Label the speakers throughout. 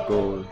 Speaker 1: 够了。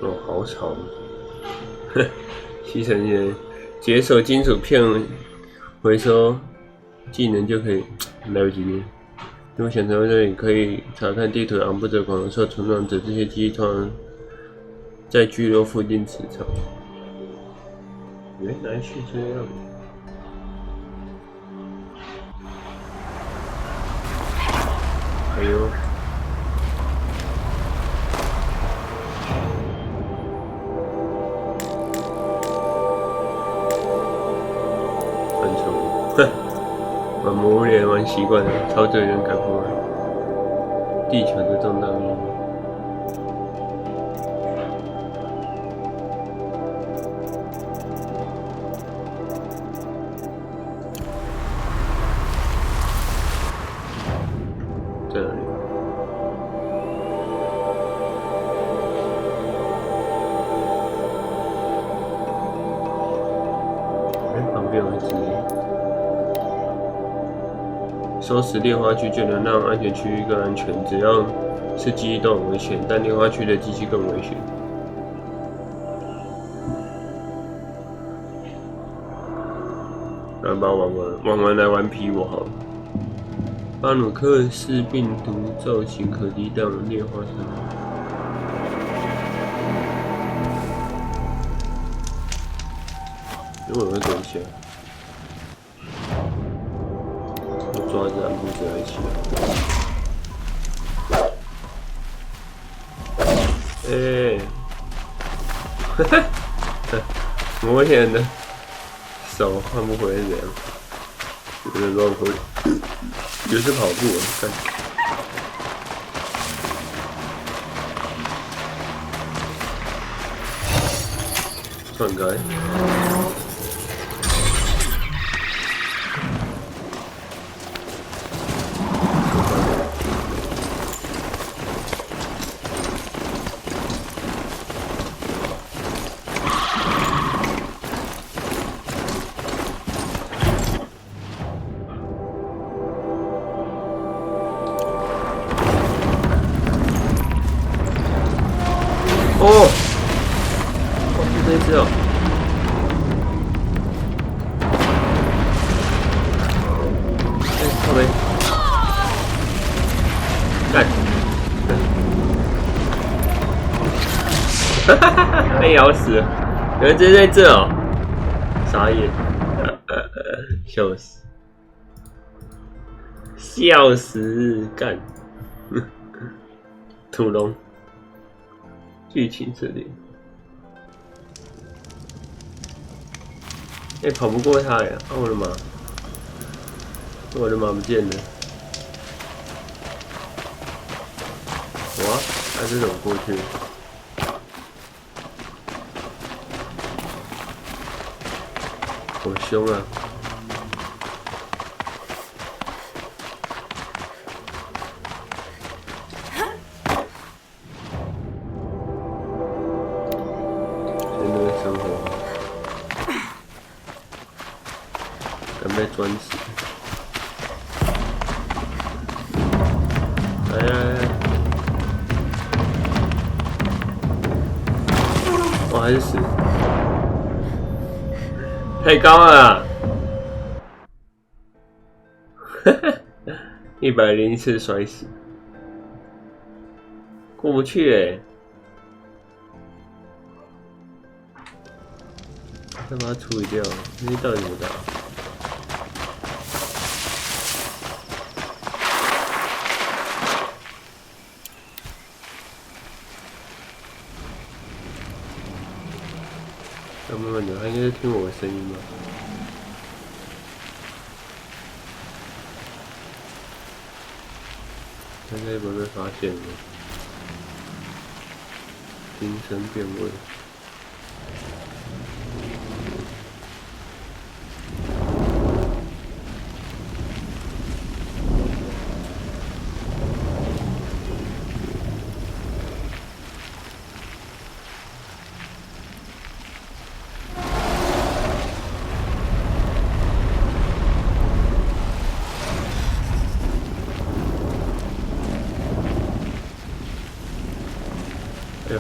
Speaker 1: 哦，好吵！吸尘员解锁金属片回收技能就可以来不及念。如果想成为这里，可以查看地图昂不着狂兽存亡者，这些机团在聚落附近驰骋。原来是这样。哎呦！玩魔物猎玩习惯了，操作有点改不来。地球的重大命运。在哪里？旁边有一只。收拾猎花区就能让安全区域更安全，只要是机器都很危险，但猎花区的机器更危险。来把玩完来顽皮我好。巴努克氏病毒造型可抵挡猎花生。如果我会等一下。抓着蓝布子来起哈哈，我天的手换不回来是怎样？有点乱回，有时跑步看。篡改。哦，是这只哦。靠北，干！哈哈哈！被咬死了，原来这在这哦，傻眼，笑死，笑死，干！土龙。剧情设定，跑不过他呀！啊，我的妈！我的妈不见了！哇，他是怎么过去？好凶啊！被钻死！哎！我还是死，太高了！101次摔死，过不去再把它处理掉，那到底怎么打？慢慢的，他应该是听我的声音吧。应该不会被发现的。精神变位。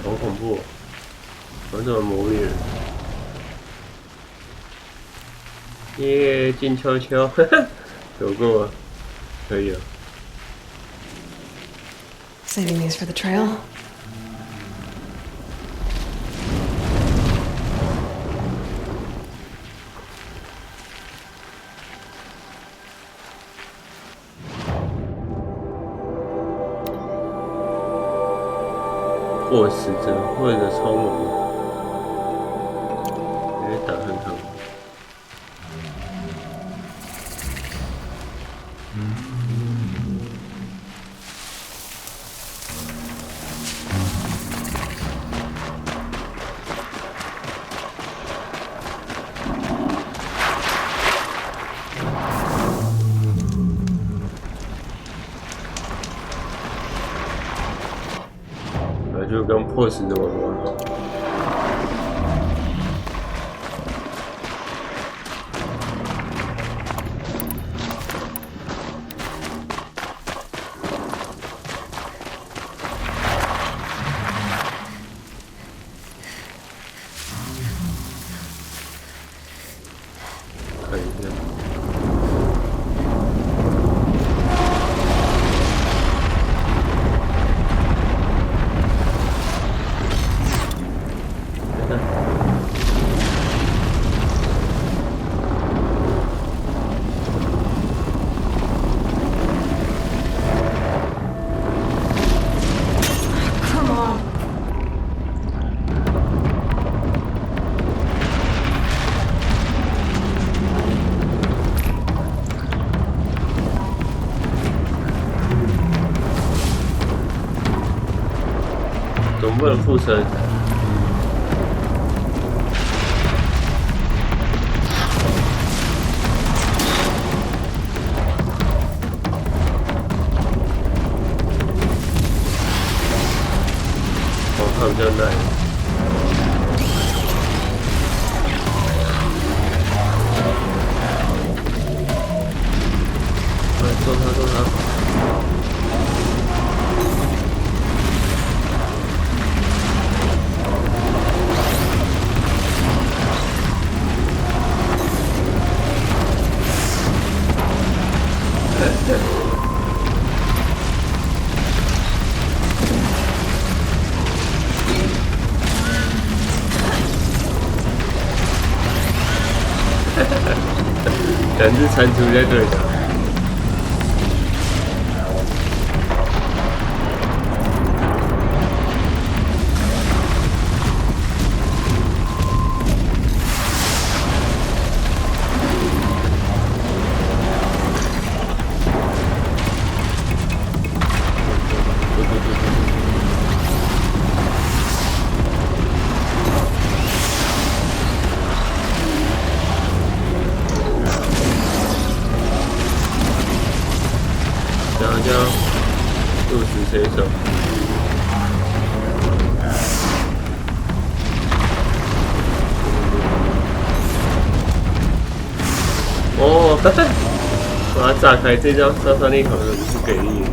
Speaker 1: 好恐怖、哦！我怎么魔力人？耶，静悄悄，哈哈，走过，可以了。
Speaker 2: Saving these for the trail.
Speaker 1: 或死者，或者超猛，来打看看。就刚破死的玩玩好。看一下。总不能附身。我看比较难。来揍他，揍他！两只蟾蜍在对打。这样鹿死谁手？哦，哈哈，把它炸开，这张杀伤力好像不给力。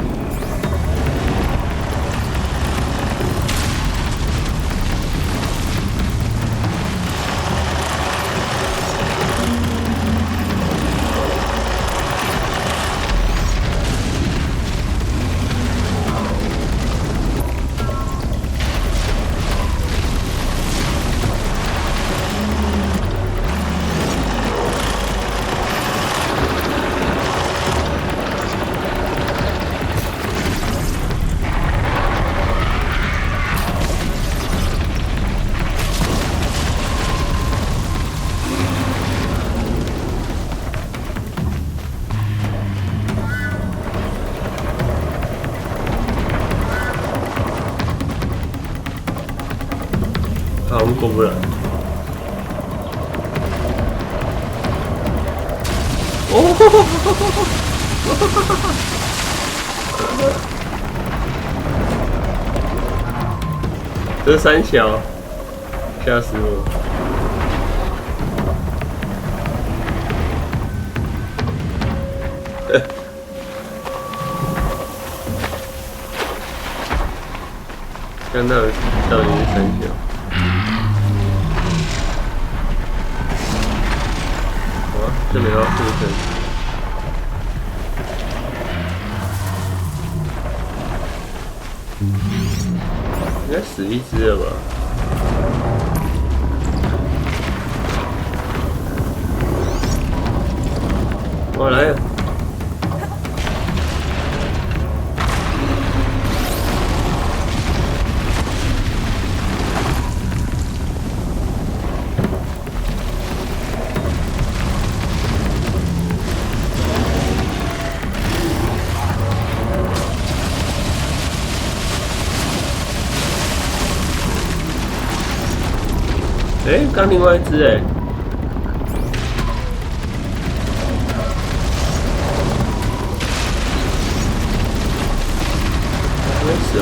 Speaker 1: 好像过不来。哦！这三小，吓死我！看到底是三小。哇，这里要附身。应该死一只了吧？我来了。哎，刚另外一只哎，没死哦。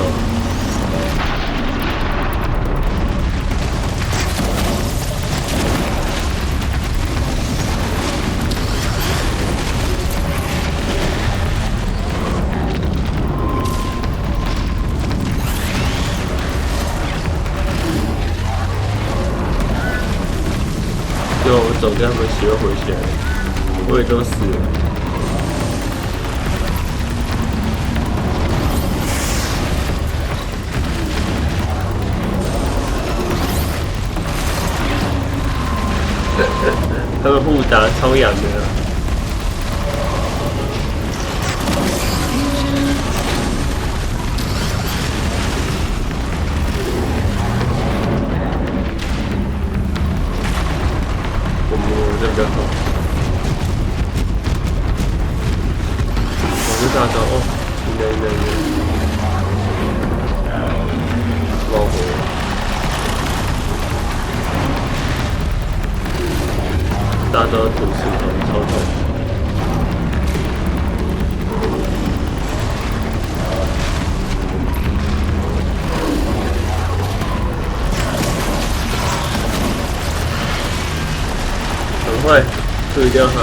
Speaker 1: 就我走掉，他们血又回血了，我也都死了。他们互打超痒的。这比较痛。我是大招哦，应该冒火。大招土石头超痛。很快，注意掉它。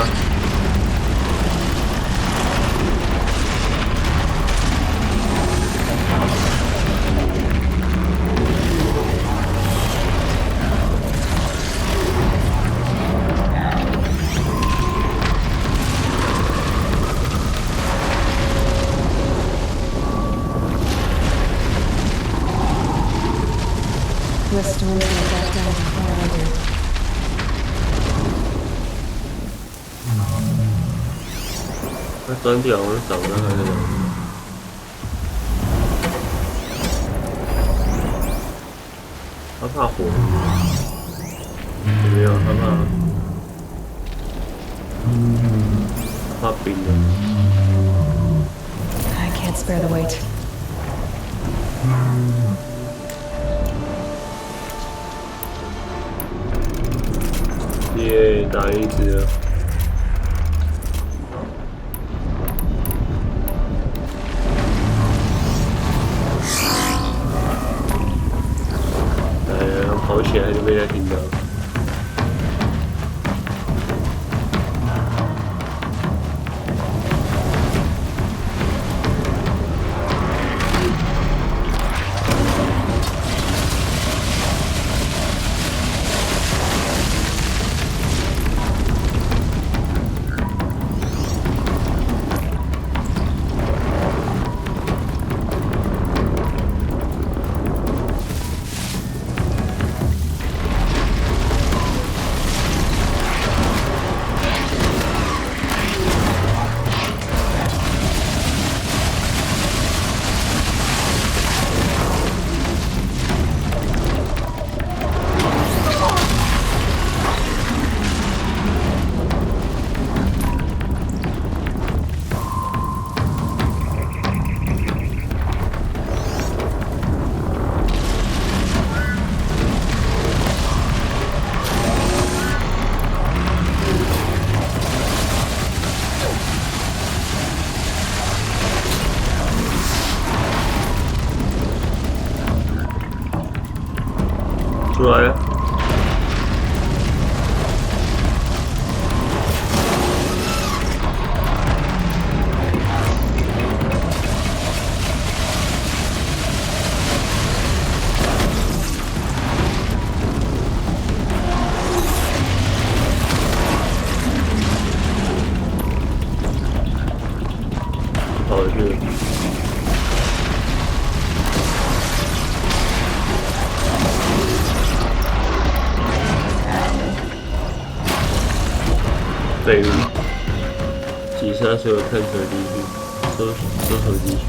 Speaker 2: The storm's gonna back down to fire.
Speaker 1: 它钻掉，我找不到它在哪里。它怕火，没有，它怕冰的。
Speaker 2: I can't spare the weight.
Speaker 1: 耶，打一只了。跑起来就被他听到。出来了。跑回去了。废物！击杀所有探测地区，搜索地区。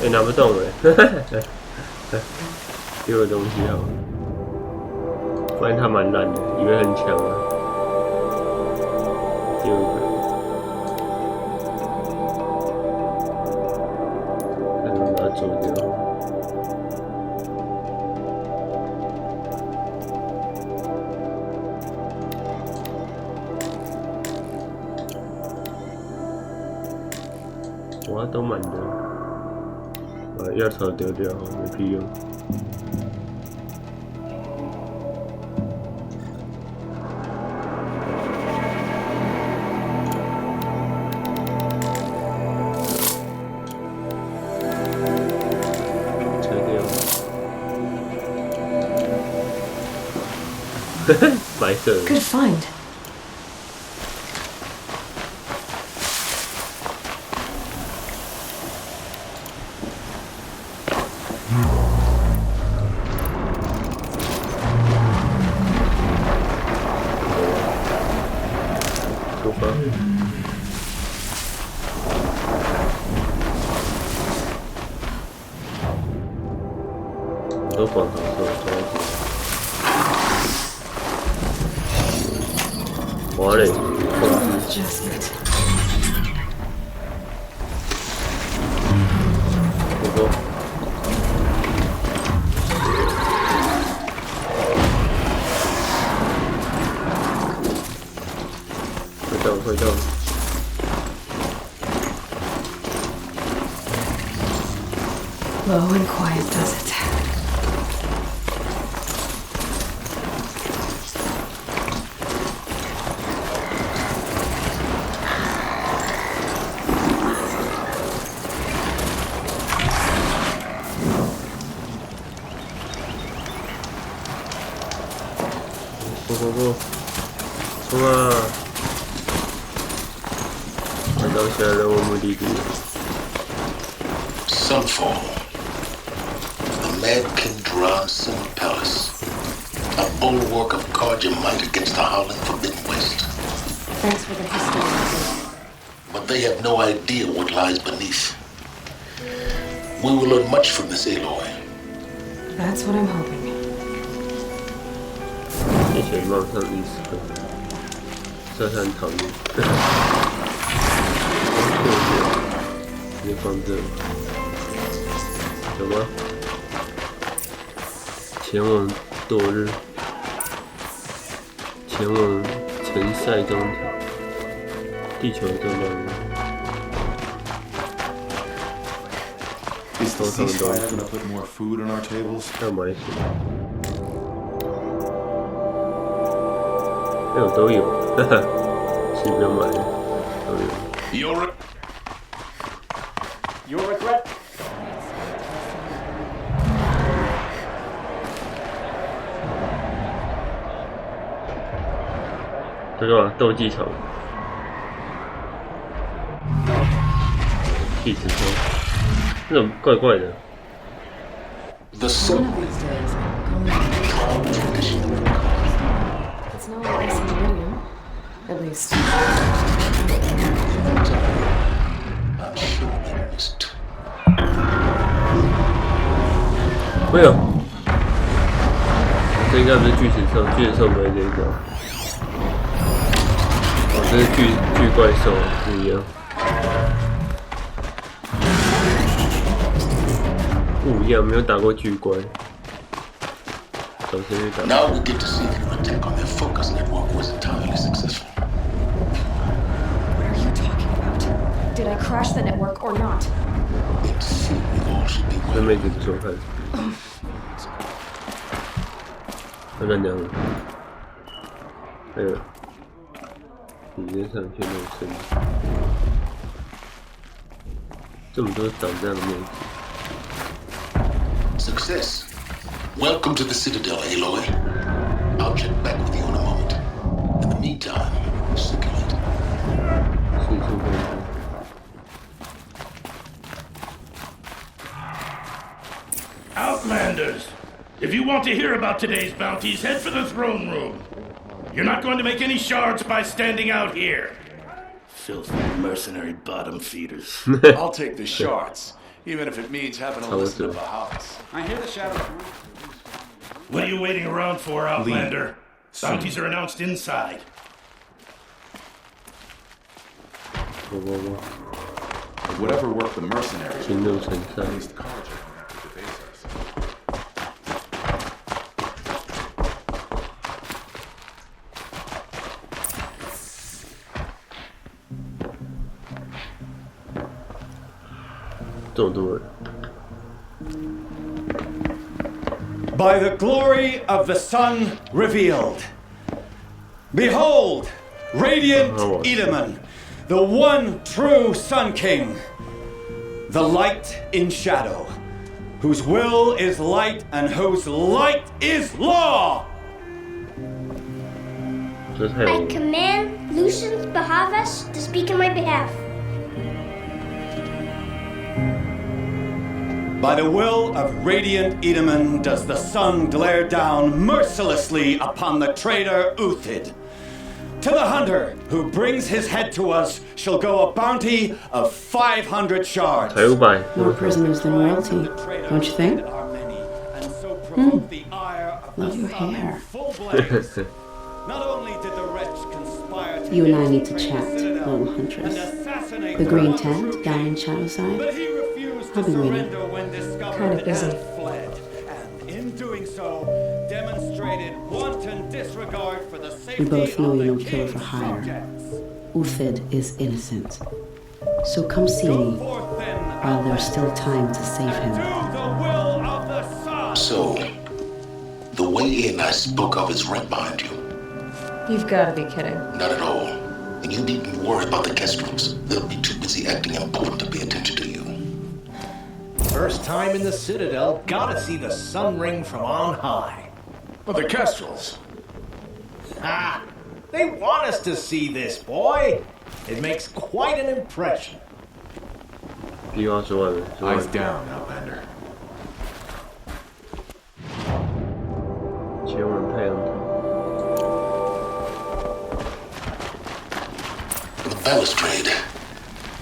Speaker 1: 拿不动给我东西好了。发现他蛮烂的，以为很强啊。第二个。看能把它走掉。哇，都满的，把药草丢掉，没屁用。拆掉。白色的。
Speaker 2: Good find.
Speaker 1: 很多广告是我抓住。哇嘞！不过，会动。
Speaker 2: Low and quiet does it.
Speaker 1: Go！ 冲啊！看到下任务目的地。
Speaker 3: Sunfall. The Mad King Duran Summer Palace. A bulwark of Carja might against the howling Forbidden West.
Speaker 2: Thanks for the history.
Speaker 3: But they have no idea what lies beneath. We will learn much from this Aloy.
Speaker 2: That's what I'm hoping.
Speaker 1: 谢谢网上历史课，这是很讨厌。你放这，什么？前往堕日，前往城塞中地球的动漫。
Speaker 4: Is the ceasefire gonna put more food on our tables?
Speaker 1: 要买什么？我都有，哈哈，是不要买的，都有。
Speaker 5: Your regret.
Speaker 1: 这个斗技场，气质说，那种怪怪的。
Speaker 3: The
Speaker 2: One
Speaker 3: sun.
Speaker 2: of these days, I'll go and it's not like this in Iridium. At least.
Speaker 3: I'm sure you missed.
Speaker 1: 没有，这应该不是巨石兽，巨石兽没这个。哦，这是巨怪兽，不一样。不一样，没有打过巨怪。首先去打。
Speaker 3: Now we get to see if your attack on their focus network was entirely successful.
Speaker 2: What are you talking about? Did I crash the network or not?
Speaker 3: It's filled with all all should be
Speaker 1: 这
Speaker 3: well.
Speaker 1: 妹子不错看，她干娘了，还有体验上去那么深，这么多长这样的妹子，
Speaker 3: Success. Welcome to the Citadel, Aloy. I'll check back with you in a moment. In the meantime, circulate.
Speaker 1: 四处看看。
Speaker 5: Outlanders! If you want to hear about today's bounties, head for the throne room. You're not going to make any shards by standing out here. Filthy mercenary bottom feeders.
Speaker 4: I'll take the shards, even if it means having to listen to Bahamas.
Speaker 6: I hear the shadow.
Speaker 5: What are you waiting around for, Outlander? Bounties are announced inside.
Speaker 1: 我
Speaker 4: Whatever worked the mercenaries,
Speaker 1: 进入城上，
Speaker 4: at least the college to debase us.
Speaker 1: 这么多人，
Speaker 6: By the glory of the sun revealed. Behold, radiant Edaman, the one true Sun King, the light in shadow, whose will is light and whose light is law.
Speaker 1: 这太
Speaker 7: I
Speaker 1: 有
Speaker 7: command Lucian Bahavas to speak in my behalf.
Speaker 6: By the will of radiant Edaman does the sun glare down mercilessly upon the traitor Uthid. To the hunter who brings his head to us shall go a bounty of 500 shards.
Speaker 1: 才500，
Speaker 8: More prisoners than royalty, don't you think? Love your hair.
Speaker 6: Not only did the wretch conspire to
Speaker 8: You and I need to chat, little huntress.
Speaker 6: assassinate
Speaker 8: The green tent down in Shadowside.
Speaker 6: but he refused to
Speaker 8: I'll be waiting.
Speaker 6: surrender when discovered
Speaker 2: Kinda busy.
Speaker 6: and fled. And in doing so, demonstrated wanton disregard for the safety
Speaker 8: both know
Speaker 6: of
Speaker 8: you
Speaker 6: the
Speaker 8: don't kill for
Speaker 6: king's
Speaker 8: hire.
Speaker 6: subjects.
Speaker 8: Uthid is innocent. So come see
Speaker 6: Go
Speaker 8: me
Speaker 6: forth then,
Speaker 8: while there's still time to save
Speaker 6: do
Speaker 8: him.
Speaker 6: the will of the sun.
Speaker 3: So, the way in I spoke of is right behind you.
Speaker 2: You've got to be kidding.
Speaker 3: Not at all. And you needn't worry about the Kestrels. They'll be too busy acting important to pay attention to you.
Speaker 9: First time in the Citadel, gotta see the sun ring from on high.
Speaker 4: But the Kestrels.
Speaker 9: Ha! They want us to see this, boy. It makes quite an impression.
Speaker 1: 计划说完了，说完
Speaker 4: Eyes
Speaker 1: 了，
Speaker 4: down, Outlander.
Speaker 1: 前往太阳塔，
Speaker 3: The balustrade.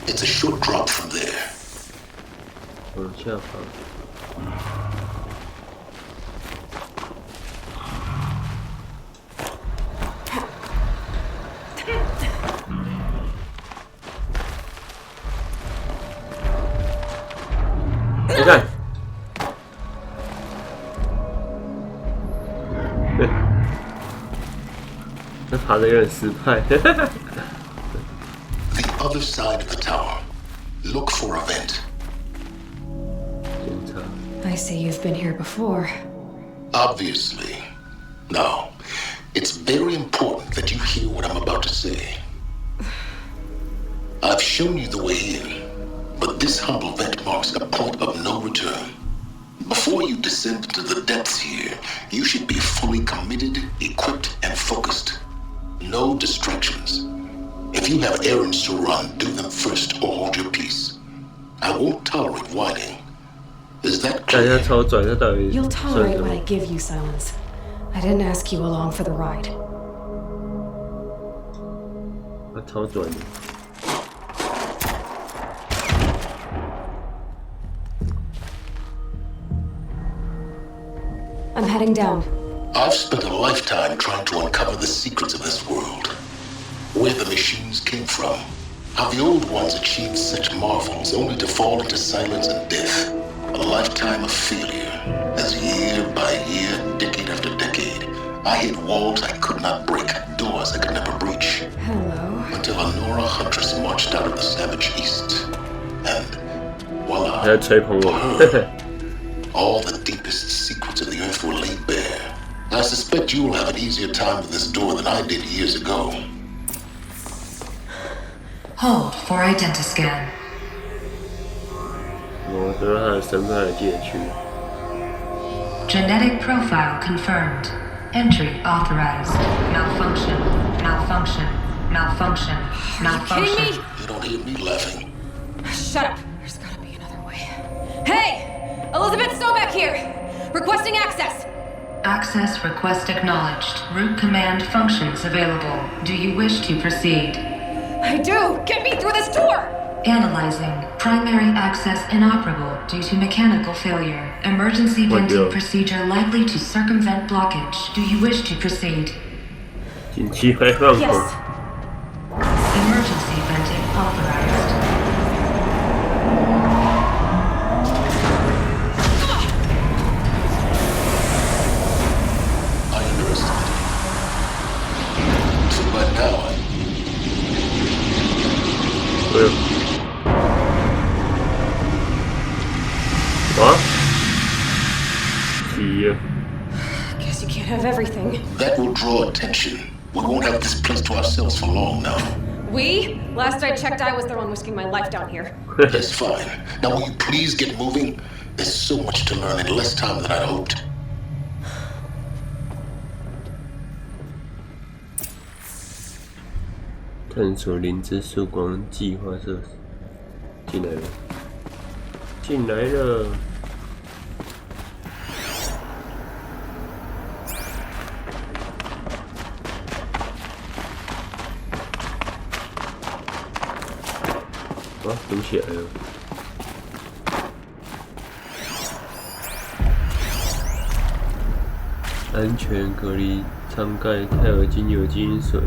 Speaker 3: It's a short drop from there.
Speaker 1: 往下爬。你看，这爬的有点失败。
Speaker 3: The other side of the tower. Look for a vent.
Speaker 1: 检查，
Speaker 2: I see you've been here before.
Speaker 3: Obviously. Now, it's very important that you hear what I'm about to say. I've shown you the way in, but this humble vent marks a point of no return. Before you descend into the depths here, you should be fully committed, equipped, and focused. No distractions. If you have errands to run, do them first or hold your peace. I won't tolerate whining. Is that
Speaker 1: 大家
Speaker 3: clear?
Speaker 1: 超拽，他到底
Speaker 2: You'll
Speaker 1: 算
Speaker 2: tolerate
Speaker 1: 什
Speaker 2: what
Speaker 1: 么
Speaker 2: I？ give you, Silence. I didn't ask you along for the ride.
Speaker 1: 他超拽的。
Speaker 2: I'm heading down.
Speaker 3: I've spent a lifetime trying to uncover the secrets of this world. Where the machines came from. How the old ones achieved such marvels only to fall into silence and death. A lifetime of failure. As year by year, decade after decade, I hit walls I could not break, doors I could never breach.
Speaker 2: Hello.
Speaker 3: Until a Nora huntress marched out of the savage east. And voila.
Speaker 1: 还要吹捧我。
Speaker 3: All the deepest secrets of the earth were laid bare. I suspect you'll have an easier time with this door than I did years ago.
Speaker 10: Hold for identiscan.
Speaker 1: 我得到他的身份来借去。
Speaker 10: Genetic profile confirmed. Entry authorized. Malfunction. Malfunction. Malfunction. Malfunction.
Speaker 3: You don't hear me laughing.
Speaker 2: Shut up. There's gotta be another way. Hey! Elizabeth Stoback here! Requesting access!
Speaker 10: Access request acknowledged. Root command functions available. Do you wish to proceed?
Speaker 2: I do! Get me through this door!
Speaker 10: Analyzing. Primary access inoperable due to mechanical failure. Emergency venting procedure likely to circumvent blockage. Do you wish to proceed?
Speaker 1: 紧急开放口。
Speaker 2: Yes.
Speaker 10: Emergency venting authorized.
Speaker 3: I underestimated. So by now,
Speaker 1: 哎呦！啊？急呀！
Speaker 2: Guess you can't have everything.
Speaker 3: that will draw attention. We won't have this place to ourselves for long now.
Speaker 2: We? Last I checked, I was the one risking my life down here.
Speaker 3: That's fine. Now will you please get moving? There's so much to learn in less time than I'd hoped.
Speaker 1: 探索灵芝曙光计划设施，进来了，进来了。啊，怎么起来了？安全隔离舱盖钛合金有机饮水。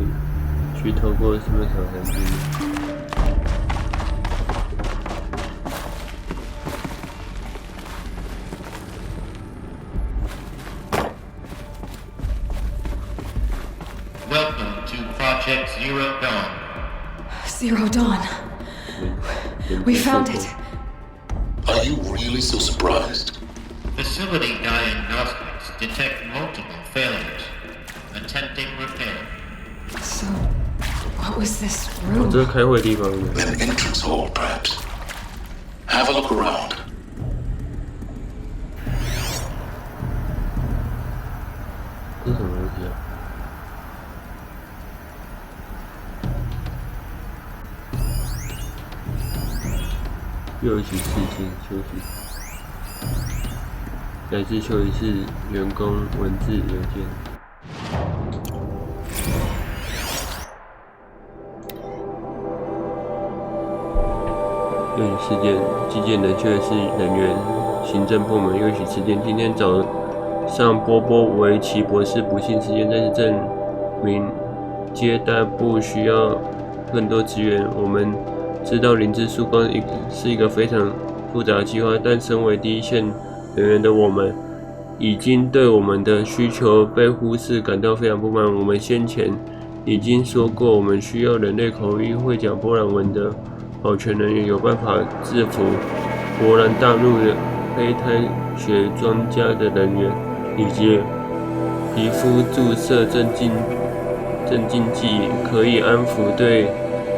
Speaker 1: 需透过什么条才进入？
Speaker 11: Welcome to Project Zero Dawn.
Speaker 2: Zero Dawn. We found it.
Speaker 3: Are you really so surprised?
Speaker 11: Facility diagnostics detect multiple failures. Attempting repair.
Speaker 2: So, what was this
Speaker 1: 哦，
Speaker 2: room?
Speaker 1: 这是开会的地方。
Speaker 3: An entrance hall, perhaps. Have a look around.
Speaker 1: 这是什么东西啊？休息时间休息。来自休息室员工文字邮件。 休息事件，机件的休息室人员，行政部门休息事件。今天早上，波波维奇博士不幸事件再次证明接待部需要更多资源。我们知道灵芝曙光是一个非常复杂的计划，但身为第一线人员的我们，已经对我们的需求被忽视感到非常不满。我们先前已经说过，我们需要人类口语会讲波兰文的 保全人员有办法制服波兰大陆的胚胎学专家的人员，以及皮肤注射镇静剂，可以安抚对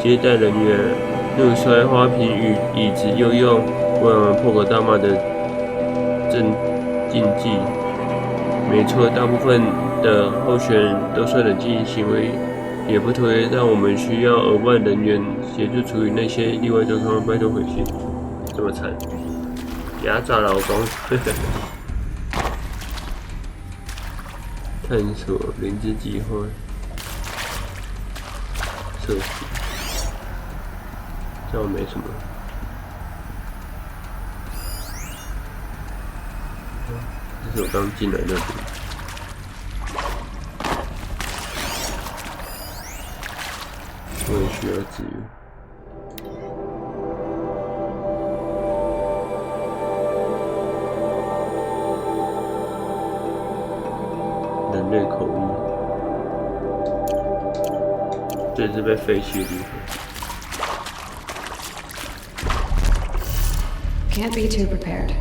Speaker 1: 接待人员怒摔花瓶与椅子，又用为我们破口大骂的镇静剂。没错，大部分的候选人都算冷静行为。 也不推，让我们需要额外人员协助处理那些意外状况。拜托回信，这么惨，压榨劳工。探索灵芝计划设施，这样没什么。这是我刚进来那边。 我也需要资源。人类口译，这是被废弃的地方。
Speaker 2: Can't be too prepared.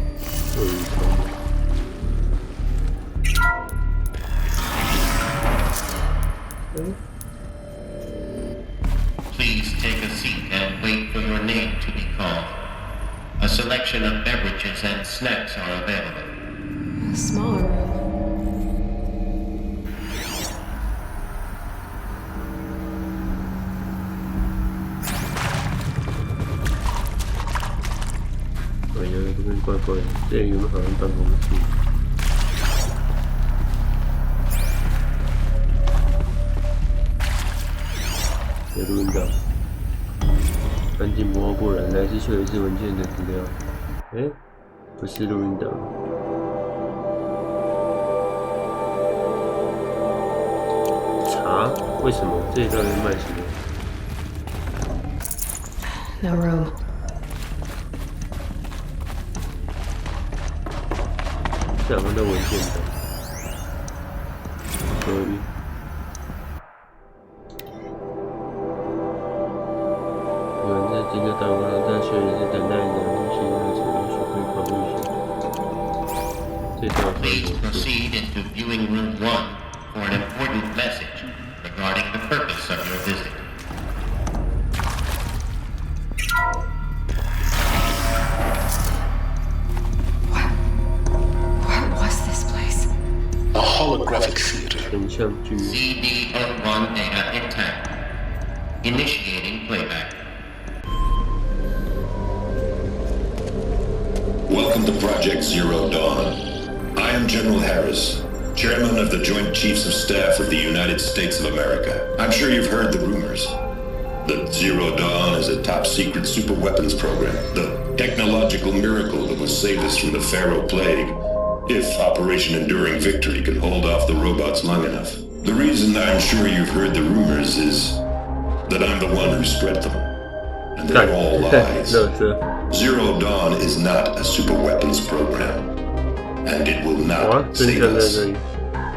Speaker 11: Please take a seat and wait for your name to be called. A selection of beverages and snacks are available.
Speaker 2: A smaller room.
Speaker 1: 怪怪的，这里有没有好像办公室？有录音档，安静不不然，来自确认是文件的资料。哎，不是录音档。茶？为什么？这里到底卖什么
Speaker 2: No room.
Speaker 1: 这两个都文件的，所以有人在这个岛上在学也是等待人东西热车，也许可以考虑一下。这条
Speaker 11: Please proceed into viewing room 1 for an important message regarding the purpose of your visit.
Speaker 3: A holographic theater.
Speaker 11: CD01 data intact. Initiating playback.
Speaker 3: Welcome to Project Zero Dawn. I am General Harris, Chairman of the Joint Chiefs of Staff of the United States of America. I'm sure you've heard the rumors that Zero Dawn is a top-secret superweapons program, the technological miracle that will save us from the Pharaoh Plague, if Operation Enduring Victory can hold off the robots long enough. The reason I'm sure you've heard the rumors is that I'm the one who spread them. And they're all lies. Zero Dawn is not a superweapons program. And it will not save us.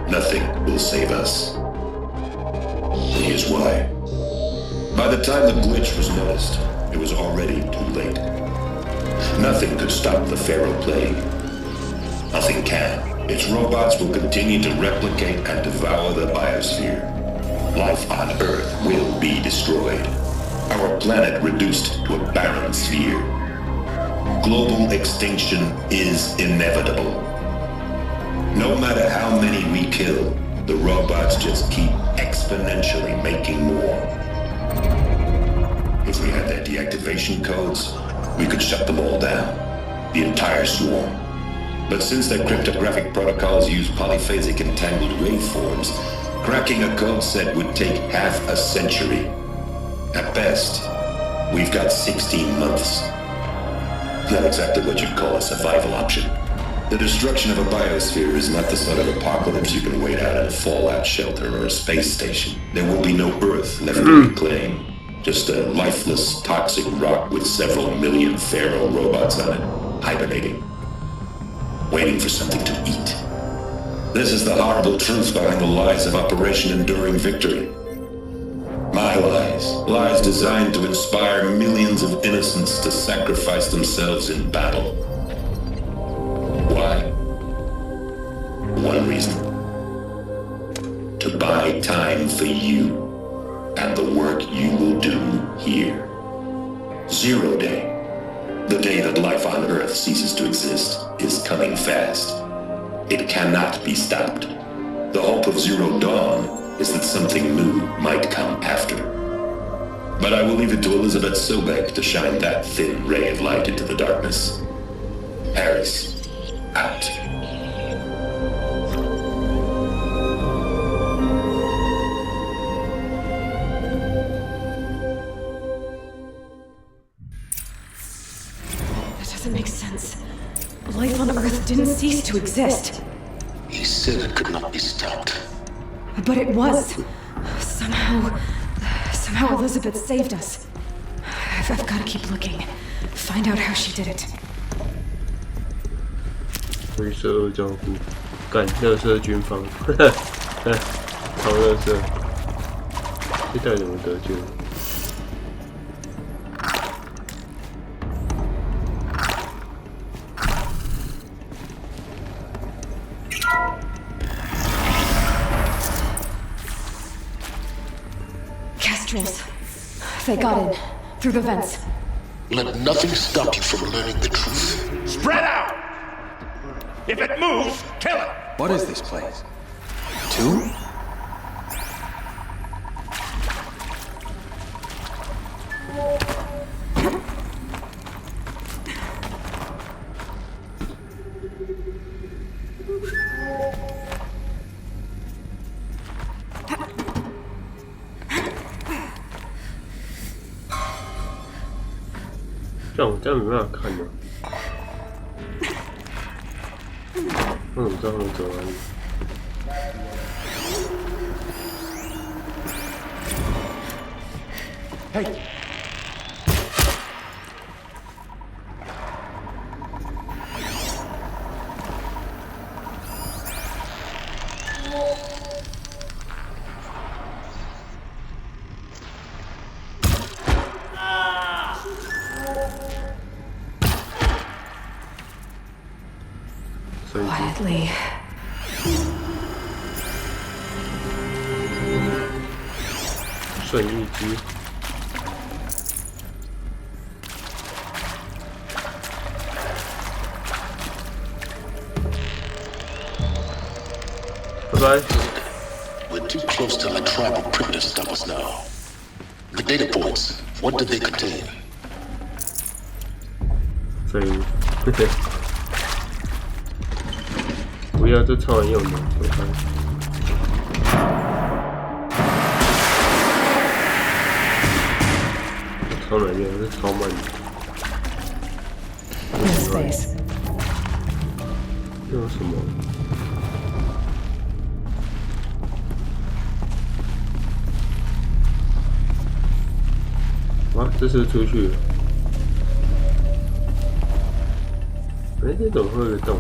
Speaker 3: Nothing will save us. And here's why. By the time the glitch was noticed, it was already too late. Nothing could stop the Pharaoh Plague. Nothing can. Its robots will continue to replicate and devour the biosphere. Life on Earth will be destroyed. Our planet reduced to a barren sphere. Global extinction is inevitable. No matter how many we kill, the robots just keep exponentially making more. If we had their deactivation codes, we could shut them all down. The entire swarm. But since their cryptographic protocols use polyphasic entangled waveforms, cracking a code set would take half a century. At best, we've got 16 months. Not exactly what you'd call a survival option. The destruction of a biosphere is not the sort of apocalypse you can wait out in a fallout shelter or a space station. There will be no Earth left to reclaim. Just a lifeless, toxic rock with several million Pharaoh robots on it, hibernating. Waiting for something to eat. This is the horrible truth behind the lies of Operation Enduring Victory. My lies. Lies designed to inspire millions of innocents to sacrifice themselves in battle. Why? One reason. To buy time for you and the work you will do here. Zero Day. The day that life on Earth ceases to exist is coming fast. It cannot be stopped. The hope of Zero Dawn is that something new might come after. But I will leave it to Elizabeth Sobek to shine that thin ray of light into the darkness. Harris, out.
Speaker 2: Doesn't make sense. Life on Earth didn't cease to exist.
Speaker 3: He said it could not be stopped.
Speaker 2: But it was. Somehow Elizabeth saved us. I've got to keep looking. Find out how she did it.
Speaker 1: 回收二招呼，干垃圾军方，超垃圾，这到底怎么得救？
Speaker 2: extraterrestrials. They got in through the vents.
Speaker 3: Let nothing stop you from learning the truth.
Speaker 5: Spread out! If it moves, kill it!
Speaker 6: What is this place? 2?
Speaker 1: 这样没办法看的。我怎么知道他们走哪里？
Speaker 6: 嘿。
Speaker 2: Quietly.
Speaker 1: 顺一击。拜拜。
Speaker 3: We're too close to the tribal crypt to stop us now. The data points, what do they contain?
Speaker 1: 废物，嘿嘿。不要，这超人用的，我看。超人用，这超慢的。
Speaker 2: Space.
Speaker 1: 这有什么？哇，这是出去了。哎，这怎么会有个洞？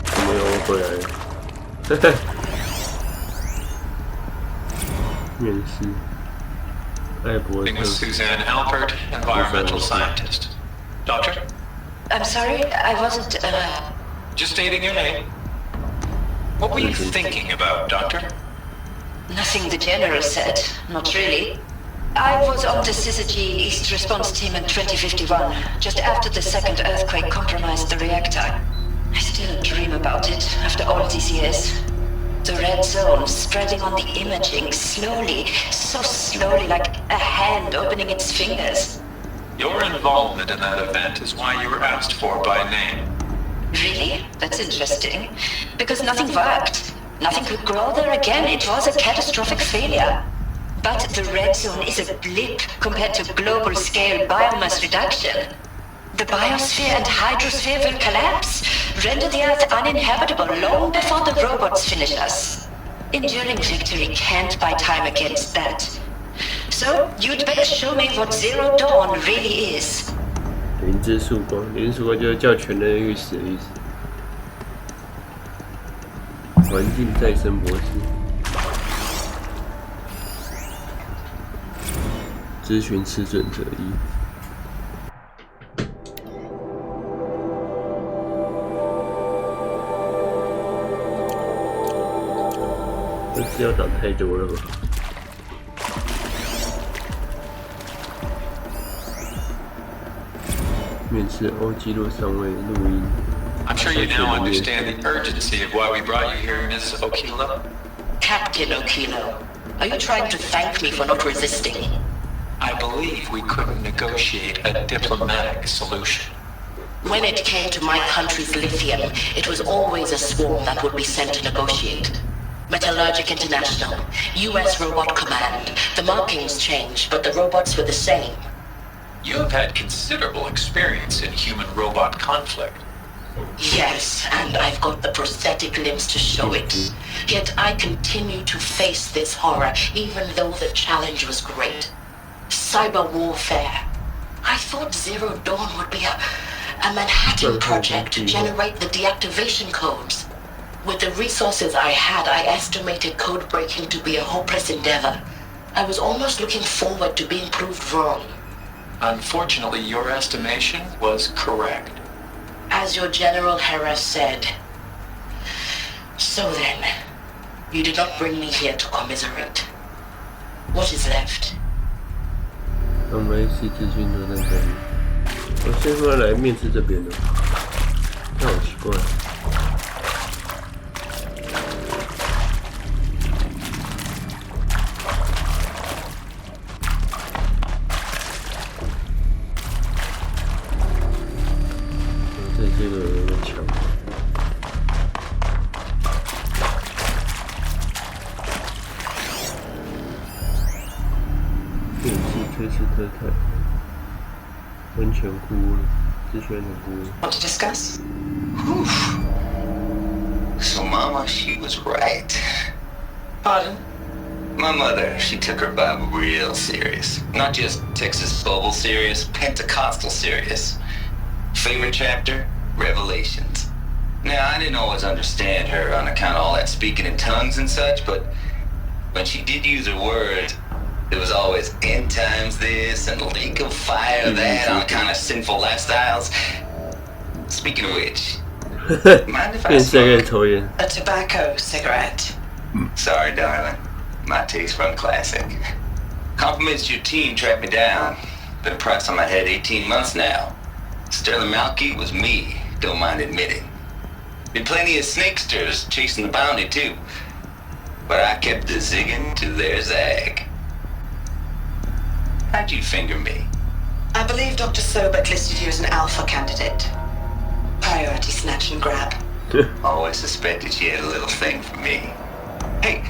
Speaker 1: 怎么又回来了？嘿嘿。面试。艾伯特。
Speaker 12: Suzanne Alpert, environmental scientist. Doctor?
Speaker 10: I'm sorry, I wasn't,
Speaker 12: Just stating your name. What were you thinking about, Doctor?
Speaker 10: Nothing the General said, not really. I was on the Syzygy East Response Team in 2051, just after the second earthquake compromised the reactor. I still dream about it, after all these years. The red zone spreading on the imaging, slowly, so slowly, like a hand opening its fingers.
Speaker 12: Your involvement in that event is why you were asked for by name.
Speaker 10: Really? That's interesting. Because nothing worked. Nothing could grow there again. It was a catastrophic failure. But the red zone is a blip compared to global-scale biomass reduction. The biosphere and hydrosphere will collapse, render the Earth uninhabitable long before the robots finish us. Enduring victory can't buy time against that. So, you'd better show me what Zero Dawn really is.
Speaker 1: 零之曙光，零之曙光就是叫全人类去死的意思。环境再生模式，咨询吃准则一。这资料档太多了吧？面试欧基洛上尉录音。
Speaker 12: I'm sure you now understand the urgency of why we brought you here, Ms. Okilo.
Speaker 10: Captain Okilo, are you trying to thank me for not resisting?
Speaker 12: I believe we couldn't negotiate a diplomatic solution.
Speaker 10: When it came to my country's lithium, it was always a swarm that would be sent to negotiate. Metallurgic International, US Robot Command. The markings changed, but the robots were the same.
Speaker 12: You have had considerable experience in human-robot conflict.
Speaker 10: Yes, and I've got the prosthetic limbs to show it. Yet I continue to face this horror, even though the challenge was great. Cyber warfare. I thought Zero Dawn would be a Manhattan project to generate the deactivation codes. With the resources I had, I estimated code breaking to be a hopeless endeavor. I was almost looking forward to being proved wrong.
Speaker 12: Unfortunately, your estimation was correct.
Speaker 10: As your General Hera said. So then, You did not bring me here to commiserate. What is left?
Speaker 1: 我们是资讯都在这里。我现在来面试这边的，那好奇怪。这里这个有点强。电视推斯特泰，温泉窟，自选的窟。
Speaker 10: Want to discuss?
Speaker 3: So, Mama, she was right.
Speaker 10: Pardon?
Speaker 3: My mother, she took her Bible real serious. Not just Texas Bible serious, Pentecostal serious. Favorite chapter? Revelations. Now, I didn't always understand her on account of all that speaking in tongues and such, but when she did use her words, it was always end times this and lake of fire that on account of sinful lifestyles. Speaking of which, mind if I smoke?
Speaker 10: A tobacco cigarette.
Speaker 3: Sorry, darling. My taste run classic. Compliments to your team tracked me down. Been a price on my head 18 months now. Sterling Malky was me, don't mind admitting. Been plenty of snakesters chasing the bounty too. But I kept the zigging to their zag. How'd you finger me?
Speaker 10: I believe Dr. Sobek listed you as an alpha candidate. Priority snatch and grab.
Speaker 3: Always suspected she had a little thing for me. Hey,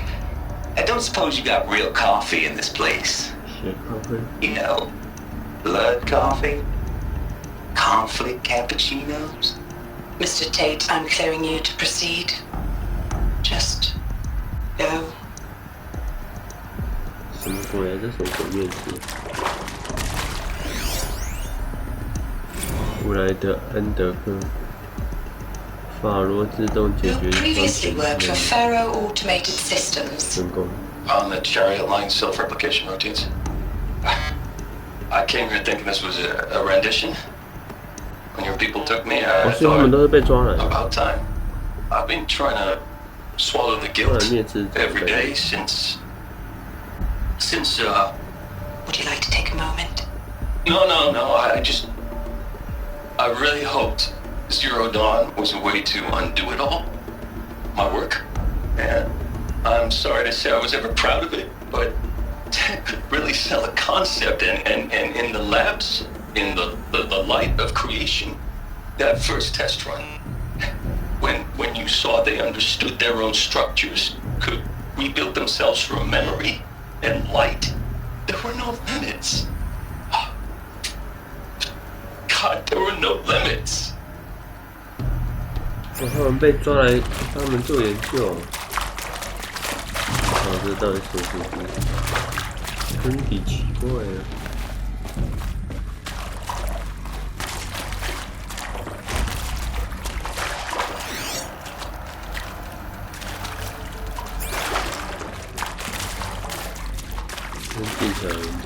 Speaker 3: I don't suppose you got real coffee in this place? You know, blood coffee? Conflict cappuccinos?
Speaker 10: Mr. Tate, I'm clearing you to proceed. Just go.
Speaker 1: 什么鬼啊？这什么鬼面试？布莱德安德克，法罗自动解决
Speaker 10: Previously worked for Faro Automated Systems.
Speaker 1: 成功。
Speaker 13: On the chariot line self-replication routines. I came here thinking this was a rendition. When your people took me, I thought about time. I've been trying to swallow the guilt every day since.
Speaker 10: Would you like to take a moment?
Speaker 13: No. I really hoped Zero Dawn was a way to undo it all. My work. And I'm sorry to say I was ever proud of it, but to really sell a concept and in the labs, in the light of creation, that first test run, when you saw they understood their own structures, could rebuild themselves from memory and light, there were no limits. God, there were no limits.
Speaker 1: 他们被抓来帮他们做研究。这到底是什么？真的奇怪了。真进小研究。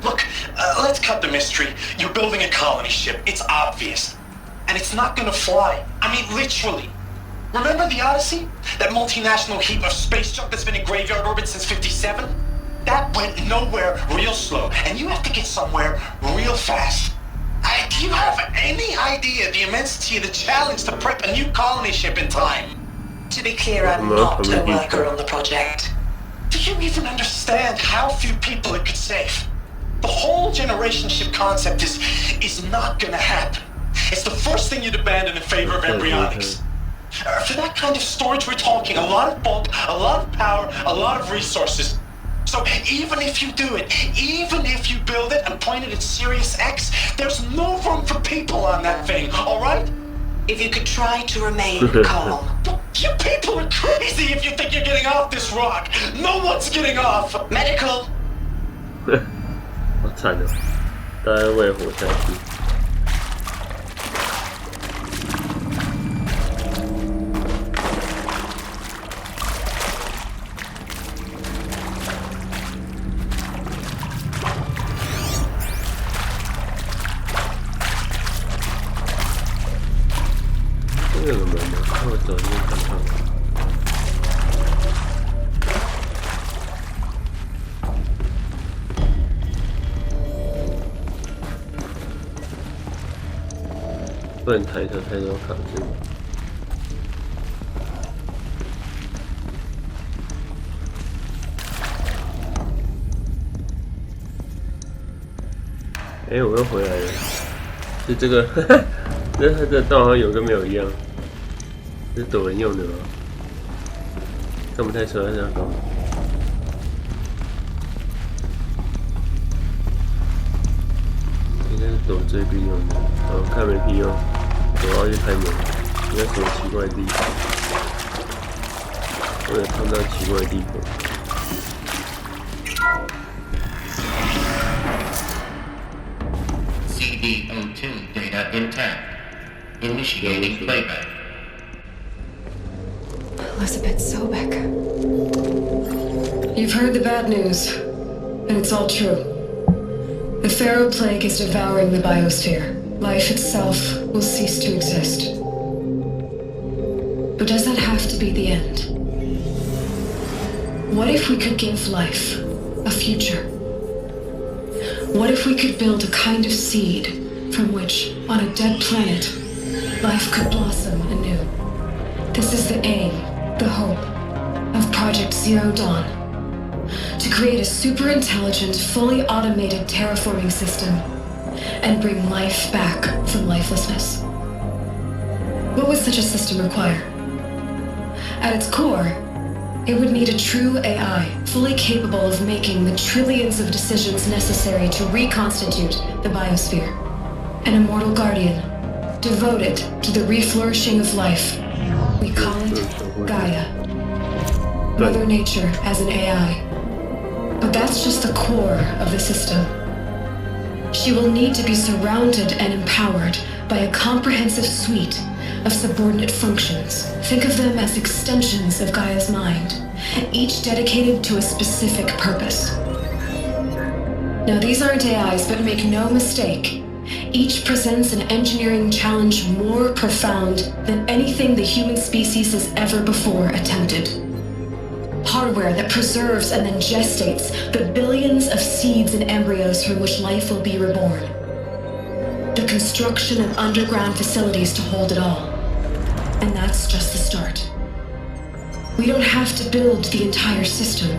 Speaker 5: Look, let's cut the mystery. You're building a colony ship. It's obvious. And it's not gonna fly. I mean, literally. Remember the Odyssey? That multinational heap of space junk that's been in graveyard orbit since 57? That went nowhere real slow. And you have to get somewhere real fast. Do you have any idea the immensity of the challenge to prep a new colony ship in time?
Speaker 10: To be clear, I'm not a worker on the project.
Speaker 5: Do you even understand how few people it could save? The whole generation ship concept is not gonna happen. It's the first thing you'd abandon in favor of embryonics. For that kind of storage, we're talking a lot of bulk, a lot of power, a lot of resources. So even if you do it, even if you build it and point it at Sirius X, there's no room for people on that thing, alright?
Speaker 10: If you could try to remain calm.
Speaker 5: You people are crazy if you think you're getting off this rock. No one's getting off.
Speaker 10: Medical.
Speaker 1: 好惨哦，大家为了活下去。不能抬头，抬头卡住。哎，我又回来了，是这个，哈哈，这它这道好像有跟没有一样，这是躲人用的吗？看不太出来这样搞。应该是躲追兵用的，看没屁用，躲要去开门，应该什么奇怪的地方，我有看到奇怪的地方。
Speaker 11: CD02 data intact. Initiating playback.
Speaker 2: Elizabeth Sobek. You've heard the bad news, and it's all true. The Pharaoh Plague is devouring the biosphere. Life itself will cease to exist. But does that have to be the end? What if we could give life a future? What if we could build a kind of seed from which, on a dead planet, life could blossom anew? This is the aim, the hope, of Project Zero Dawn. To create a super-intelligent, fully automated terraforming system and bring life back from lifelessness. What would such a system require? At its core, it would need a true AI, fully capable of making the trillions of decisions necessary to reconstitute the biosphere. An immortal guardian, devoted to the reflourishing of life. We call it Gaia. Mother Nature as an AI. But that's just the core of the system. She will need to be surrounded and empowered by a comprehensive suite of subordinate functions. Think of them as extensions of Gaia's mind, each dedicated to a specific purpose. Now, these aren't AIs, but make no mistake, each presents an engineering challenge more profound than anything the human species has ever before attempted. Hardware that preserves and then gestates the billions of seeds and embryos from which life will be reborn. The construction of underground facilities to hold it all. And that's just the start. We don't have to build the entire system.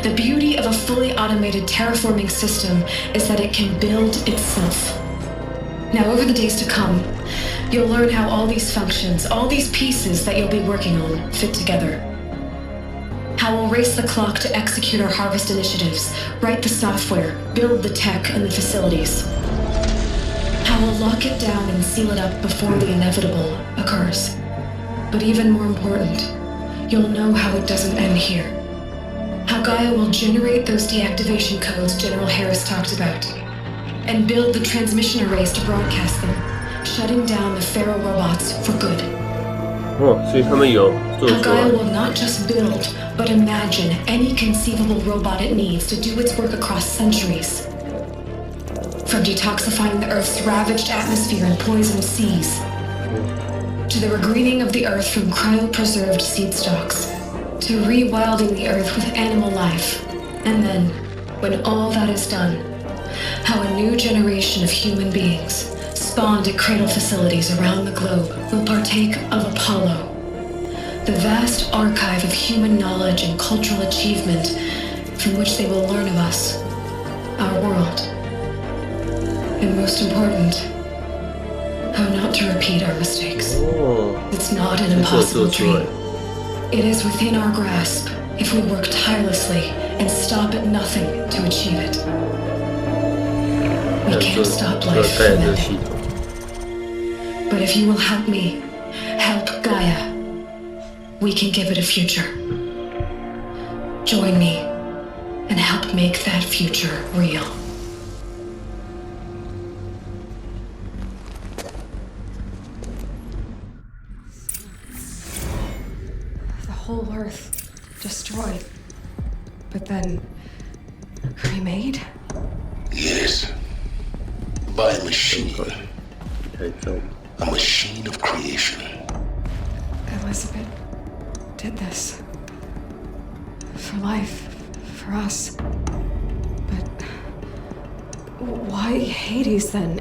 Speaker 2: The beauty of a fully automated terraforming system is that it can build itself. Now, over the days to come, you'll learn how all these functions, all these pieces that you'll be working on, fit together. How we'll race the clock to execute our harvest initiatives, write the software, build the tech and the facilities. How we'll lock it down and seal it up before the inevitable occurs. But even more important, you'll know how it doesn't end here. How Gaia will generate those deactivation codes General Harris talked about, and build the transmission arrays to broadcast them, shutting down the Pharaoh robots for good. How Gaia will not just build, but imagine any conceivable robot it needs to do its work across centuries. From detoxifying the Earth's ravaged atmosphere and poisoned seas, to the regreening of the Earth from cryopreserved seed stalks, to rewilding the Earth with animal life. And then, when all that is done, how a new generation of human beings, spawned at cradle facilities around the globe, will partake of Apollo, the vast archive of human knowledge and cultural achievement from which they will learn of us, our world. And most important, how not to repeat our mistakes. It's not an impossible dream. It is within our grasp if we work tirelessly and stop at nothing to achieve it. We can't stop life from ending. But if you will help me, help Gaia, we can give it a future. Join me and help make that future real. The whole Earth destroyed, but then remade?
Speaker 3: Yes. By a machine. A machine of creation.
Speaker 2: Elizabeth did this. For life, for us. But why Hades then?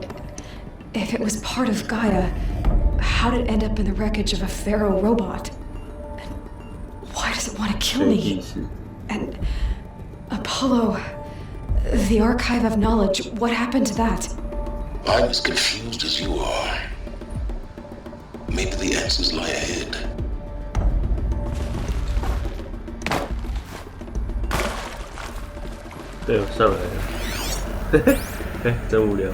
Speaker 2: If it was part of Gaia, how did it end up in the wreckage of a pharaoh robot? And why does it want to kill me? And Apollo, the archive of knowledge, what happened to that?
Speaker 3: I'm as confused as you are. Maybe the answers lie ahead.
Speaker 1: 对，我上来了。哎，真无聊。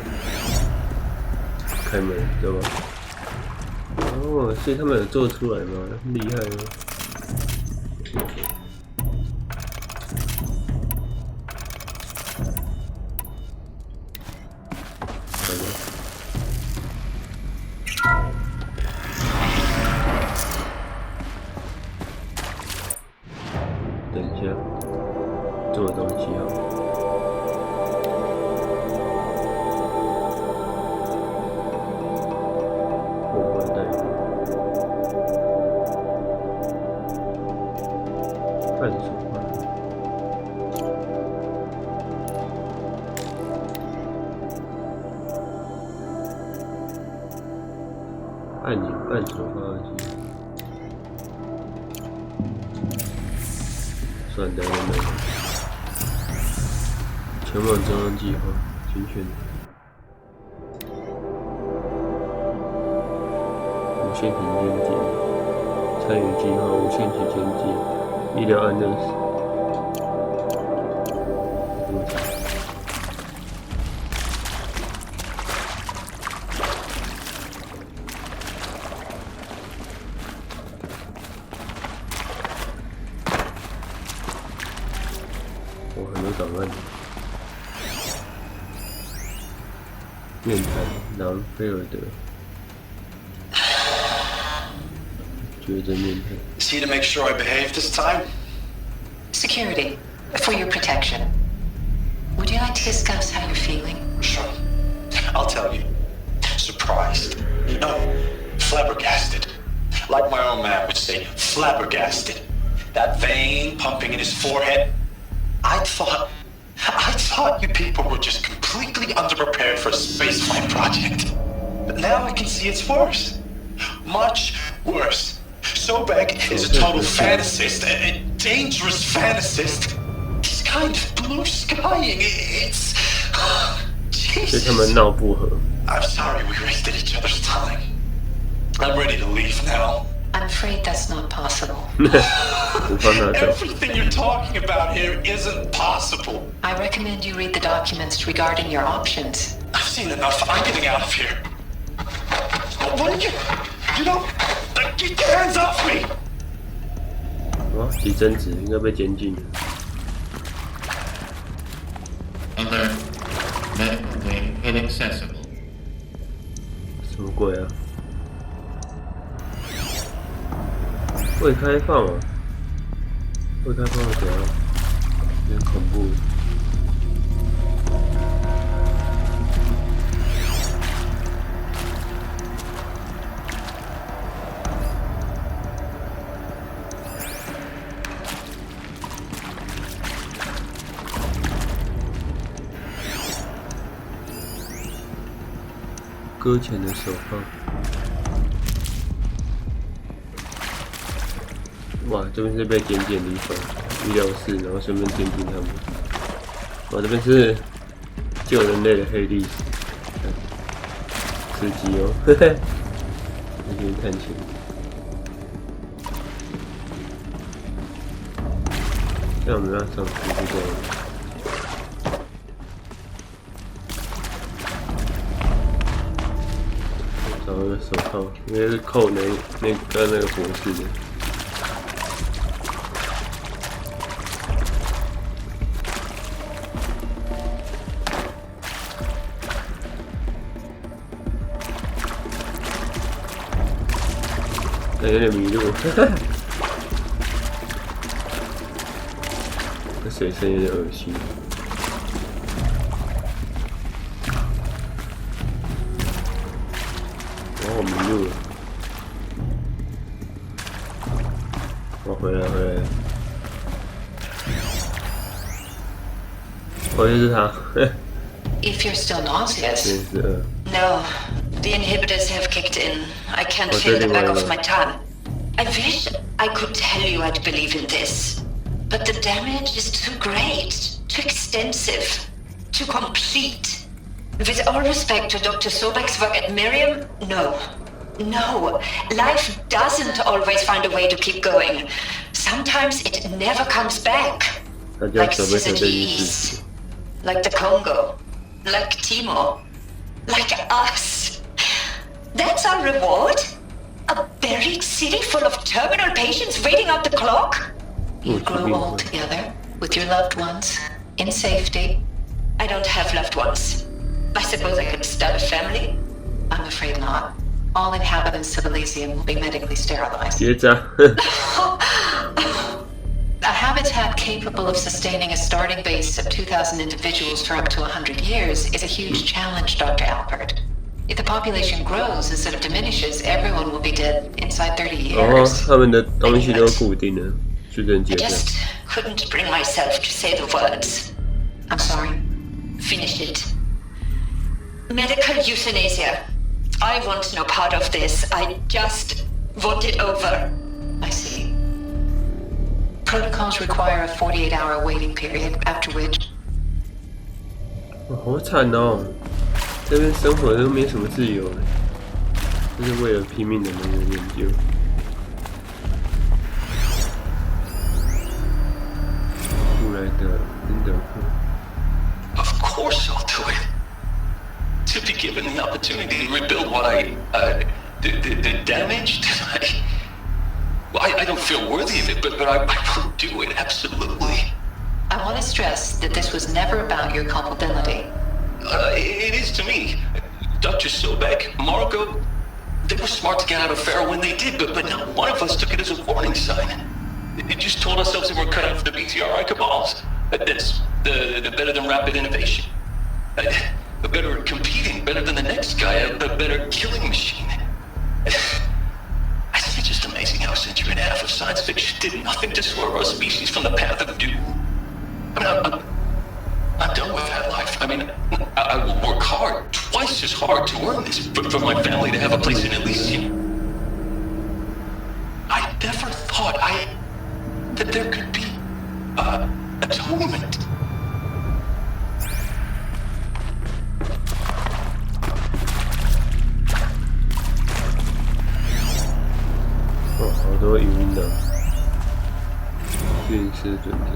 Speaker 1: 开门，对吧？哦，所以他们有做出来吗？厉害哦！等一下，做东西啊。 半手换，按钮半手放上去，算单位没了。前往中央计划，精选。无限体监禁，参与计划无限体监禁。 医疗安乐死，我很多档案。面谈朗菲尔德，抉择面谈。
Speaker 5: See to make sure I behave this time?
Speaker 10: Security, for your protection. Would you like to discuss how you're feeling?
Speaker 5: Sure. I'll tell you. Surprised. No, flabbergasted. Like my own man would say, flabbergasted. That vein pumping in his forehead. I thought you people were just completely underprepared for a spaceflight project. But now I can see it's worse. Much worse. Sobek is a total fantasist, a dangerous fantasist. This kind of blue skying, it's... Jesus. I'm sorry we wasted each other's time. I'm ready to leave now.
Speaker 10: I'm afraid that's not possible.
Speaker 5: Everything you're talking about here isn't possible.
Speaker 10: I recommend you read the documents regarding your options.
Speaker 5: I've seen enough. I'm getting out of here. What are you... You know... Get your hands off me!
Speaker 1: 哇，急诊室应该被监禁了。
Speaker 11: Alert. Medical wing inaccessible.
Speaker 1: 什么鬼啊？未开放啊！未开放的怎样？有点恐怖。搁浅的手放，哇，这边是被检检的地方，医疗室，然后顺便监禁他们。哇，这边是救人类的黑历史，刺激哦，嘿嘿，那边探险。这样我们要上去就这样。 找个手套，应该是扣那个博士的。有点迷路，这水声有点恶心。 我迷路了，我回来。哦，就是他。
Speaker 10: If you're still nauseous. No, The inhibitors have kicked in. I can't feel the back of my tongue. I wish I could tell you I'd believe in this. But the damage is too great, too extensive, too complete. With all respect to Dr. Sobek's work at Miriam, no. No. Life doesn't always find a way to keep going. Sometimes it never comes back. Like Cities. Like the Congo. Like Timor. Like us. That's our reward? A buried city full of terminal patients waiting out the clock? You grow old together with your loved ones in safety. I don't have loved ones. I suppose I could start a family? I'm afraid not. All inhabitants of Elysium will be medically sterilized. A habitat capable of sustaining a starting base of 2,000 individuals for up to 100 years is a huge challenge, Dr. Alpert. If the population grows instead of diminishes, everyone will be dead inside 30 years. I just couldn't bring myself to say the words. I'm sorry. Finish it. Medical euthanasia. I want no part of this. I just want it over. I see. Protocols require a 48-hour waiting period, after which...
Speaker 1: 好惨哦！这边生活都没什么自由，就是为了拼命的那个研究。布莱德宾德克。
Speaker 3: Of course I'll do it. To be given the opportunity to rebuild what the damage that I don't feel worthy of it, but I will do it, absolutely.
Speaker 10: I want to stress that this was never about your culpability.
Speaker 3: It is to me. Dr. Sobek, Margot, they were smart to get out of Pharaoh when they did, but not one of us took it as a warning sign. It just told ourselves that we're cut out for the BTRI cabals. That's the better than rapid innovation. A better competing, better than the next guy, a better killing machine. I think it's just amazing how a century and a half of science fiction did nothing to swerve our species from the path of doom. I mean, I'm done with that life. I mean, I will work hard, twice as hard to earn this, for my family to have a place in Elysium. I never thought that there could be atonement.
Speaker 1: 好多语音的讯息准则。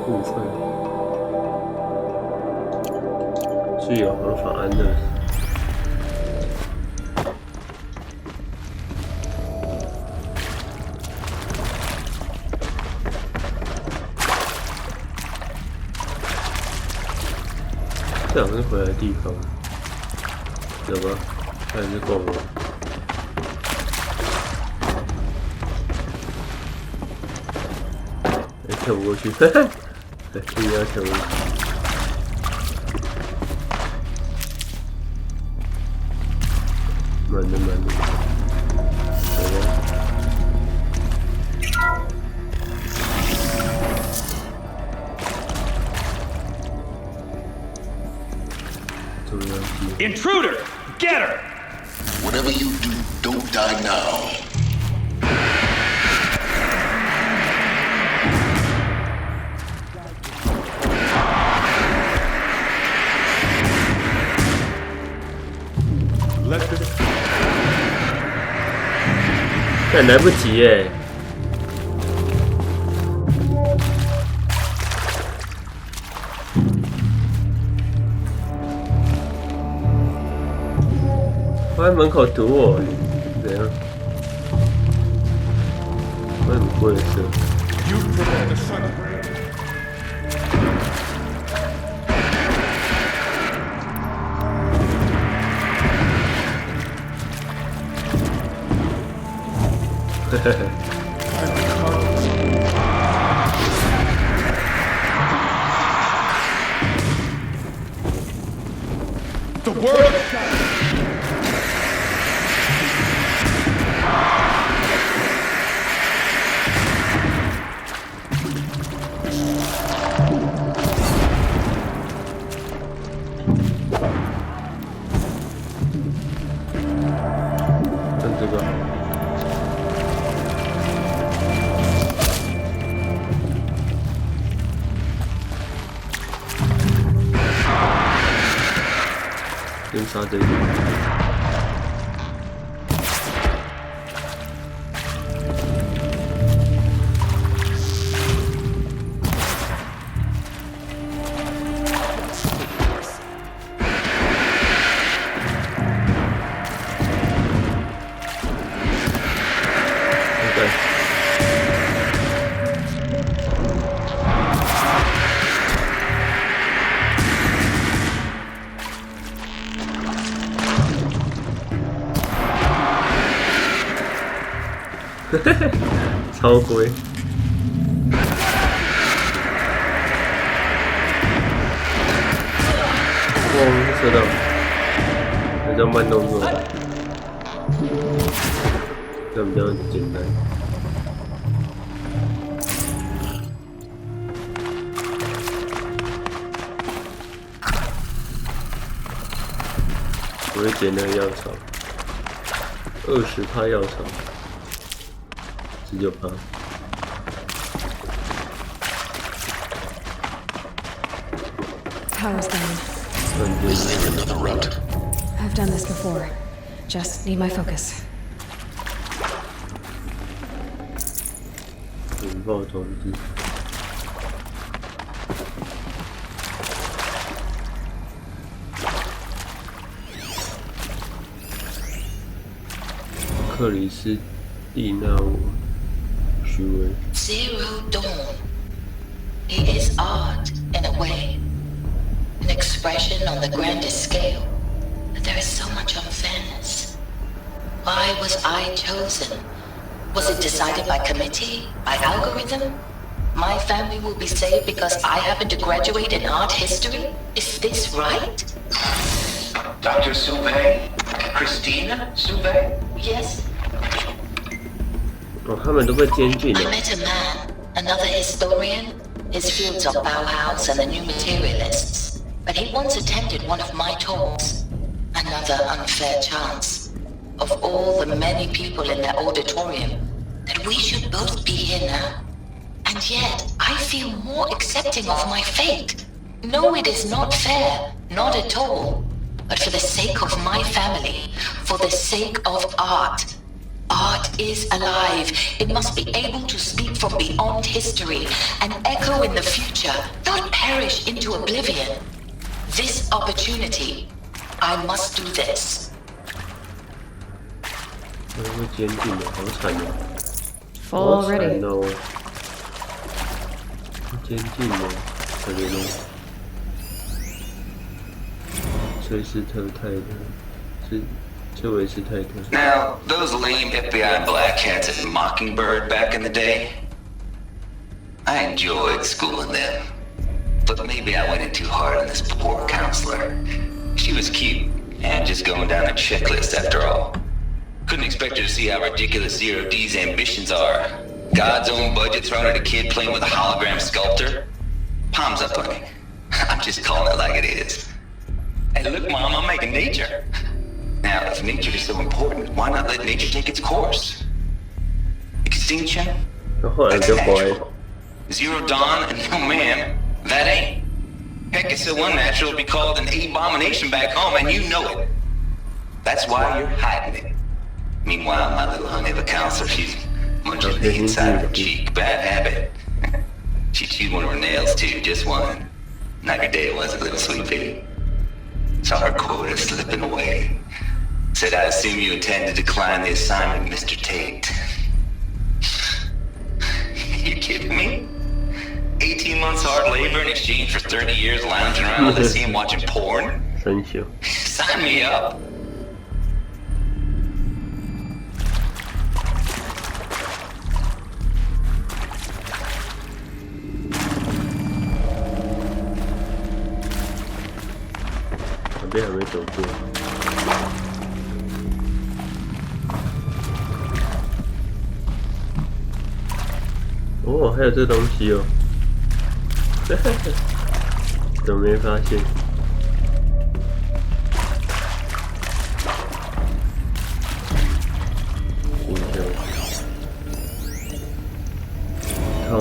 Speaker 1: 部分是有合法安乐死。这好像是回来的地方，有吗？还是够了？跳不过去，哈哈，对，一定要跳过去。慢的，走吧。
Speaker 6: Intruder! Get her!
Speaker 3: Whatever you do, don't die now.
Speaker 6: Let this...
Speaker 1: 但来不及耶！他在门口堵我，怎样？为什么不会射？
Speaker 6: The world.
Speaker 1: 个。先杀这个。超贵！哇，射到，还叫慢动作，这比较简单。我会捡那个药草，20%药草。19%。
Speaker 2: Power's down.
Speaker 3: Is there another route?
Speaker 2: I've done this before. Just need my focus.
Speaker 1: 引爆装置。克里斯蒂娜·许维。
Speaker 10: Zero Dawn. It is art, in a way. An expression on the grandest scale. But there is so much unfairness. Why was I chosen? Was it decided by committee? By algorithm? My family will be saved because I happen to graduate in art history? Is this right?
Speaker 12: Dr. Sauvé? Christina Sauvé?
Speaker 10: Yes.
Speaker 1: 哦，他们都被监禁了。
Speaker 10: I met a man, another historian. His fields are Bauhaus and the new materialists. But he once attended one of my talks. Another unfair chance. Of all the many people in that auditorium, that we should both be here now. And yet, I feel more accepting of my fate. No, it is not fair. Not at all. But for the sake of my family, for the sake of art. Art is alive. It must be able to speak from beyond history and echo in the future, not perish into oblivion. This opportunity, I must do this.
Speaker 1: 被监禁了，好惨哦！
Speaker 2: Full
Speaker 1: 好惨
Speaker 2: already.
Speaker 1: 哦！监禁了，可怜哦。崔斯特泰特是。
Speaker 12: Now, those lame FBI black hats at Mockingbird back in the day, I enjoyed schooling them. But maybe I went in too hard on this poor counselor. She was cute, and just going down a checklist after all. Couldn't expect her to see how ridiculous Zero D's ambitions are. God's own budget thrown at a kid playing with a hologram sculptor. Palms up, honey. I'm just calling it like it is. Hey, look, Mom, I'm making nature. Now, if nature is so important, why not let nature take its course? Extinction? That's natural. Zero Dawn? No, ma'am. That ain't. Heck, it's so unnatural to be called an abomination back home, and you know it. That's why you're hiding it. Meanwhile, my little honey of a counselor, she's munching the inside of her cheek. Bad habit. She chewed one of her nails, too, just one. Not your day it was, a little sweet pea. Saw her quota slipping away. Said, I assume you intend to decline the assignment, Mr. Tate. You kidding me? 18 months hard labor in exchange for 30 years lounging around Elysium watching porn?
Speaker 1: Thank you.
Speaker 12: Sign me up.
Speaker 1: I 边还没走过。哦，还有这东西哦，怎么没发现？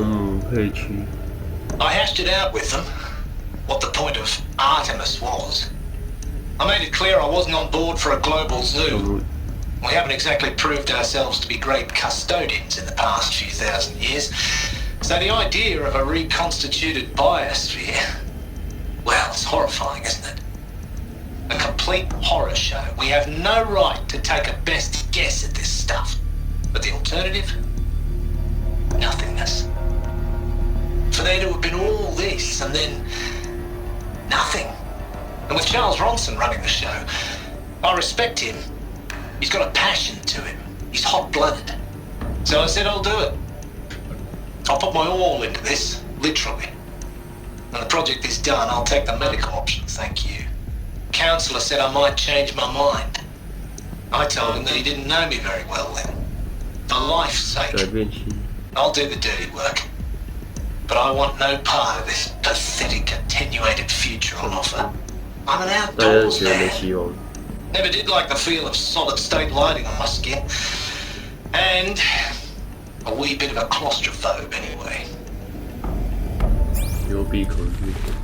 Speaker 1: 汤姆佩奇。
Speaker 9: I hashed it out with them, what the point of Artemis was. I made it clear I wasn't on board for a global zoo. We haven't exactly proved ourselves to be great custodians in the past few thousand years, so the idea of a reconstituted biosphere, well, it's horrifying, isn't it? A complete horror show. We have no right to take a best guess at this stuff. But the alternative? Nothingness. For there to have been all this and then nothing. And with Charles Ronson running the show, I respect him. He's got a passion to him. He's hot-blooded. So I said I'll do it. I'll put my all into this, literally. When the project is done, I'll take the medical option, thank you. Counselor said I might change my mind. I told him that he didn't know me very well then. For life's sake, I'll do the dirty work. But I want no part of this pathetic, attenuated future on offer. I'm an outdoors man. Never did like the feel of solid-state lighting on my skin. And a wee bit of a claustrophobe anyway.
Speaker 1: You'll be confused.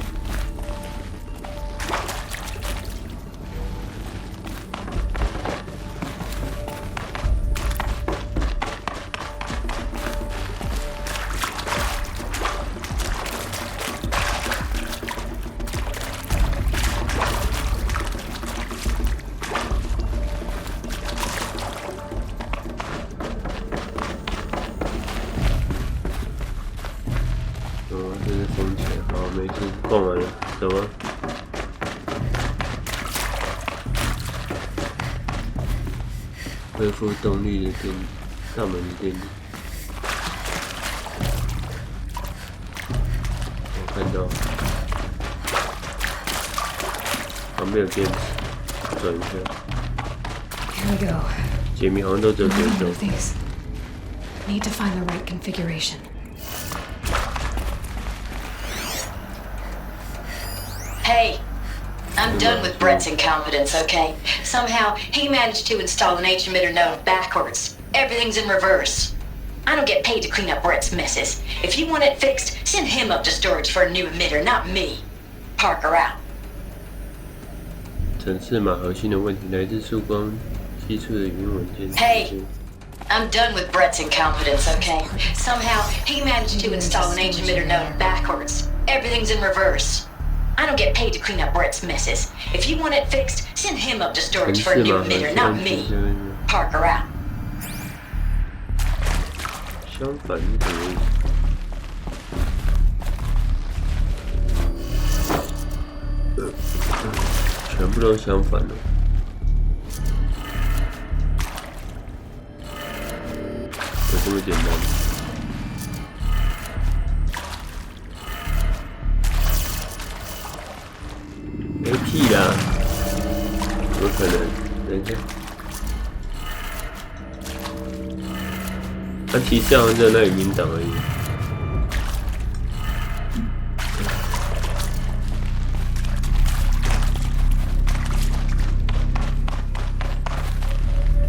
Speaker 1: 这是风钱，好，没事，逛完了，走吧。恢复动力的电，大门的电力。我看到，旁边有电池，转一下。
Speaker 2: Here we go.
Speaker 1: 解谜好像都只有点钟。
Speaker 2: Need to find the right configuration.
Speaker 10: Hey, I'm done with Brett's incompetence, okay? Somehow, he managed to install an H-emitter node backwards. Everything's in reverse. I don't get paid to clean up Brett's messes. If you want it fixed, send him up to storage for a new emitter, not me. Parker out.
Speaker 1: 程式码核心的问题来自曙光基础的云文件。
Speaker 10: Hey, I'm done with Brett's incompetence, okay? Somehow, he managed to install an H-emitter node backwards. Everything's in reverse. I don't get paid to clean up Brett's messes. If you want it fixed, send him up to storage for a new emitter, not me. Parker out.
Speaker 1: 相反是什么意思？全部都相反了。有这么简单没屁啦，怎么可能？等一下，它提示好像只有那语音档而已。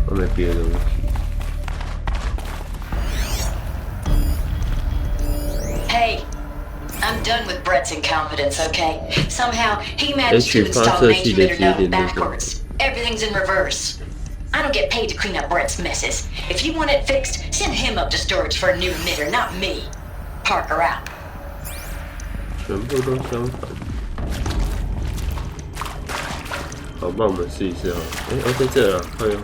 Speaker 1: 我没别的东西。
Speaker 10: Hey, I'm done with Brett's incompetence, okay? Somehow, he managed to install an H-emitter node backwards. Everything's in reverse. I don't get paid to clean up Brett's messes. If you want it fixed, send him up to storage for a new emitter, not me. Parker out.
Speaker 1: 全部都相反。好，那我们试一试啊。哦，在这了，哎呦，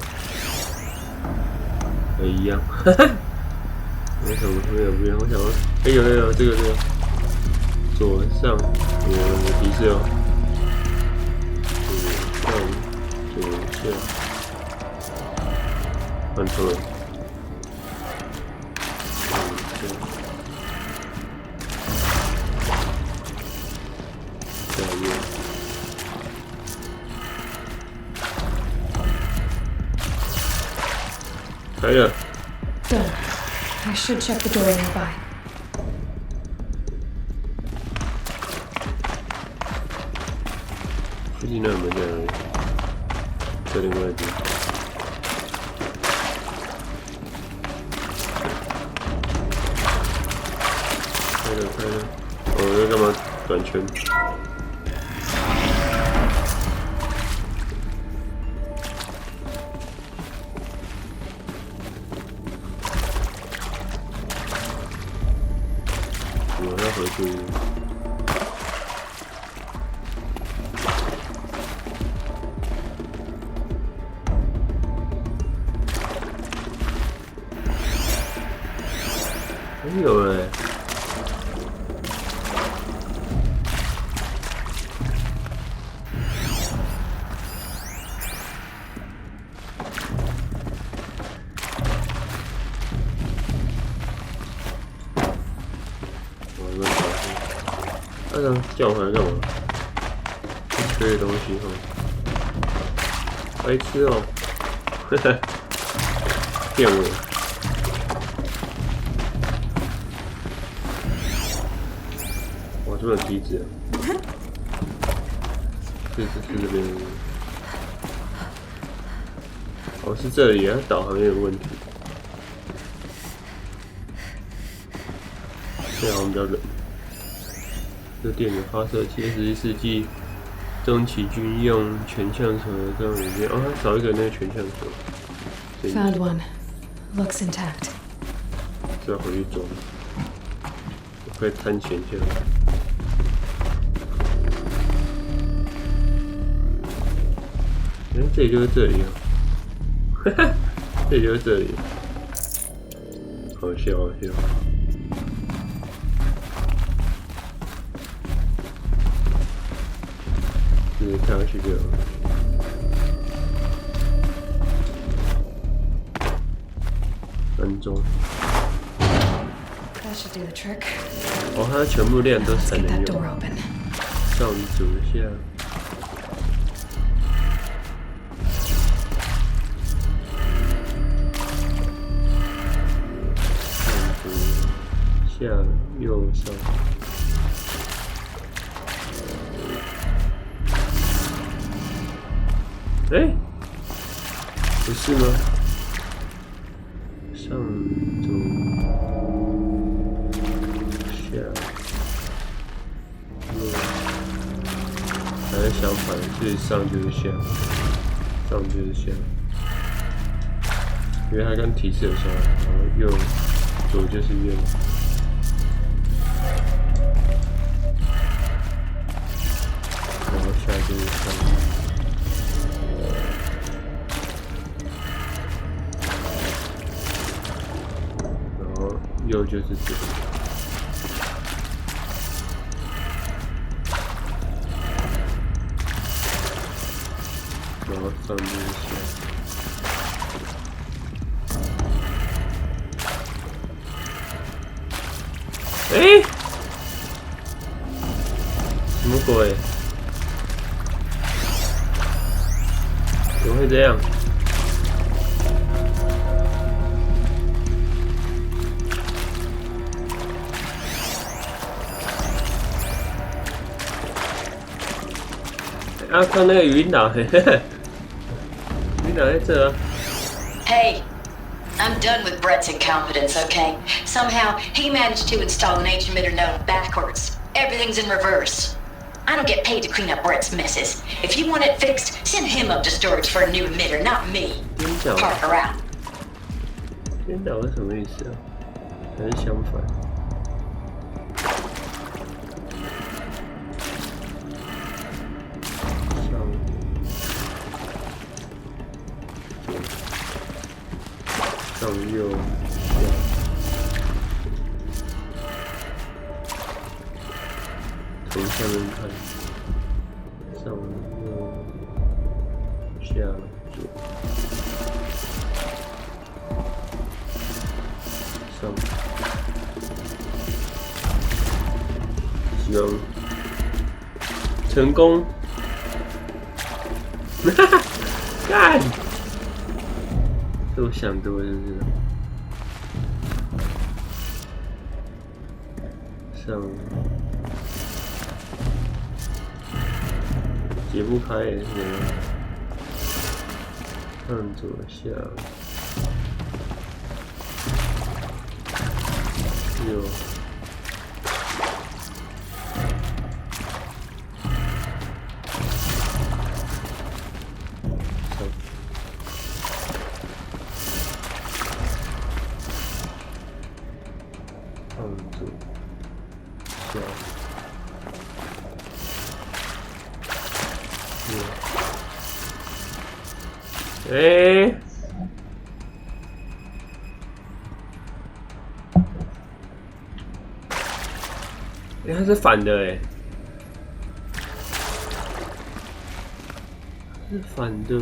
Speaker 1: 还一样，哈哈。为什么会有不一样？我想说，有，这个，左上，有提示哦，左下，换错了，下页，开了。
Speaker 2: Done. I should check the door nearby.
Speaker 1: 附近那有没有这样？这另外一边。转圈。我要回去。没有哎。叫我回来干嘛？缺的东西哈，白痴哦！哈哈，骗我！哇，这边有梯子，是这边。哦，是这里啊，导航有问题。这好像比较冷。这电源发射器，21世纪中期军用全像手的这样里面，哦，它少一个那个全像手。
Speaker 2: Found one. Looks intact.
Speaker 1: 这要回去装，我可以探险一下。这里就是这里啊，哈哈，这里就是这里，好笑好笑。直接跳下去就好了。安装。哦，它全部链都才能用。上左下。上左下右上。哎，不是吗？上左下右，还是相反，这里上就是下，上就是下，因为它刚提示有相反，然后右左就是右，然后下就是上。右就是这里，然后上就是下。哎，什么鬼？怎么会这样？啊，看那个语音档，嘿嘿嘿，语音档在这啊。
Speaker 10: Hey, I'm done with Brett's incompetence, okay? Somehow, he managed to install an H-emitter node backwards. Everything's in reverse. I don't get paid to clean up Brett's messes. If you want it fixed, send him up to storage for a new emitter, not me. Park around.
Speaker 1: 颠倒是什么意思啊？还是相反？上右下，从下面看，上右下左，上，希望成功，哈哈，干！都想多了，是不是？上解不开耶，是吗？上左下右哎，它是反的哎，是反的。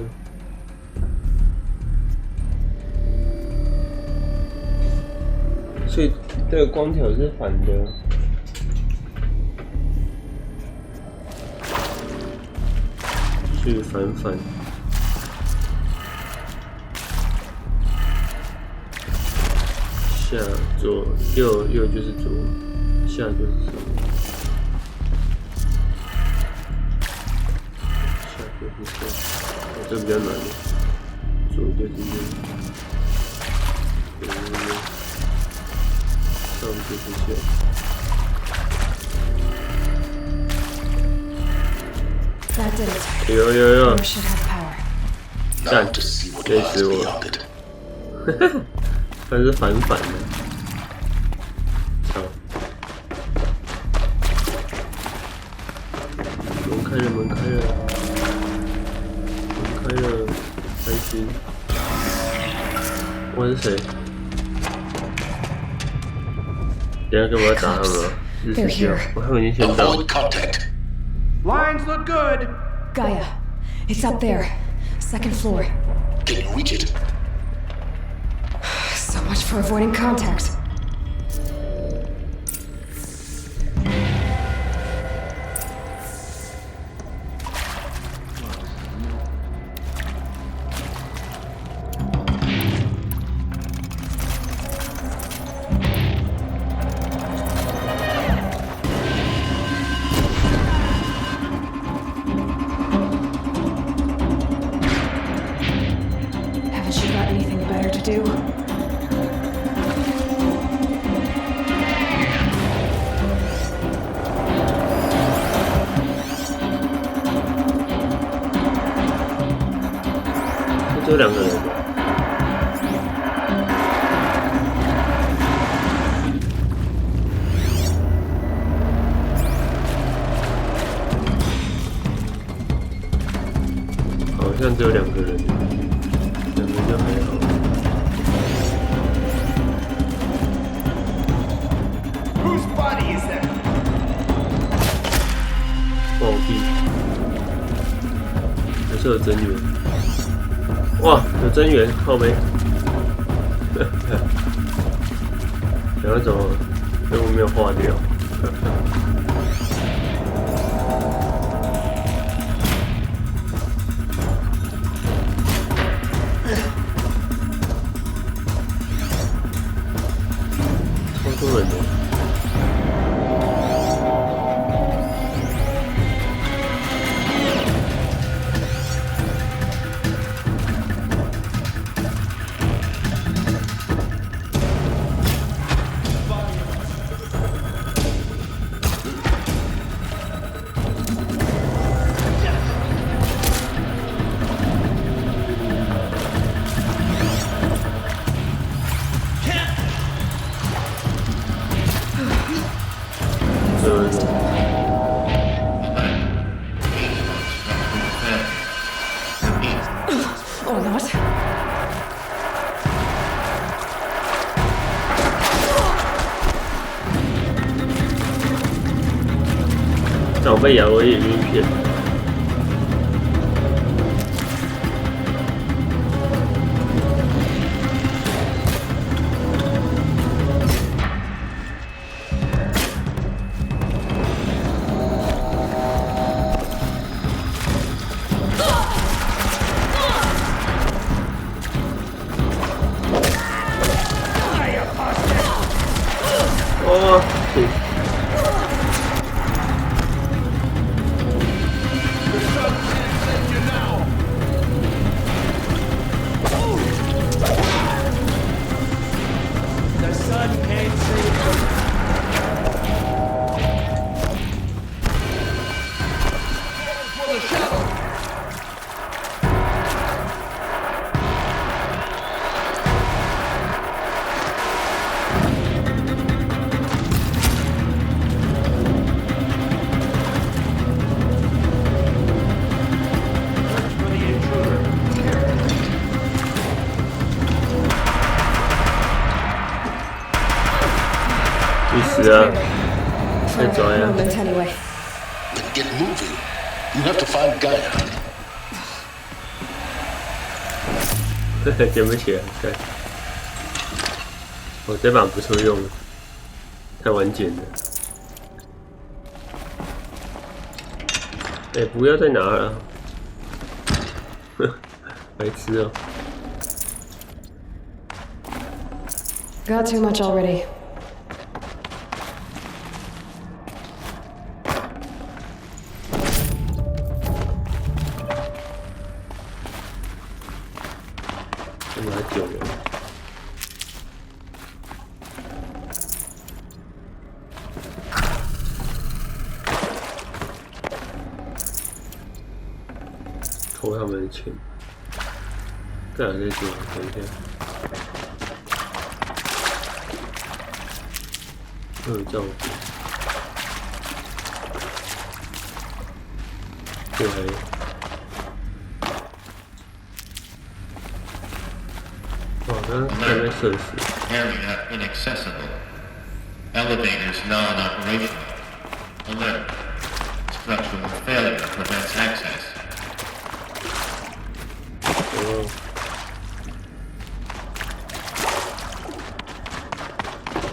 Speaker 1: 所以这个光条是反的。是反。下左右就是左，下就是左，下就是下。这比较难的，左就是右，右，上就是下。
Speaker 2: That did it.
Speaker 1: 有，
Speaker 2: Should have power.
Speaker 1: 干，累死我了。它是反的。操！门开了，开心。我是谁？等下给我打他们了，日死掉！他们已经先到。
Speaker 6: Lines look good.
Speaker 2: Gaia, it's up there. Second floor.
Speaker 3: Can you reach it?
Speaker 2: So much for avoiding contact. Haven't you got anything better to do?
Speaker 1: 就两个人。好像只有两个人，两个就还好。
Speaker 6: Whose body is that?
Speaker 1: 暴毙！还是有增援。哇，有增援，靠北。想要怎么？任务没有划掉。超多人的。
Speaker 2: Or not.
Speaker 1: 但我被咬，我也晕片。哦，你死啊！再抓呀！
Speaker 3: Then get moving. You have to find Gaia.
Speaker 1: 捡不起来，对。我这把不错用，太晚捡了。哎，不要再拿了，白痴哦。
Speaker 2: Got too much already.
Speaker 1: 这拿9了。偷他们的钱。再来这些，等一下。 这样子，这还有，哇，刚刚还在设施。
Speaker 11: Area inaccessible. Elevators non-operational. Alert. Structural failure prevents access.
Speaker 1: 哦。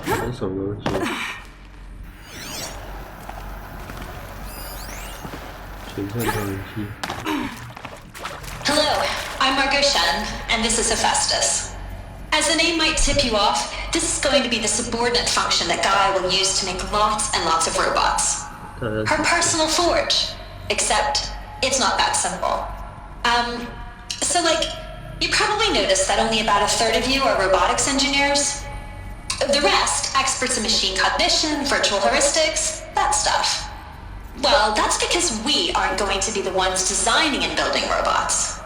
Speaker 1: 这什么东西？
Speaker 10: Hello, I'm Margot Shen, and this is Hephaestus. As the name might tip you off, this is going to be the subordinate function that Gaia will use to make lots and lots of robots. Her personal forge. Except, it's not that simple. So you probably noticed that only about 1/3 of you are robotics engineers. The rest, experts in machine cognition, virtual heuristics, that stuff. Well, that's because we aren't going to be the ones designing and building robots.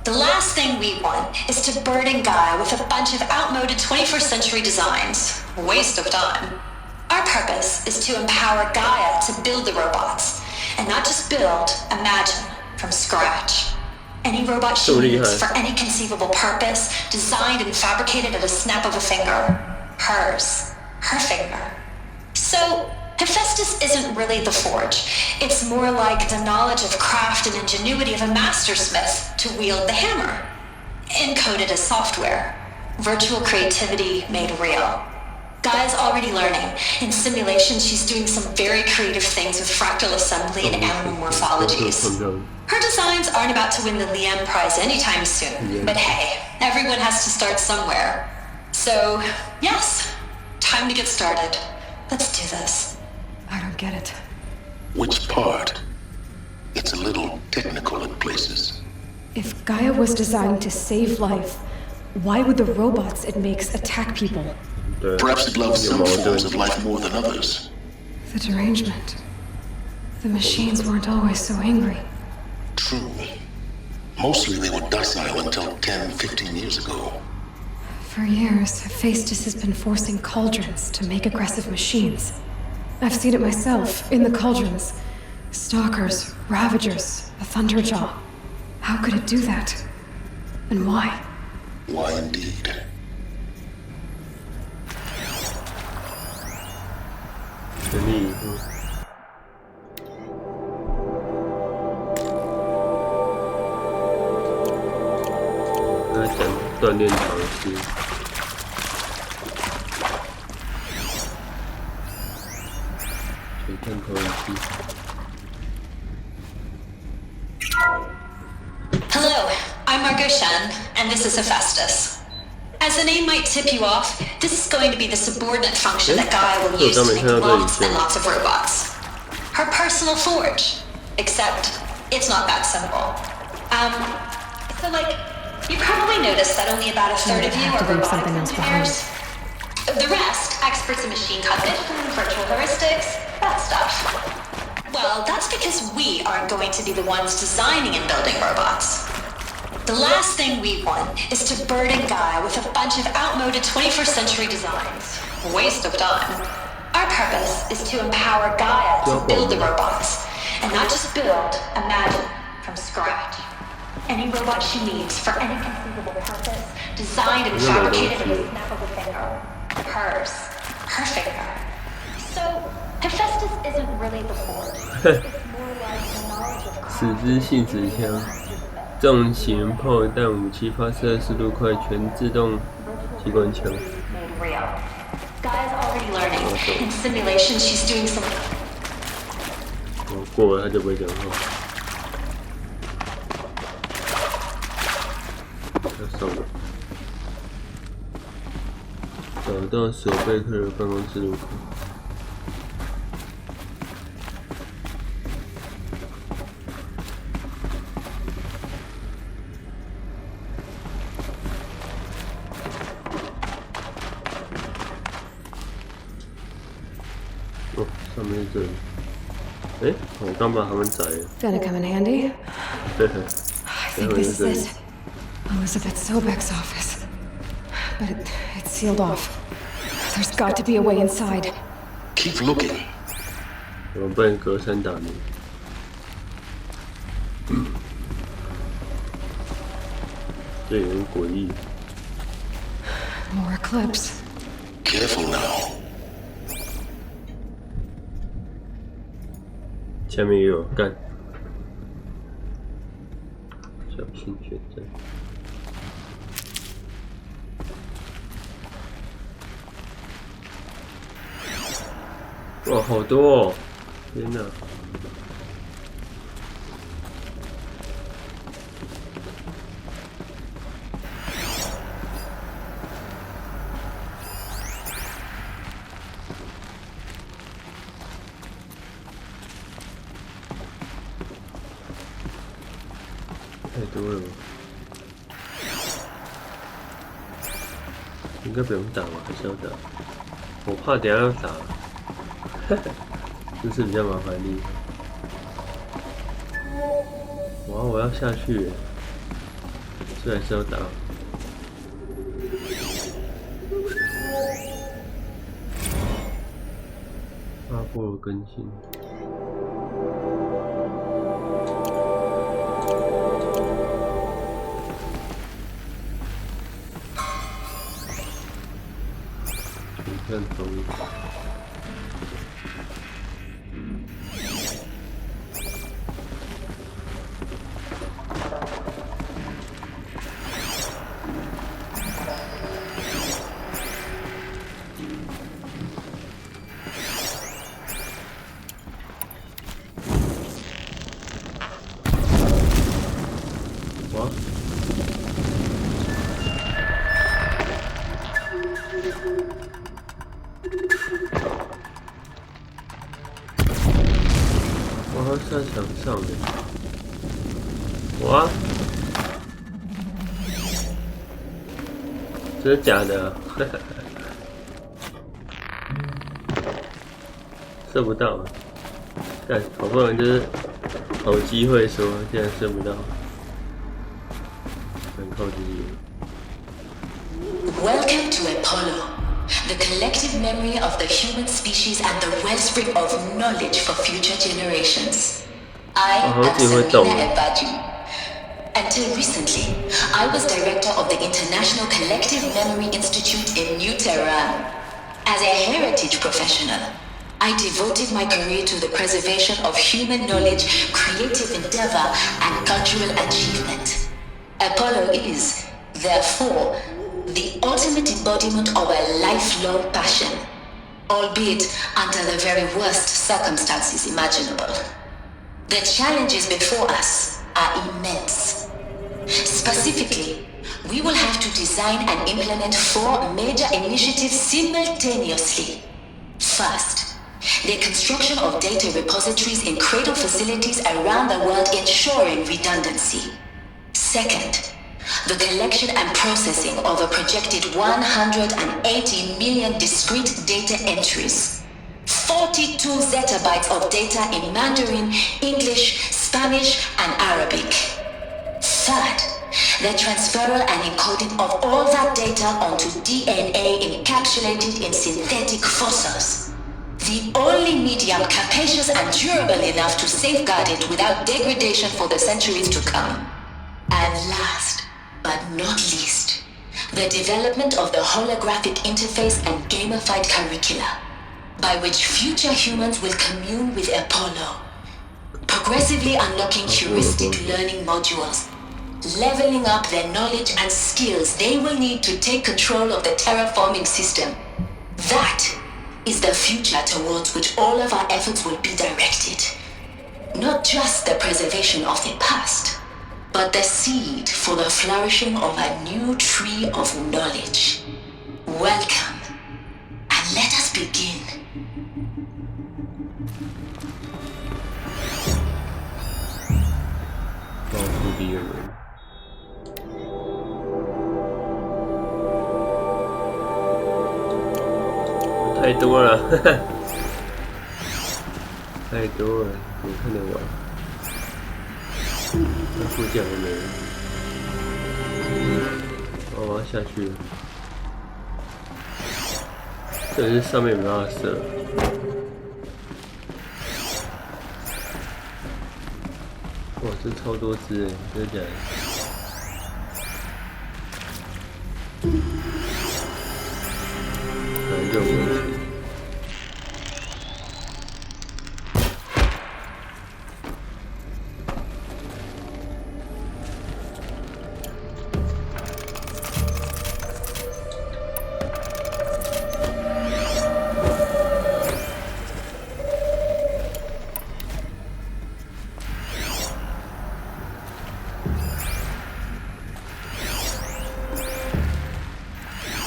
Speaker 10: The last thing we want is to burden Gaia with a bunch of outmoded 21st century designs. Waste of time. Our purpose is to empower Gaia to build the robots. And not just build, imagine, from scratch. Any robot she needs for any conceivable purpose, designed and fabricated at a snap of a finger. Hers. Her finger. So, Hephaestus isn't really the forge. It's more like the knowledge of craft and ingenuity of a mastersmith to wield the hammer. Encoded as software. Virtual creativity made real. Gaia's already learning. In simulation, she's doing some very creative things with fractal assembly and animal morphologies. Her designs aren't about to win the Liam Prize anytime soon. But hey, everyone has to start somewhere. So, yes, time to get started. Let's do this.
Speaker 2: I don't get it.
Speaker 3: Which part? It's a little technical in places.
Speaker 2: If Gaia was designed to save life, why would the robots it makes attack people?
Speaker 3: Perhaps it loves some forms of life more than others.
Speaker 2: The derangement. The machines weren't always so angry.
Speaker 3: True. Mostly they were docile until 10, 15 years ago.
Speaker 2: For years, Hephaestus has been forcing cauldrons to make aggressive machines. I've seen it myself, in the cauldrons. Stalkers, Ravagers, a Thunderjaw. How could it do that? And why?
Speaker 3: Why indeed?
Speaker 10: Hello, I'm Margot Shen, and this is Hephaestus. As the name might tip you off, this is going to be the subordinate function that Gaia will use to make lots and lots of robots. Her personal forge. Except, it's not that simple. So you probably noticed that only about 1/3 of you are robotics engineers. The rest, experts in machine cognition, virtual heuristics, that stuff. Well, that's because we aren't going to be the ones designing and building robots. The last thing we want is to burden Gaia with a bunch of outmoded 21st century designs. Waste of time. Our purpose is to empower Gaia to build the robots. And not just build, imagine, from scratch. Any robot she needs for any conceivable purpose, designed and fabricated at the snap of a finger. Hers. Her finger.
Speaker 7: So, Hephaestus isn't really the Lord. It's more like the knowledge of
Speaker 1: 死之信使枪，重型炮弹武器，发射速度快，全自动机关枪。
Speaker 10: Guy's already learning. In simulation, she's doing some.
Speaker 1: 我过了他就不会讲话。要上了。找到索贝克的办公室入口。哦，上面是这里。哎，我刚把他们宰了。
Speaker 2: Gonna come in handy.
Speaker 1: 对。I
Speaker 2: think this is it. Elizabeth Sobek's office. But it's sealed off. There's got to be a way inside.
Speaker 3: Keep looking.
Speaker 1: 我们不能隔山打牛。这有点诡异。
Speaker 2: More eclipse.
Speaker 3: Careful now.
Speaker 1: 下面也有干，小心选择。哇，好多哦！天哪！太多了吧？应该不用打吧？还是要打？我怕等一下要打。这是比较麻烦的地方。哇，我要下去，这还是要打。阿波罗更新。全看同意。我在墙上的，哇，这是假的，射不到，干，好不容易就是好机会说，竟然射不到，很靠近。
Speaker 10: Welcome to Apollo, the collective memory of the human species and the wellspring of knowledge for future generations. I am Selena Ebadu. Until recently, I was director of the International Collective Memory Institute in New Tehran. As a heritage professional, I devoted my career to the preservation of human knowledge, creative endeavor, and cultural achievement. Apollo is, therefore, the ultimate embodiment of a lifelong passion, albeit under the very worst circumstances imaginable. The challenges before us are immense. Specifically, we will have to design and implement 4 major initiatives simultaneously. First, the construction of data repositories in cradle facilities around the world ensuring redundancy. Second, the collection and processing of a projected 180 million discrete data entries. 42 zettabytes of data in Mandarin, English, Spanish, and Arabic. Third, the transferal and encoding of all that data onto DNA encapsulated in synthetic fossils. The only medium capacious and durable enough to safeguard it without degradation for the centuries to come. And last, but not least, the development of the holographic interface and gamified curricula. by which future humans will commune with Apollo, progressively unlocking heuristic learning modules, leveling up their knowledge and skills they will need to take control of the terraforming system. That is the future towards which all of our efforts will be directed. Not just the preservation of the past, but the seed for the flourishing of a new tree of knowledge. Welcome, and let us begin.
Speaker 1: 报复敌人。太多了，哈哈，太多了，我看得完。那副驾还没了，哦，我要下去了。这是上面没办法射。哇，这超多只诶，真的假的？反正就有问题。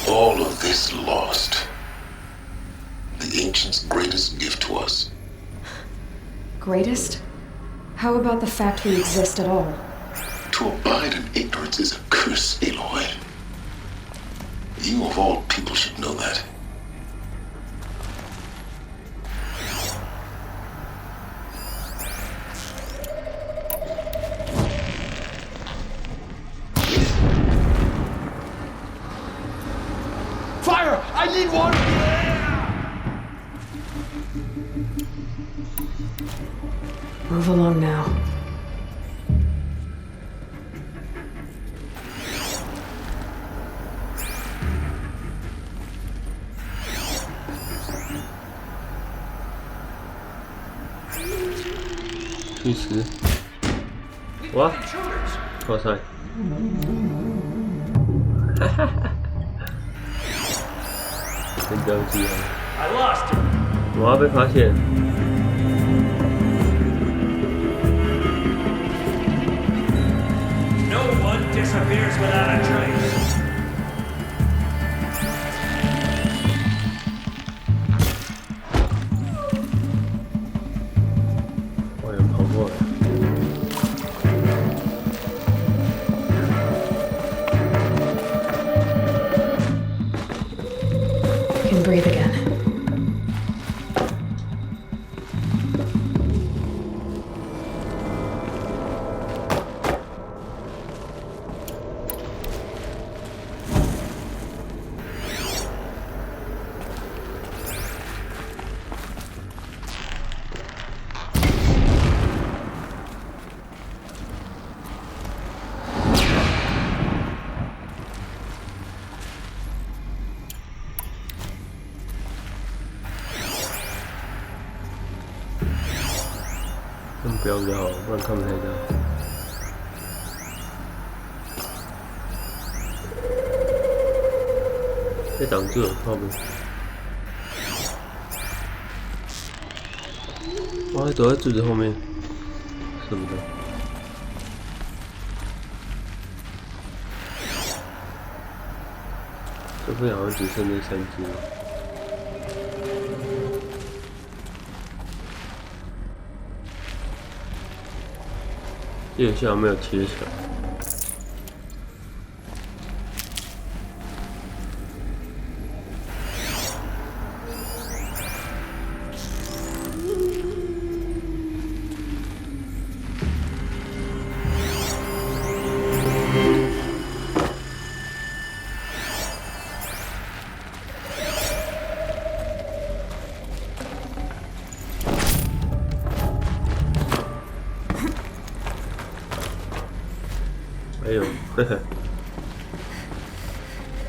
Speaker 3: All of this lost. The ancients' greatest gift to us.
Speaker 2: Greatest? How about the fact we exist at all?
Speaker 3: To abide in ignorance is a curse, Aloy. You of all people should know that.
Speaker 6: Fire! I need one!
Speaker 2: Move along now.
Speaker 1: Please. What? Oh, sorry. 真着急啊！我要被发现。
Speaker 14: No one disappears without a trace.
Speaker 1: 有人跑过来。
Speaker 2: Can breathe again.
Speaker 1: 不要比较好，不然看不太到。被挡住了，靠边！我还躲在柱子后面，舍不得。这边好像只剩那3只了。这游戏好像没有贴墙。哎呦，呵呵，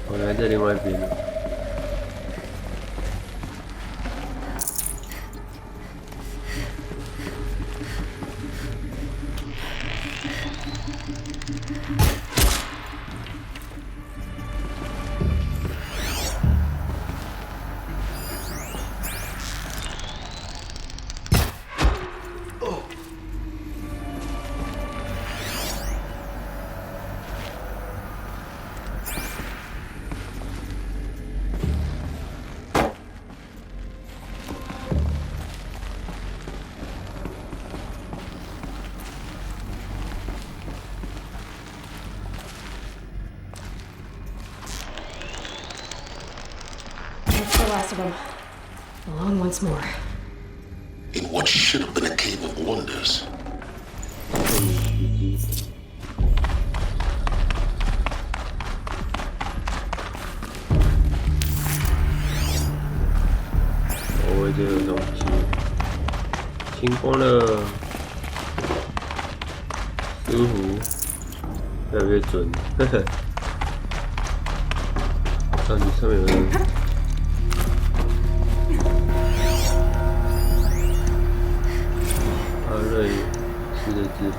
Speaker 1: 我来在另外一边了。
Speaker 2: last of them. Along once more.
Speaker 3: In what should have been a cave of wonders.
Speaker 1: 哦，这个东西清空了，舒服，越来越准，呵呵。啊，你上面有人。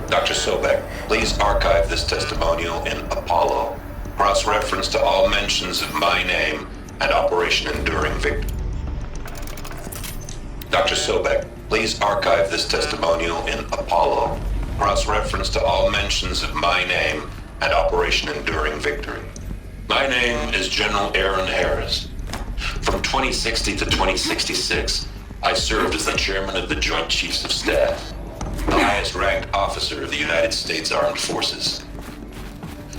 Speaker 15: Dr. Sobek, please archive this testimonial in Apollo. Cross-reference to all mentions of my name and Operation Enduring Victory. Dr. Sobek, please archive this testimonial in Apollo. Cross-reference to all mentions of my name and Operation Enduring Victory. My name is General Aaron Harris. From 2060 to 2066, I served as the chairman of the Joint Chiefs of Staff, the highest-ranked officer of the United States Armed Forces.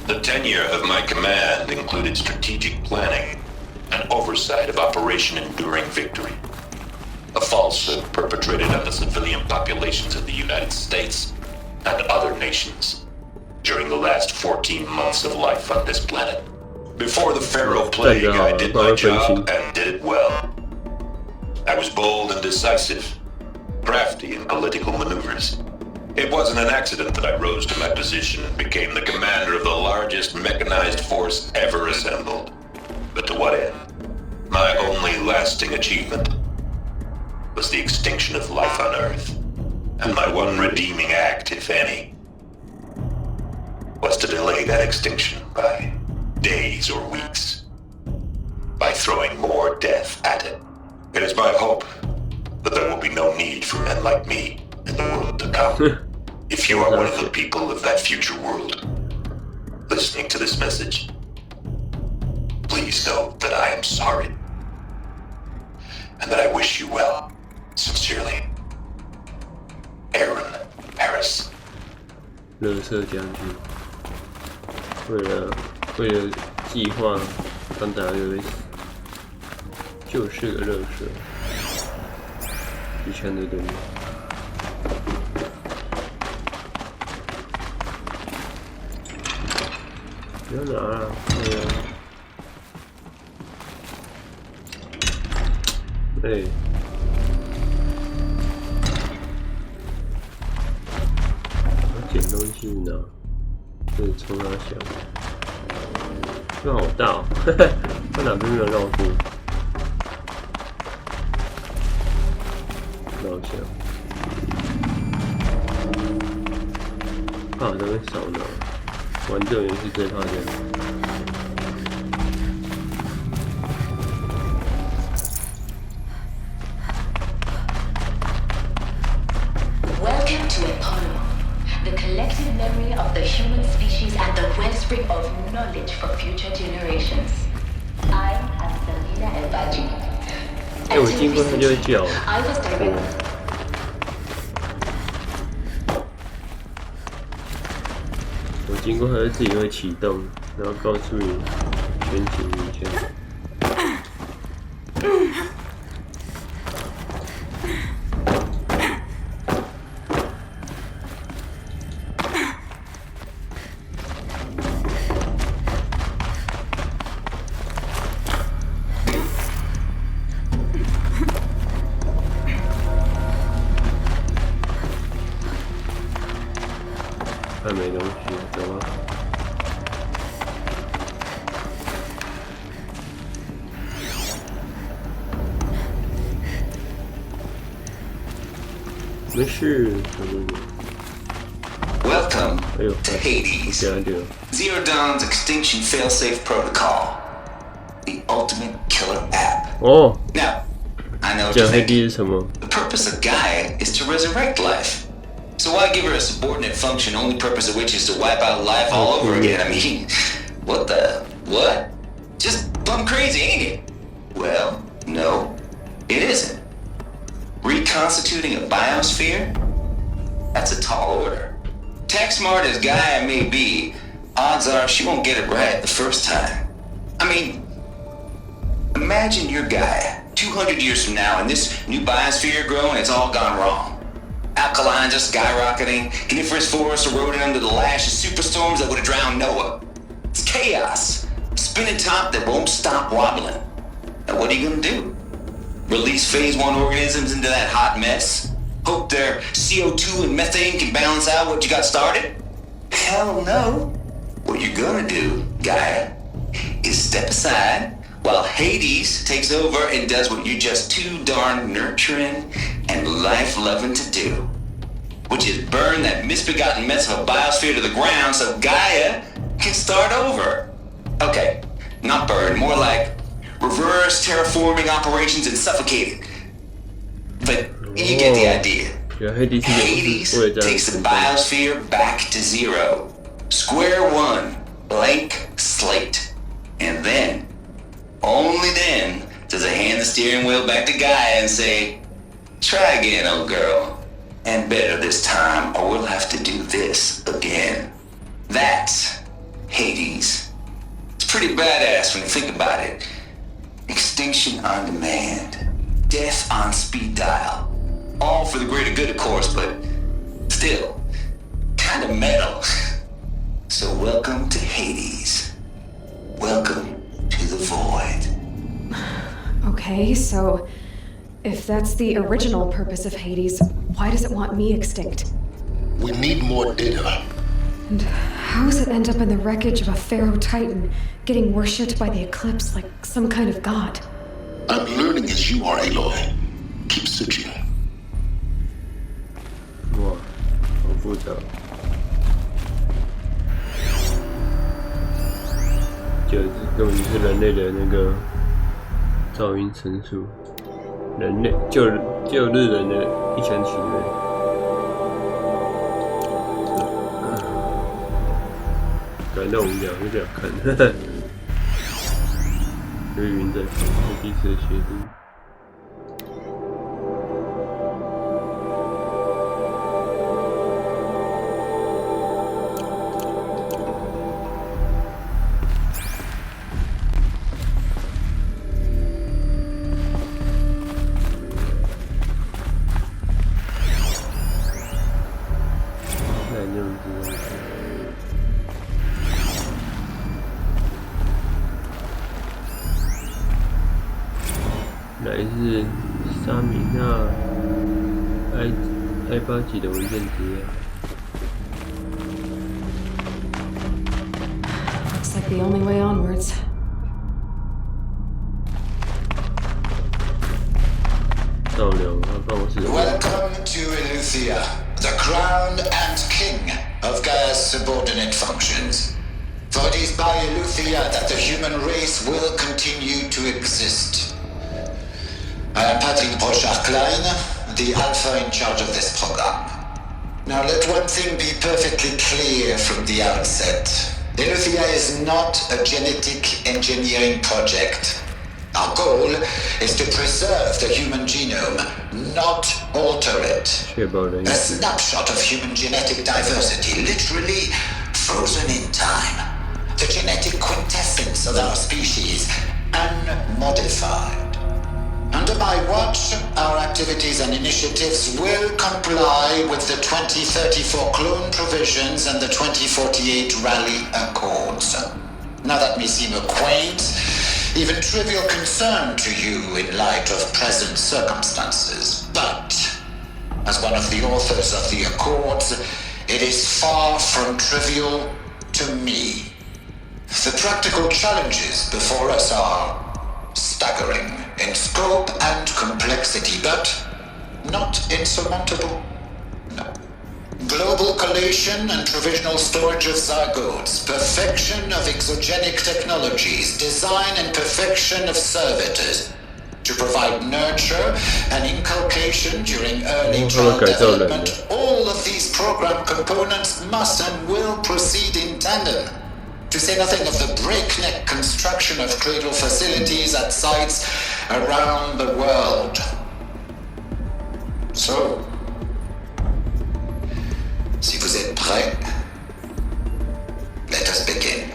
Speaker 15: The tenure of my command included strategic planning and oversight of Operation Enduring Victory, a falsehood perpetrated on the civilian populations of the United States and other nations during the last 14 months of life on this planet. Before the Pharaoh Plague, I did my job and did it well. I was bold and decisive, crafty in political maneuvers. It wasn't an accident that I rose to my position and became the commander of the largest mechanized force ever assembled. But to what end? My only lasting achievement was the extinction of life on Earth. And my one redeeming act, if any, was to delay that extinction by days or weeks, by throwing more death at it. It is my hope that there will be no need for men like me in the world to come. If you are one of the people of that future world listening to this message, please know that I am sorry and that I wish you well. Sincerely, Aaron Harris.
Speaker 1: 垃圾将军，为了计划，刚打个就是个垃圾，以前的东西。不要拿了，哎。捡东西呢，这里冲它小，这好大哦，它哪边没有绕过？绕一下，怕都会少拿，玩这种游戏最怕这样。
Speaker 10: Welcome to Apollo, the collective memory of the human species and the wellspring of knowledge for future generations. I am Selina Elbaji.
Speaker 1: 哎，我经过它就会叫。我经过它就自己会启动，然后告诉你全景影像。看没东西，走吧。没事，Welcome
Speaker 12: to Hades. Zero Dawn's Extinction Failsafe Protocol. The ultimate killer app.
Speaker 1: Oh.
Speaker 12: Now, I know what you're thinking. The purpose of Gaia is to resurrect life. So why give her a subordinate function, only purpose of which is to wipe out life all over again? I mean, what? Just plumb crazy, ain't it? Well, no, it isn't. Reconstituting a biosphere? That's a tall order. Tech smart as Gaia may be, odds are she won't get it right the first time. I mean, imagine you're Gaia, 200 years from now, and this new biosphere growing, it's all gone wrong. Alkalines are skyrocketing, coniferous forests eroding under the lash of superstorms that would have drowned Noah. It's chaos. Spinning top that won't stop wobbling. Now what are you gonna do? Release phase 1 organisms into that hot mess? Hope their CO2 and methane can balance out what you got started? Hell no. What you're gonna do, Gaia, is step aside while Hades takes over and does what you're just too darn nurturing and life-loving to do, which is burn that misbegotten mess of a biosphere to the ground so Gaia can start over. Okay, not burn, more like reverse terraforming operations and suffocate it. But you get the idea. Hades takes the biosphere back to zero. Square one, blank slate. And then, only then, does it hand the steering wheel back to Gaia and say, try again, old girl. And better this time, or we'll have to do this again. That's Hades. It's pretty badass when you think about it. Extinction on demand. Death on speed dial. All for the greater good, of course, but still, kind of metal. So welcome to Hades. Welcome to the void.
Speaker 2: Okay, so if that's the original purpose of Hades, why does it want me extinct?
Speaker 3: We need more data.
Speaker 2: And how does it end up in the wreckage of a pharaoh titan, getting worshipped by the eclipse like some kind of god?
Speaker 3: I'm learning as you are, Aloy. Keep searching.
Speaker 1: 哇，好复杂。就是根本就是人类的那个噪音陈述，人类旧日人的一厢情愿。感到无聊就这样看，由于云在旁，是第一次的协助。来自沙米纳埃巴吉的文件资料。
Speaker 2: Looks like the only way onwards.
Speaker 3: Welcome to Eleuthia, the crown and king of Gaia's subordinate functions. For it is by Eleuthia that the human race will continue to exist. I am Patrick Brochard-Klein, the Alpha in charge of this program. Now let one thing be perfectly clear from the outset. Eleuthia is not a genetic engineering project. Our goal is to preserve the human genome, not alter it. A snapshot of human genetic diversity, literally frozen in time. The genetic quintessence of our species, unmodified. Under my watch, our activities and initiatives will comply with the 2034 clone provisions and the 2048 Rally Accords. Now that may seem a quaint, even trivial concern to you in light of present circumstances, but as one of the authors of the Accords, it is far from trivial to me. The practical challenges before us are staggering in scope and complexity, but not insurmountable. No. Global collation and provisional storage of zygotes, perfection of exogenic technologies, design and perfection of servitors, to provide nurture and inculcation during early child development. All of these program components must and will proceed in tandem. To say nothing of the breakneck construction of cradle facilities at sites around the world. So, si vous êtes prêts, let us begin.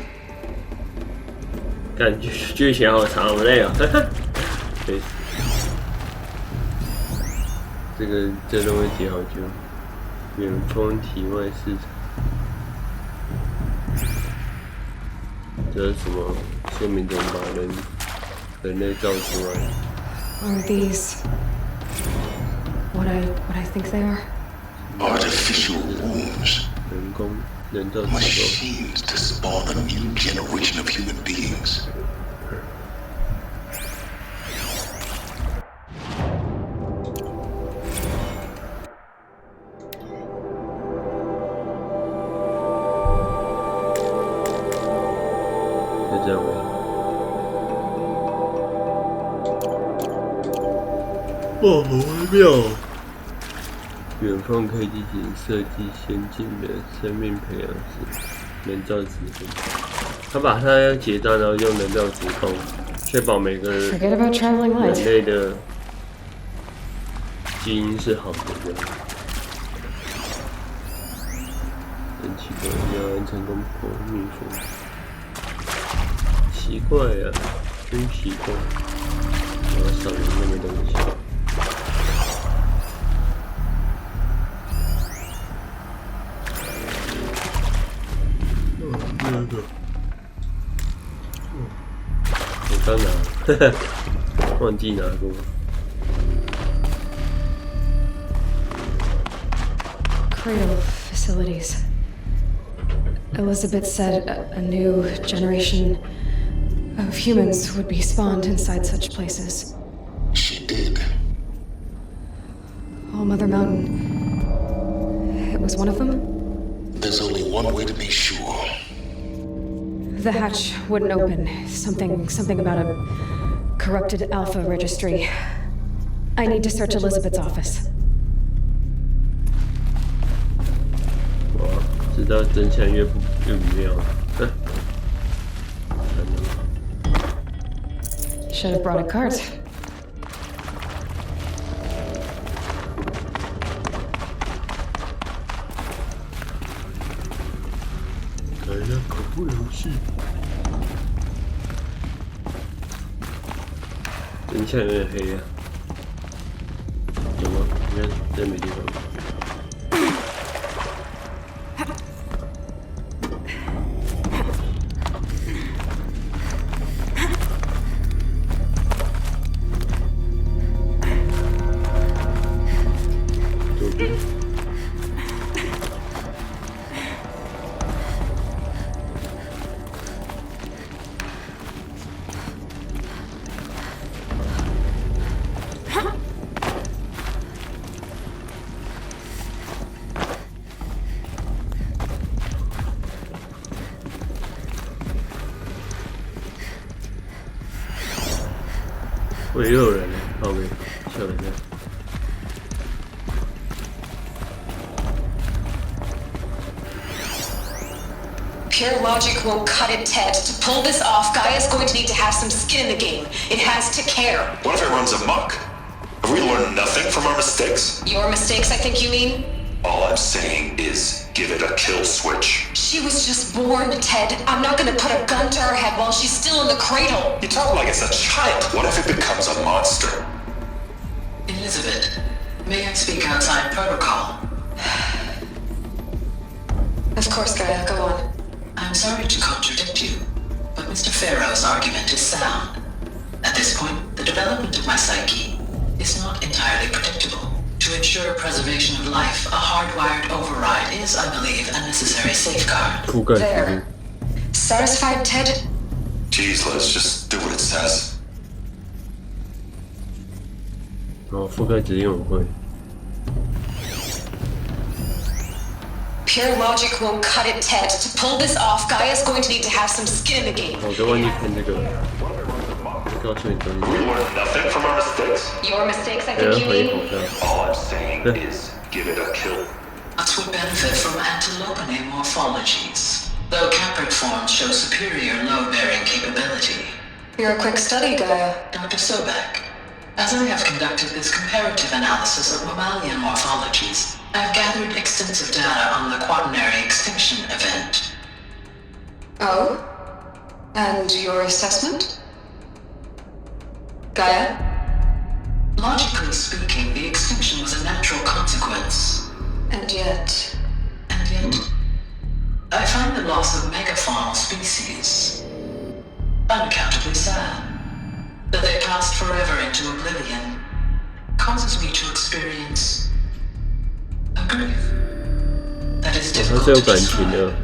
Speaker 1: 感觉剧情好长，好累啊！对。这都会解好久。远方体外市场，这是什么？说明怎么把人类造出来？
Speaker 2: Are these what I think they are?
Speaker 3: Artificial wombs.
Speaker 1: 人造子宫。
Speaker 3: Machines to spawn a new generation of human beings. 就这样呗。哇，好微妙！远方可以进行设计先进的生命培养室，人造子宫。他把它要结扎，然后用人造子宫，确保每个人类的基因是好的。真奇怪，要完成功破秘书。 奇怪呀、真奇怪！我少了那么东西。那个，我刚拿，忘记拿过。
Speaker 2: Cradle facilities. Elizabeth said a new generation of humans would be spawned inside such places.
Speaker 3: She did.
Speaker 2: All Mother Mountain. It was one of them?
Speaker 3: There's only one way to be sure.
Speaker 2: The hatch wouldn't open. Something about a corrupted alpha registry. I need to search Elizabeth's office.
Speaker 1: 哇，知道真相越妙。
Speaker 2: Should have brought a cart.
Speaker 1: 真相有点黑啊！怎么？你看，真没地方。左边。我也有人呢，好呗，笑一下。
Speaker 10: Pure logic won't cut it, Ted. To pull this off, Gaia's going to need to have some skin in the game. It has to care.
Speaker 15: What if it runs amok? Have we learned nothing from our mistakes?
Speaker 10: Your mistakes, I think you mean?
Speaker 15: All I'm saying is give it a kill switch.
Speaker 10: She was just born, Ted. I'm not gonna put a gun to her head while she's still in the cradle.
Speaker 15: You talk like it's a child. What if it becomes a monster?
Speaker 9: Elizabeth, may I speak outside protocol?
Speaker 10: Of course, Gaia, go on.
Speaker 9: I'm sorry to contradict you, but Mr. Farrow's argument is sound. At this point, the development of my psyche is not entirely predictable. To ensure preservation of life, a hardwired override is, I believe, a necessary safeguard.
Speaker 10: There. Satisfied, Ted?
Speaker 15: Jeez, let's just do what it says.
Speaker 1: 哦，覆盖指令我会。
Speaker 10: Pure logic won't cut it, Ted. To pull this off, Gaia's going to need to have some skin in the game.
Speaker 1: 我都忘记看这个，告诉你东西。
Speaker 15: We learned nothing from our mistakes?
Speaker 10: Your mistakes, I think you mean?
Speaker 15: All I'm saying is give it a kill.
Speaker 9: Us would benefit from antilopine morphologies, though caprid forms show superior load-bearing capability.
Speaker 10: You're a quick study, Gaia.
Speaker 9: Dr. Sobek, as I have conducted this comparative analysis of mammalian morphologies, I have gathered extensive data on the quaternary extinction event.
Speaker 10: Oh? And your assessment? Gaia?
Speaker 2: Logically speaking, the extinction was a natural consequence. And yet, I find the loss of megafaunal species unaccountably sad. That they passed forever into oblivion causes me to experience a grief that is difficult to describe.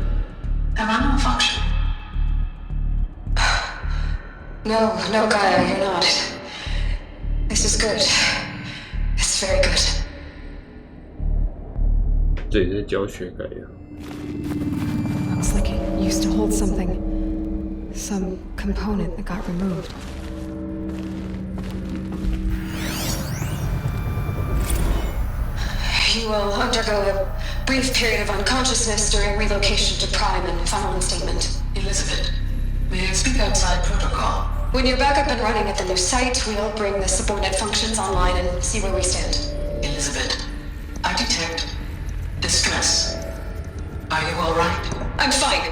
Speaker 2: Am I malfunctioning?
Speaker 10: No, Gaia, you're not. This is good. It's very good.
Speaker 1: 这也是教学改呀。
Speaker 16: Looks like it used to hold something. Some component that got removed.
Speaker 10: You will undergo a brief period of unconsciousness during relocation to Prime and final instatement.
Speaker 2: Elizabeth, may I speak outside protocol?
Speaker 10: When you're back up and running at the new site, we'll bring the subordinate functions online and see where we stand.
Speaker 2: Elizabeth, I detect distress. Are you all right?
Speaker 10: I'm fine.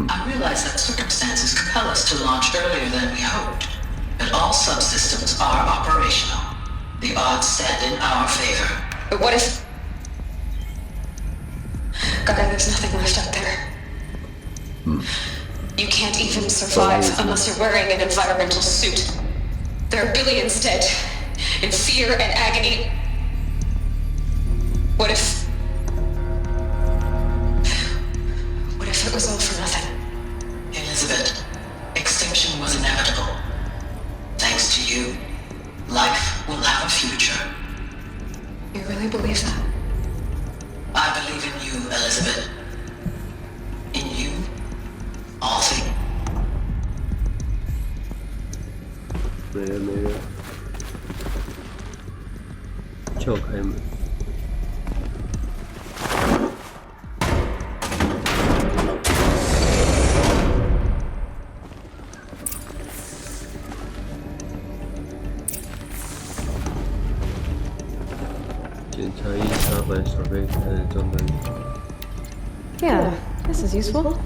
Speaker 2: I realize that circumstances compel us to launch earlier than we hoped, but all subsystems are operational. The odds stand in our favor.
Speaker 10: But what if... Gaia, there's nothing left out there. You can't even survive unless you're wearing an environmental suit. There are billions dead, in fear and agony. What if it was all for nothing?
Speaker 2: Elizabeth, extinction was inevitable. Thanks to you, life will have a future.
Speaker 10: You really believe that?
Speaker 2: I believe in you, Elizabeth. In you, all things.
Speaker 1: 没了，叫开门。检查一插板手背开的状态。
Speaker 16: Yeah, this is useful.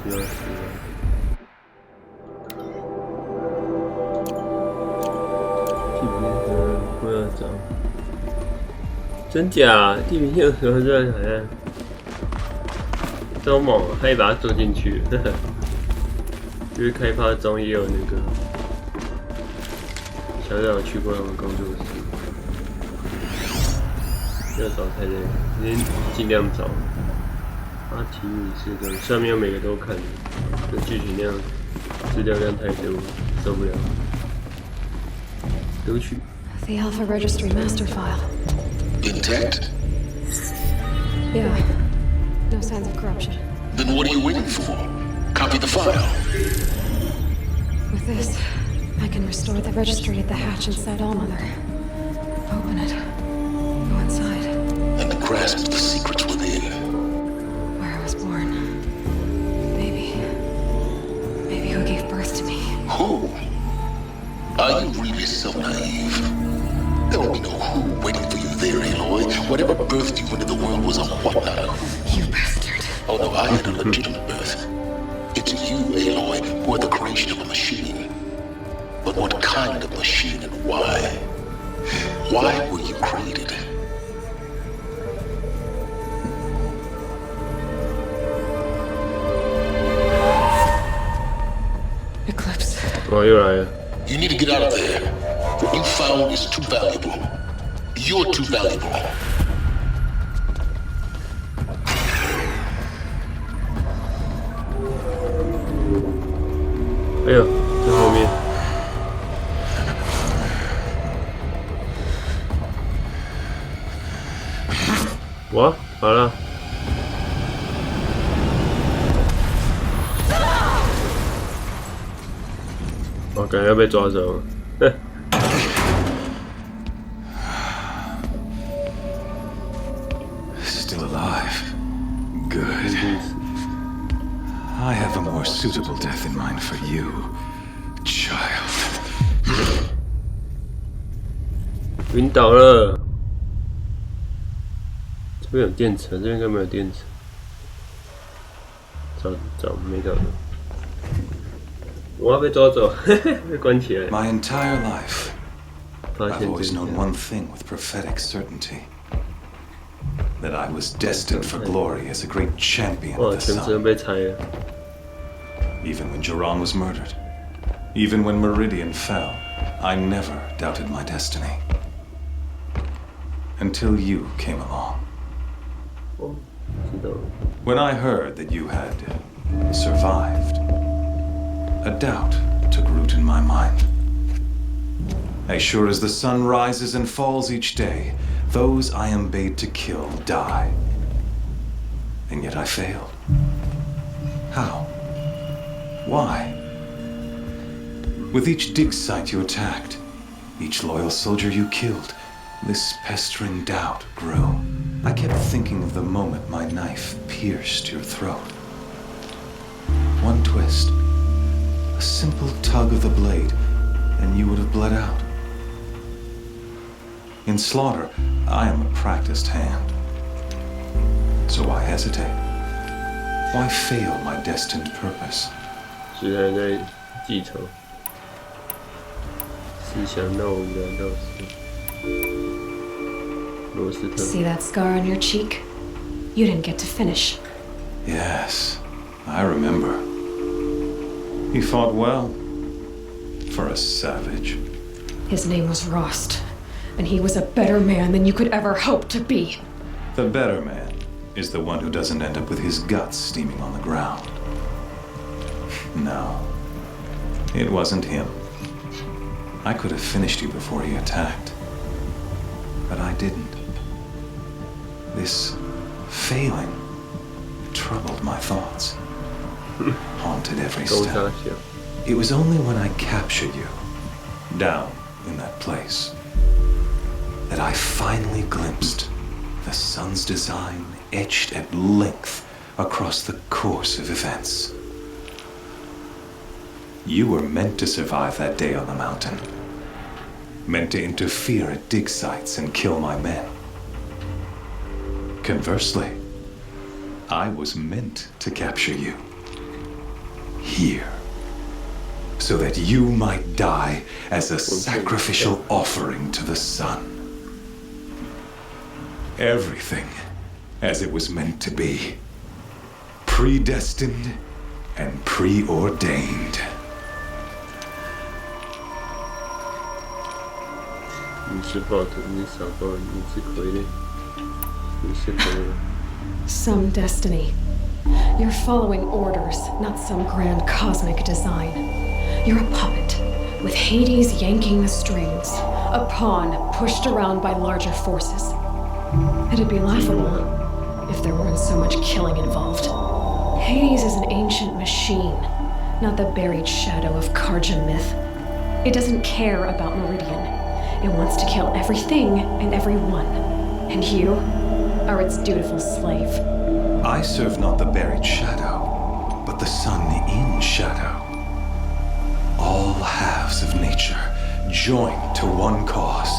Speaker 1: $10,000真假？地平线和热海岸，超猛！他也把它做进去了，因为开发中也有那个小小有去过他们工作室，要找太累，今天尽量找。阿提米斯的上面每个都看，这剧情量、资料量太多，受不了。读取。
Speaker 16: The Alpha Registry master file.
Speaker 3: Intact?
Speaker 16: Yeah. No signs of corruption.
Speaker 3: Then what are you waiting for? Copy the file.
Speaker 16: With this, I can restore the registry at the hatch inside Allmother. Open it. Go inside.
Speaker 3: And grasp the secrets within.
Speaker 16: Where I was born. Maybe who gave birth to me.
Speaker 3: Who? Are you really so naive? There will be no who waiting for you there, Aloy. Whatever birthed you into the world was a what not a who.
Speaker 16: You bastard.
Speaker 3: Although I had a legitimate birth. It's you, Aloy, who are the creation of a machine. But what kind of machine and why? Why were you created?
Speaker 16: Eclipse.
Speaker 1: Oh, you're right.
Speaker 3: You need to get out of there. What you found is too valuable. You're too valuable.
Speaker 1: Eh呦，在后面。我好了。我感觉要被抓走了。
Speaker 6: Still alive. Good. I have a more suitable death in mind for you, child.
Speaker 1: 晕倒了。这边有电池，这边应该没有电池。找没找到。我要被抓走，被关起来。
Speaker 6: My entire life, I've always known one thing with prophetic certainty. That I was destined for glory as a great champion of the sun. Even when Jiran was murdered, even when Meridian fell, I never doubted my destiny. Until you came along. When I heard that you had survived, a doubt took root in my mind. As sure as the sun rises and falls each day, those I am bade to kill die. And yet I failed. How? Why? With each dig site you attacked, each loyal soldier you killed, this pestering doubt grew. I kept thinking of the moment my knife pierced your throat. One twist, a simple tug of the blade, and you would have bled out. In slaughter, I am a practiced hand. So why hesitate? Why fail my destined purpose?
Speaker 1: 是还在记仇，思想闹我们的闹事。罗斯特。
Speaker 16: See that scar on your cheek? You didn't get to finish.
Speaker 6: Yes, I remember. He fought well. For a savage.
Speaker 16: His name was Rost, and he was a better man than you could ever hope to be.
Speaker 6: The better man is the one who doesn't end up with his guts steaming on the ground. No, it wasn't him. I could have finished you before he attacked, but I didn't. This failing troubled my thoughts, haunted every step. It was only when I captured you, down in that place, that I finally glimpsed the sun's design etched at length across the course of events. You were meant to survive that day on the mountain, meant to interfere at dig sites and kill my men. Conversely, I was meant to capture you here, so that you might die as a sacrificial offering to the sun. Everything as it was meant to be, predestined and preordained.
Speaker 16: Some destiny. You're following orders, not some grand cosmic design. You're a puppet, with Hades yanking the strings, a pawn pushed around by larger forces. It'd be laughable if there weren't so much killing involved. Hades is an ancient machine, not the buried shadow of Karja myth. It doesn't care about Meridian. It wants to kill everything and everyone. And you are its dutiful slave.
Speaker 6: I serve not the buried shadow, but the sun in shadow. All halves of nature joined to one cause.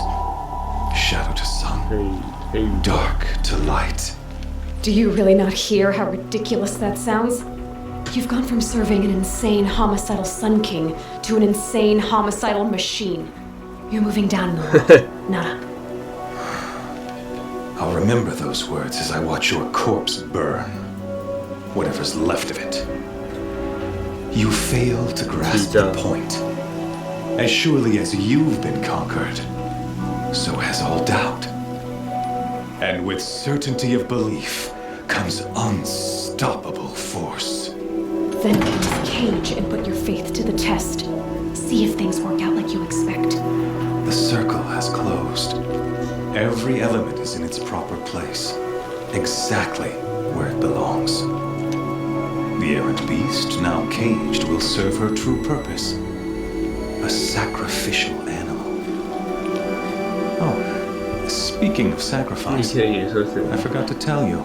Speaker 6: Shadow to sun, dark to light.
Speaker 16: Do you really not hear how ridiculous that sounds? You've gone from serving an insane homicidal Sun King to an insane homicidal machine. You're moving down in the world, not up.
Speaker 6: I'll remember those words as I watch your corpse burn. Whatever's left of it. You fail to grasp the point. As surely as you've been conquered, so has all doubt. And with certainty of belief comes unstoppable force.
Speaker 16: Then get this cage and put your faith to the test. See if things work out like you expect.
Speaker 6: The circle has closed. Every element is in its proper place, exactly where it belongs. The errant beast, now caged, will serve her true purpose. A sacrificial animal. Oh, speaking of sacrifice, I forgot to tell you.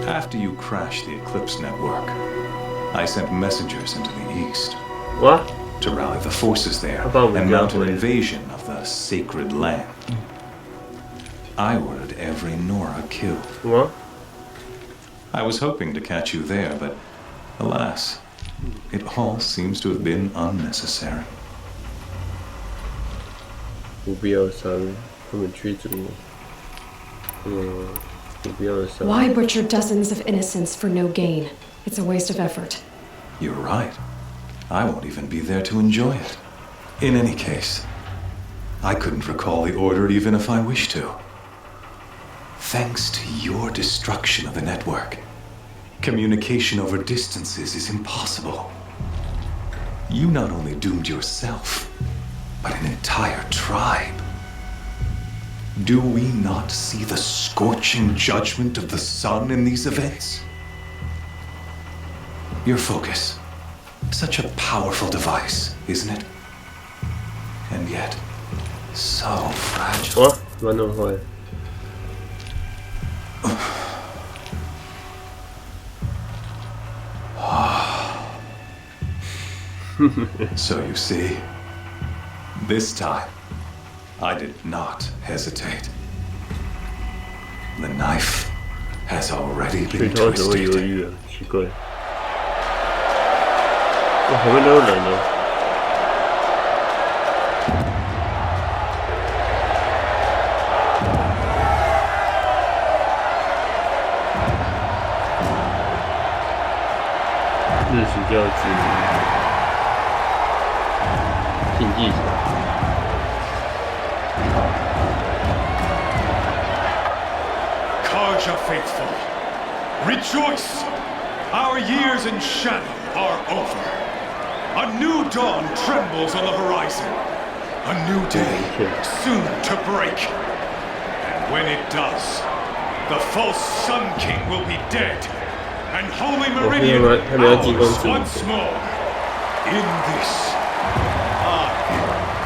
Speaker 6: After you crashed the Eclipse network, I sent messengers into the east.
Speaker 1: What?
Speaker 6: To rally the forces there and mount an invasion of the sacred land. I ordered every Nora killed.
Speaker 1: What?
Speaker 6: I was hoping to catch you there, but alas,
Speaker 17: It all seems to have been unnecessary.
Speaker 1: 不必要杀人，他们驱逐我。不必要杀。
Speaker 16: Why butcher dozens of innocents for no gain? It's a waste of effort.
Speaker 17: You're right. I won't even be there to enjoy it. In any case, I couldn't recall the order even if I wished to. Thanks to your destruction of the network, communication over distances is impossible. You not only doomed yourself, but an entire tribe. Do we not see the scorching judgment of the sun in these events? Your focus. Such a powerful device, isn't it? And yet, so fragile.
Speaker 1: 哇，怎么那么坏？
Speaker 17: So you see, this time, I did not hesitate. The knife has already been
Speaker 1: 最头怎么犹
Speaker 17: twisted.
Speaker 1: 豫啊？奇怪。我旁边都有人呢。日食教之竞技场。
Speaker 6: Karja faithful, rejoice! Our years in shadow are over. A new dawn trembles on the horizon. A new day soon to break. And when it does, the false Sun King will be dead, and Holy Meridian ours once more. In this, I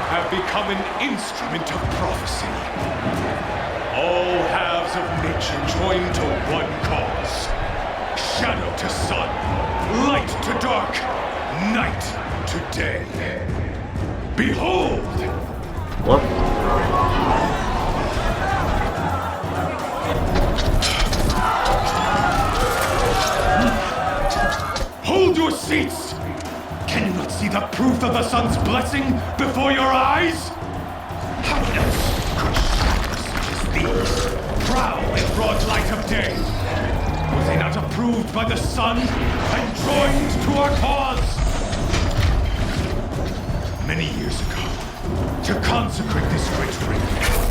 Speaker 6: have become an instrument of prophecy. All halves of nature join to one cause. Shadow to sun, light to dark, night to day. Behold!
Speaker 1: What?
Speaker 6: Hold your seats! Can you not see the proof of the sun's blessing before your eyes? How else could shadows such as these prowl in broad light of day? Were they not approved by the sun and joined to our cause? Many years ago, to consecrate this great ring,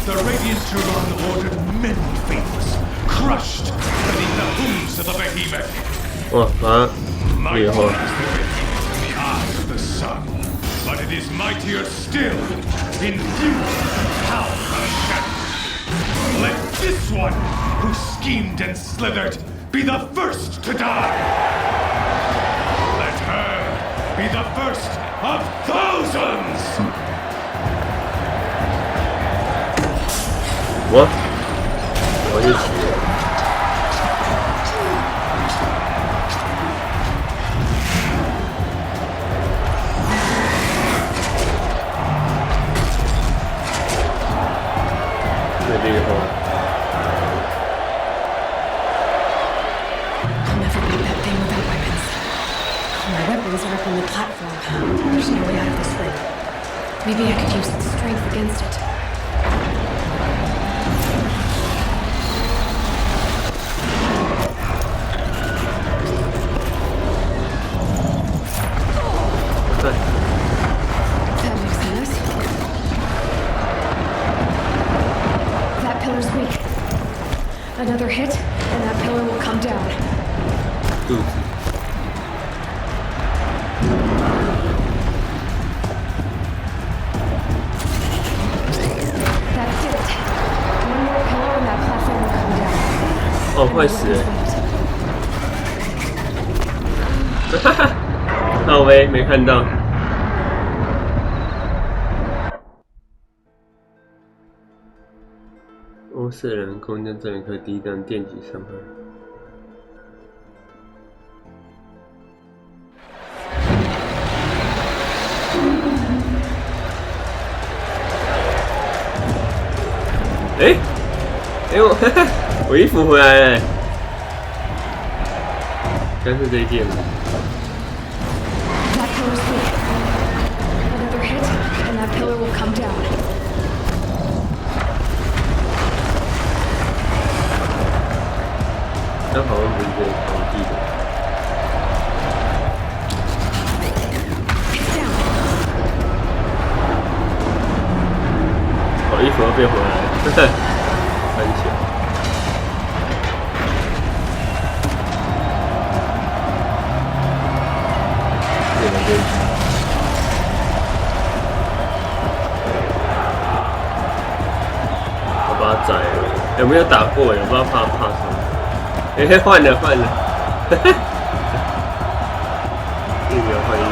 Speaker 6: the Radiant Turon ordered many faithless, crushed beneath the hooves of the behemoth.
Speaker 1: 哇，把
Speaker 6: Mighty
Speaker 1: 猎
Speaker 6: is
Speaker 1: 化
Speaker 6: the behemoth in the eyes of the sun, but it is mightier still in view of the power of shadow. Let this one, who schemed and slithered, be the first to die. Let her be the first of thousands.
Speaker 1: 我就起了。
Speaker 16: I'll never beat that thing without weapons. My weapons are up on the platform. There's no way out of this ring. Maybe I could use its strength against it. That makes sense. That pillar's weak. Another hit, and that pillar will come down. That did it. One more pillar and that platform will come down.
Speaker 1: 哦，快死了！哈哈，好喂，没看到。欧瑟人空间站可抵挡电击伤害。我衣服回来了，刚是这一件。
Speaker 16: that pillar will come down.
Speaker 1: 那好像不是这个，我记得。哦，衣服要变回来了，呵呵，安全。这个对。我把它宰了，有没有打过？也不知道怕什么。哎，换了，呵呵，一秒换衣服。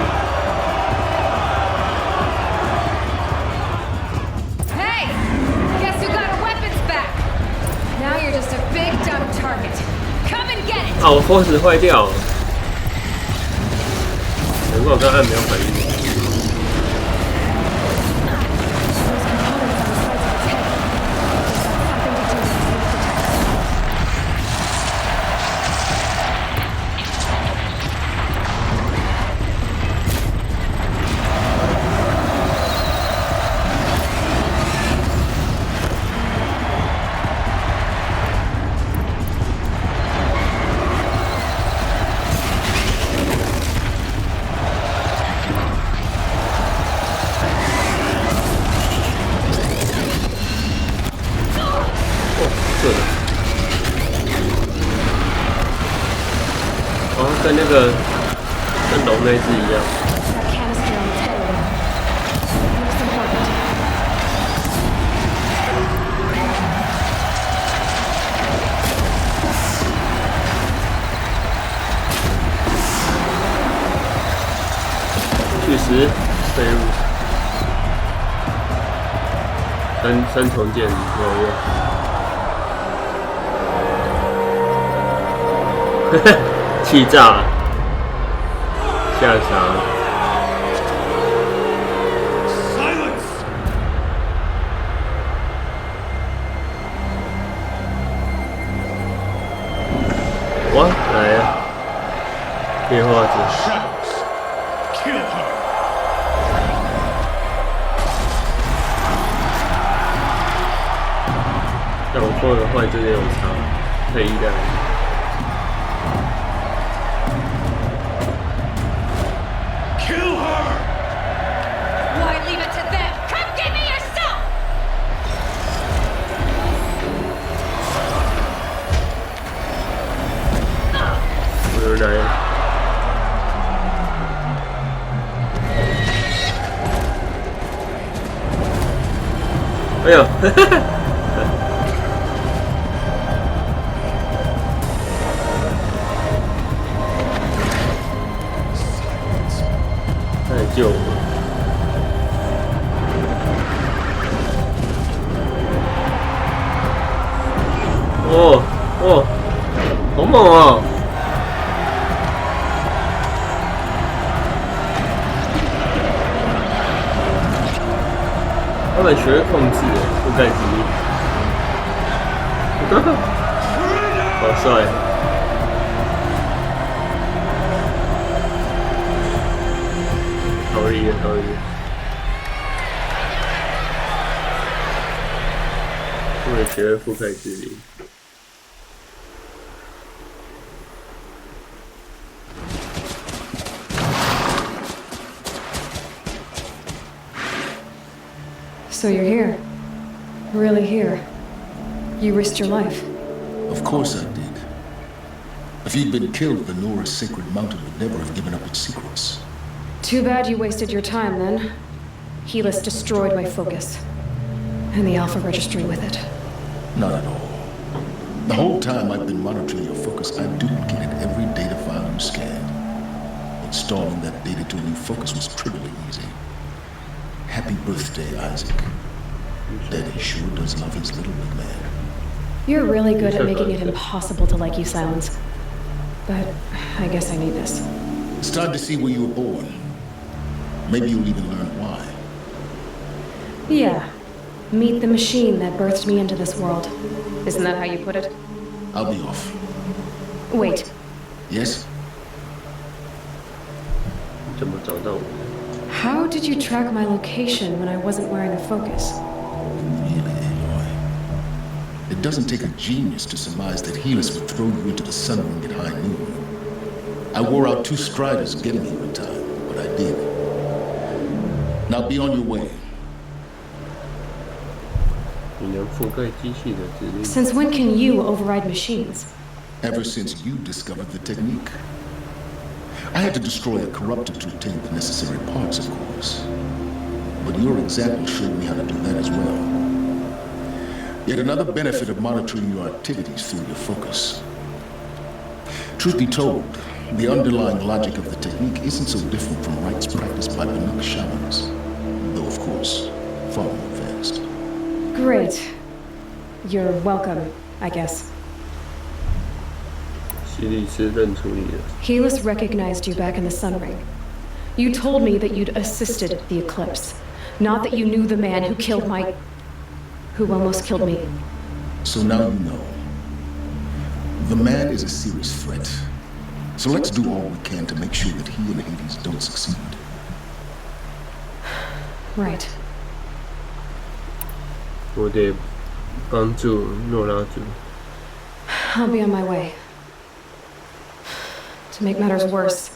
Speaker 16: Now you're just a big dumb target. Come and get it.
Speaker 1: 啊，我 force 坏掉了，难怪我刚按没有反应。跟那个跟龙那只一样。巨石废物，三重剑没有用。呵呵。气炸，吓傻。哇，来呀！变化子。但我做的坏这点有差，配一的。 哎呦，哈哈哈！太救我！哦哦，好猛哦！ 他们学会控制覆盖之力，好帅！逃离了，逃离了！他们学会覆盖之力。
Speaker 16: So you're here. Really here. You risked your life.
Speaker 3: Of course I did. If you'd been killed, the Nora's sacred mountain would never have given up its secrets.
Speaker 16: Too bad you wasted your time then. Helis destroyed my focus. And the Alpha Registry with it.
Speaker 3: Not at all. The whole time I've been monitoring your focus, I've duplicated every data file you scanned. Installing that data to a new focus was trivially easy. Happy birthday, Isaac. Daddy sure does love his little big man.
Speaker 16: You're really good at making it impossible to like you, Silence. But I guess I need this.
Speaker 3: It's time to see where you were born. Maybe you'll even learn why.
Speaker 16: Yeah. Meet the machine that birthed me into this world. Isn't that how you put it?
Speaker 3: I'll be off.
Speaker 16: Wait.
Speaker 3: Yes?
Speaker 16: How did you track my location when I wasn't wearing a focus?
Speaker 3: Really, Aloy? It doesn't take a genius to surmise that Helis would throw you into the sun ring at high noon. I wore out 2 striders getting here in time, but I did. Now be on your way.
Speaker 16: Since when can you override machines?
Speaker 3: Ever since you discovered the technique. I had to destroy a corruptor to obtain the necessary parts, of course. But your example showed me how to do that as well. Yet another benefit of monitoring your activities through your focus. Truth be told, the underlying logic of the technique isn't so different from rites practiced by Banuk shamans, though of course, far more advanced.
Speaker 16: Great. You're welcome, I guess. Helis recognized you back in the Sun Ring. You told me that you'd assisted the Eclipse, not that you knew the man who killed who almost killed me.
Speaker 3: So now you know. The man is a serious threat. So let's do all we can to make sure that he and Hades don't succeed.
Speaker 16: Right.
Speaker 1: I'll
Speaker 16: be on my way. To make matters worse,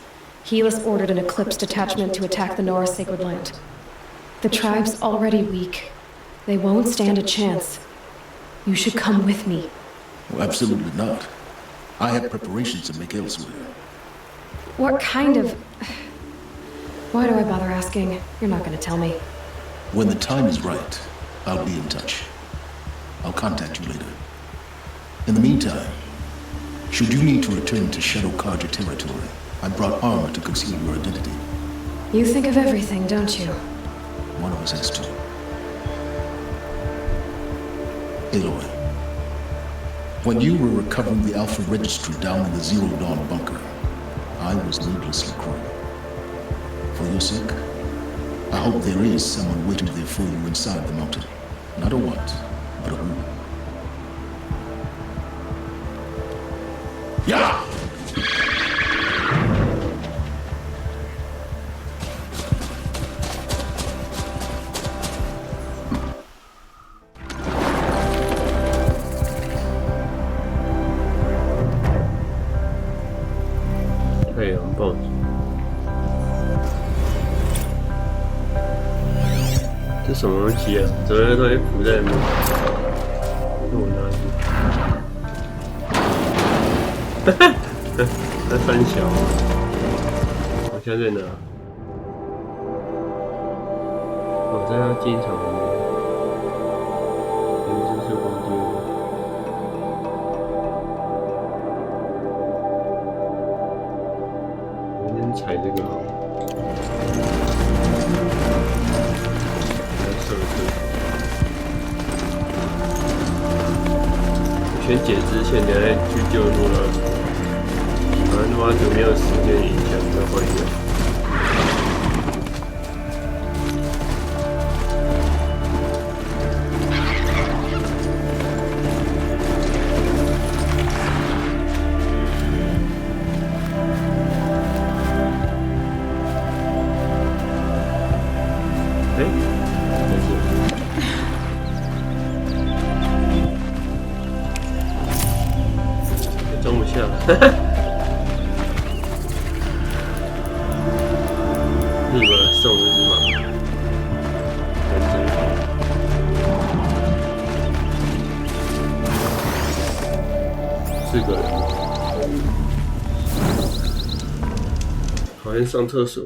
Speaker 16: Helis ordered an Eclipse detachment to attack the Nora Sacred Land. The tribe's already weak. They won't stand a chance. You should come with me.
Speaker 3: Well, absolutely not. I have preparations to make elsewhere.
Speaker 16: What kind of... Why do I bother asking? You're not going to tell me.
Speaker 3: When the time is right, I'll be in touch. I'll contact you later. In the meantime, should you need to return to Shadow Karja territory, I brought armor to conceal your identity.
Speaker 16: You think of everything, don't you?
Speaker 3: One of us has to. Aloy, when you were recovering the Alpha Registry down in the Zero Dawn bunker, I was needlessly cruel. For your sake, I hope there is someone waiting there for you inside the mountain. Not a what, but a who. Yeah!
Speaker 1: 太阳暴击，这什么东西啊？怎么有东西浮在那？给我拿去。哈哈，那三小，我现在在哪？我在要进场了。原知识光碟。踩这个好，来设置。我先解支线，等下去救诺拉祖。反正诺拉祖没有时间影响，再换一个。装不下，立马送一只马，很真好。4个人，好像上厕所。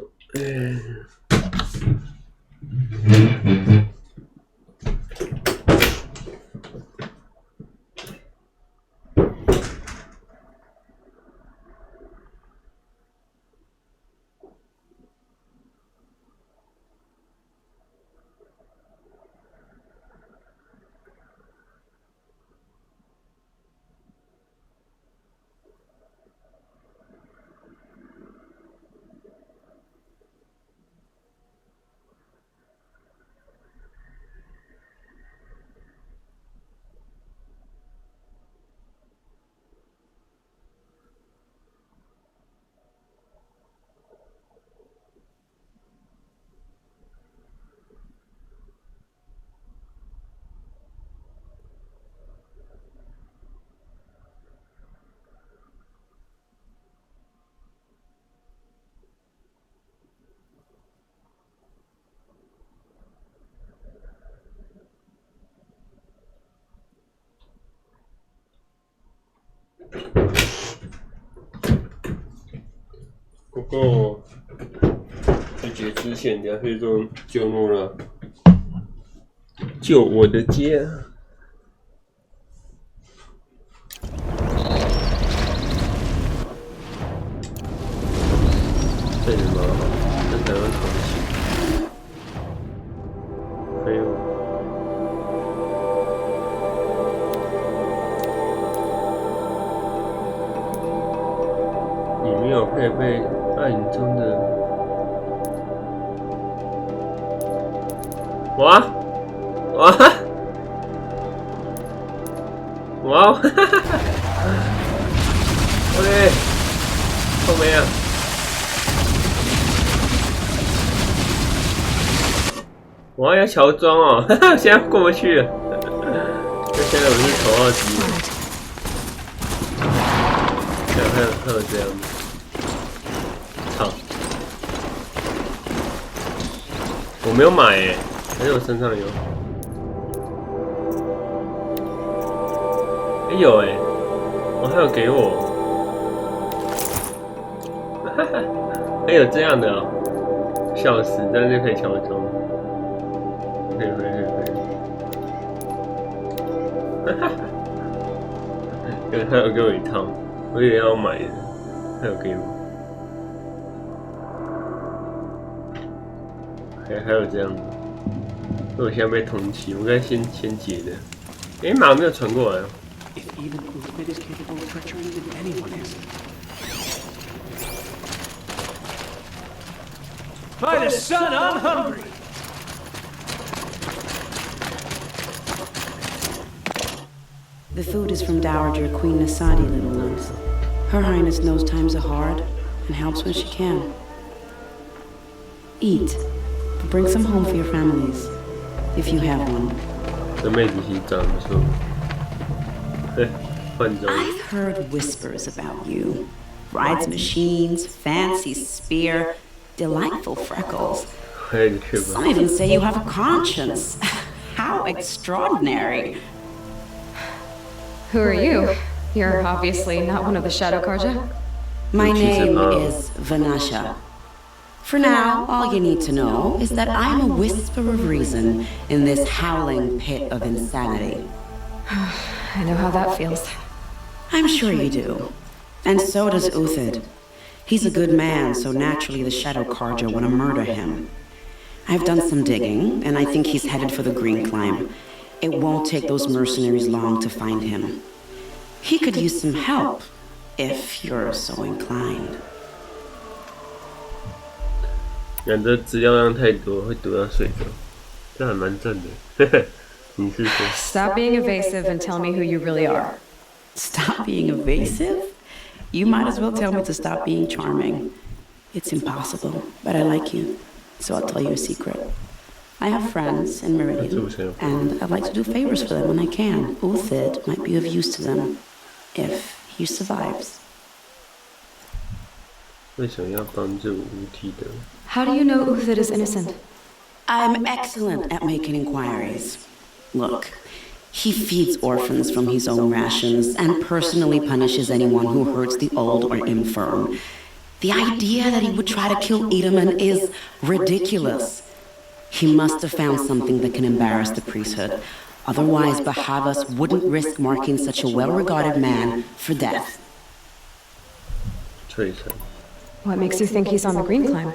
Speaker 1: 不过在决之前，人家是说救诺了，救我的家。这里吗？这才能重启。还有。里面有配备暗影中的哇，OK， 后面啊，哇，要乔装哦，现在过不去了，现在我是头2级，还有这样的。我没有买耶，还是我身上有？有哎，还有给我，还有这样的哦，笑死，这样就可以乔装，可以，他有给我一套，我也要买的，他有给我。还有这样的，所以我现在被通缉，我该先解的。马没有传过来。
Speaker 14: By the sun, I'm hungry.
Speaker 8: The food is from Dowager Queen Nasadi, little ones. Her Highness knows times are hard and helps when she can. Eat. Bring some home for your families, if you have one. I've heard whispers about you. Rides machines, fancy spear, delightful freckles. Some even say you have a conscience. How extraordinary.
Speaker 16: Who are you? You're obviously not one of the Shadow Karja.
Speaker 8: My name is Vanasha. For now, all you need to know is that I'm a whisper of reason in this howling pit of insanity.
Speaker 16: I know how that feels.
Speaker 8: I'm sure you do. And so does Uthid. He's a good man, so naturally the Shadow Karja want to murder him. I've done some digging, and I think he's headed for the Green Climb. It won't take those mercenaries long to find him. He could use some help, if you're so inclined.
Speaker 1: 感觉资料量太多，会读到睡着，这还蛮正的。你是说
Speaker 16: Stop being evasive and tell me who you really are.
Speaker 8: Stop being evasive? You might as well tell me to stop being charming. It's impossible, but I like you, so I'll tell you a secret. I have friends in Meridian, and I'd like to do favors for them when I can. Uthid might be of use to them, if he survives.
Speaker 1: 为什么要帮助无体的？
Speaker 16: How do you know Uthid is innocent?
Speaker 8: I'm excellent at making inquiries. Look, he feeds orphans from his own rations and personally punishes anyone who hurts the old or infirm. The idea that he would try to kill Edelman is ridiculous. He must have found something that can embarrass the priesthood. Otherwise, Bahavas wouldn't risk marking such a well-regarded man for death.
Speaker 16: What makes you think he's on the Green Climb?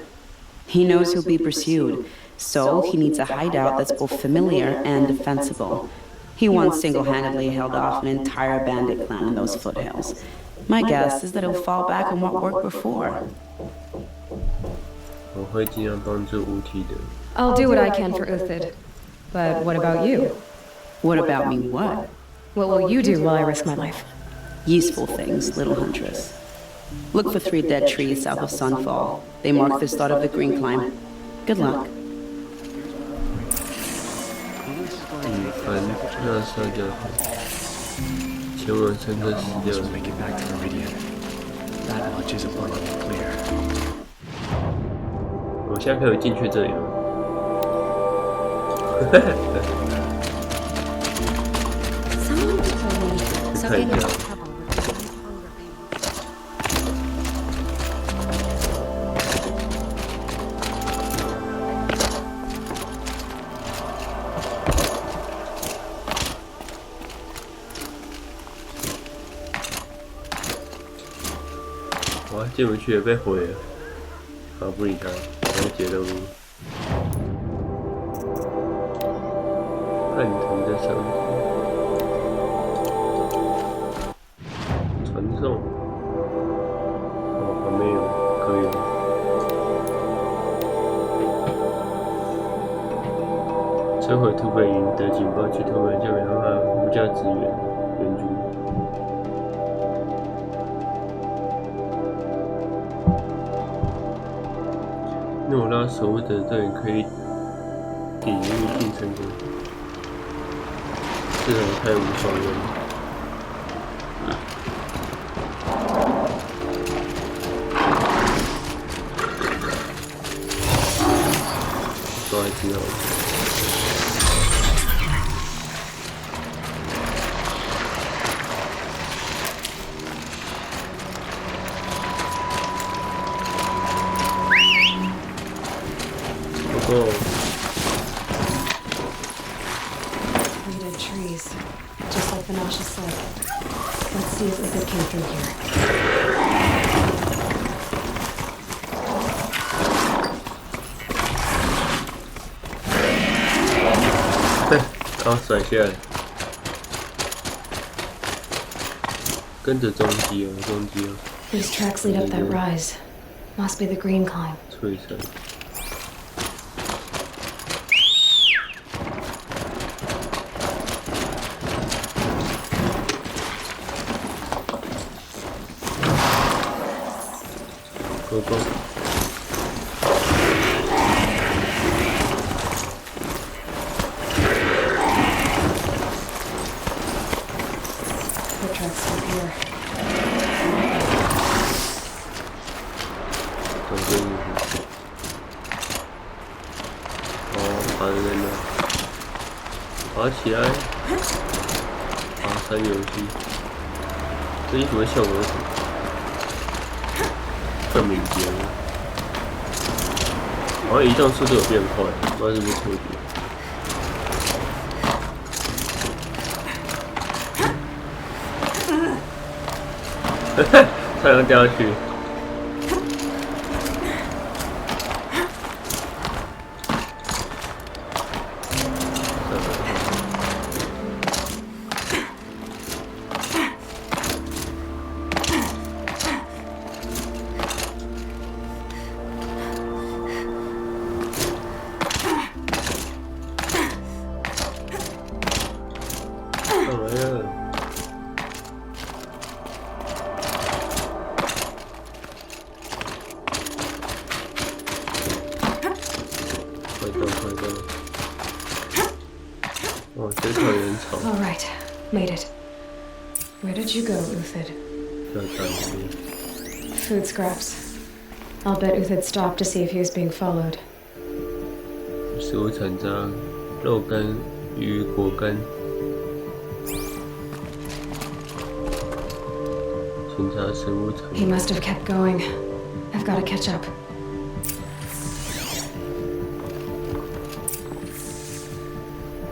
Speaker 8: He knows he'll be pursued, so he needs a hideout that's both familiar and defensible. He once single-handedly held off an entire bandit clan in those foothills. My guess is that he'll fall back on what worked before.
Speaker 16: I'll do what I can for Uthid. But what about you?
Speaker 8: What about me what?
Speaker 16: What will you do while I risk my life?
Speaker 8: Useful things, little huntress. Look for 3 dead trees south of Sunfall. They mark the start of the Green Climb. Good luck.
Speaker 18: Almost make it back to Meridian. That much is abundantly clear.
Speaker 1: 我现在可以进去这里吗？看一下。进不去也被毁了。好，不理他，然后解任务。叛徒的伤口，传送。哦，还没有，可以了。摧毁土匪营的警报器，土匪就没办法无价支援援助。诺拉守护者队可以抵御并成功，这种太无双了。抓一只好了。
Speaker 16: Weeded trees, just like Vanasha said. Let's see if it came through here.
Speaker 1: 好，甩下来，跟着踪迹啊，踪迹啊。
Speaker 16: These tracks lead up that rise. Must be the green climb.
Speaker 1: 吹山。Go go.
Speaker 16: The tracks up here.
Speaker 1: 走这一步。哦，爬在那，爬起来。爬山游戏。这衣服的效果是什么？更敏捷了，好像移动速度有变快，不知道是不是错觉。差点掉下去。
Speaker 16: All right, made it. Where did you go, Uthid? Food scraps. I'll bet Uthid stopped to see if he was being followed.
Speaker 1: 食物残渣、肉干与果干。检查食物残渣。
Speaker 16: He must have kept going. I've got to catch up.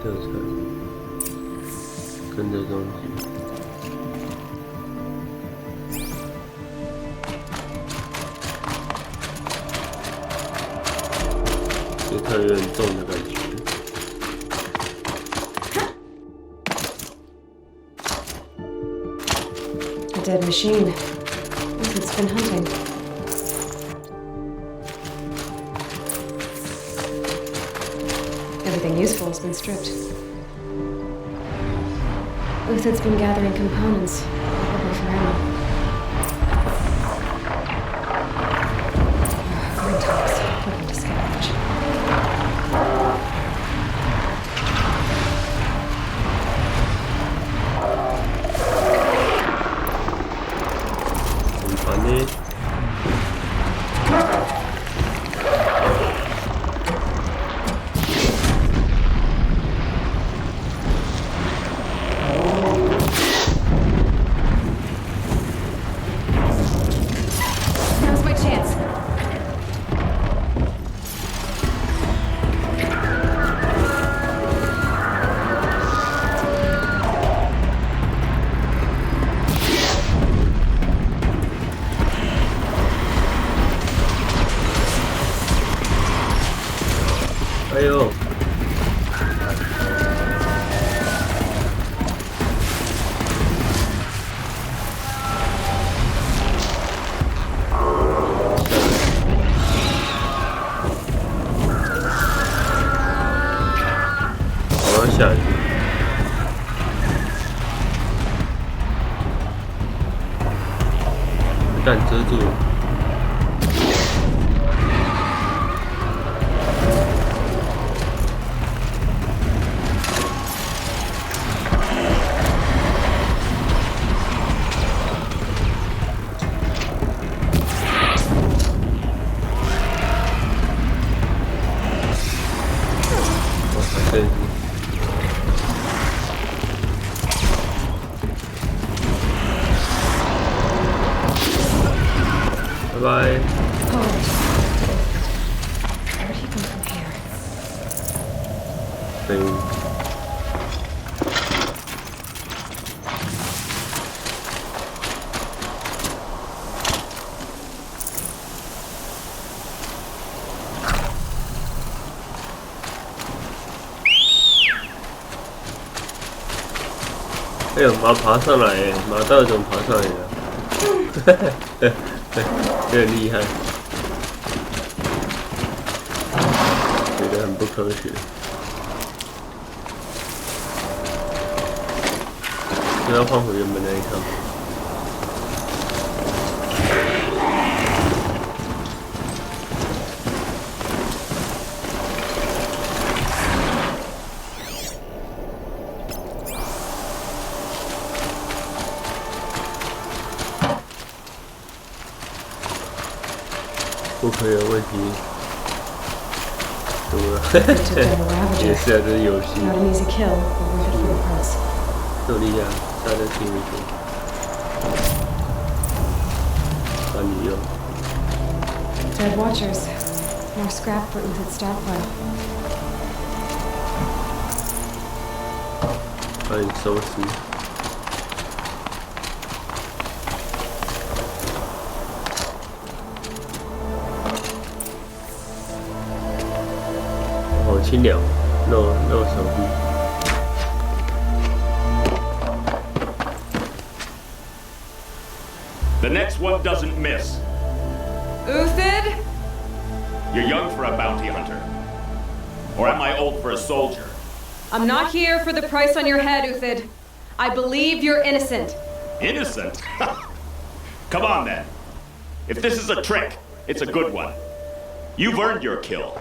Speaker 1: 调查，跟着东西。这它有点重的感觉。
Speaker 16: A dead machine. It's been hunting. Everything useful has been stripped. Uthid's been gathering components, probably for ammo. Green tops, looking to scavenge.
Speaker 1: Funny. 哎呦！好像下雨。蛋遮住了。拜拜。
Speaker 16: Where'd he go from here?
Speaker 1: 废物。哎呦，马爬上来耶！马到底怎么爬上来的？有点厉害，觉得很不科学。就要换回原本那一套。不可以有问题，怎么了？也是啊，这是游戏。
Speaker 16: Not an easy kill, but worth it for the price.
Speaker 1: 受力啊，杀得轻一点，把你用。
Speaker 16: Dead watchers. More scrap for Uthid's stockpile.
Speaker 1: 把你收拾。好清凉，肉手臂。
Speaker 6: The next one doesn't miss.
Speaker 16: Uthid?
Speaker 6: You're young for a bounty hunter. Or am I old for a soldier?
Speaker 16: I'm not here for the price on your head, Uthid. I believe you're innocent.
Speaker 6: Innocent? Come on then. If this is a trick, it's a good one. You've earned your kill.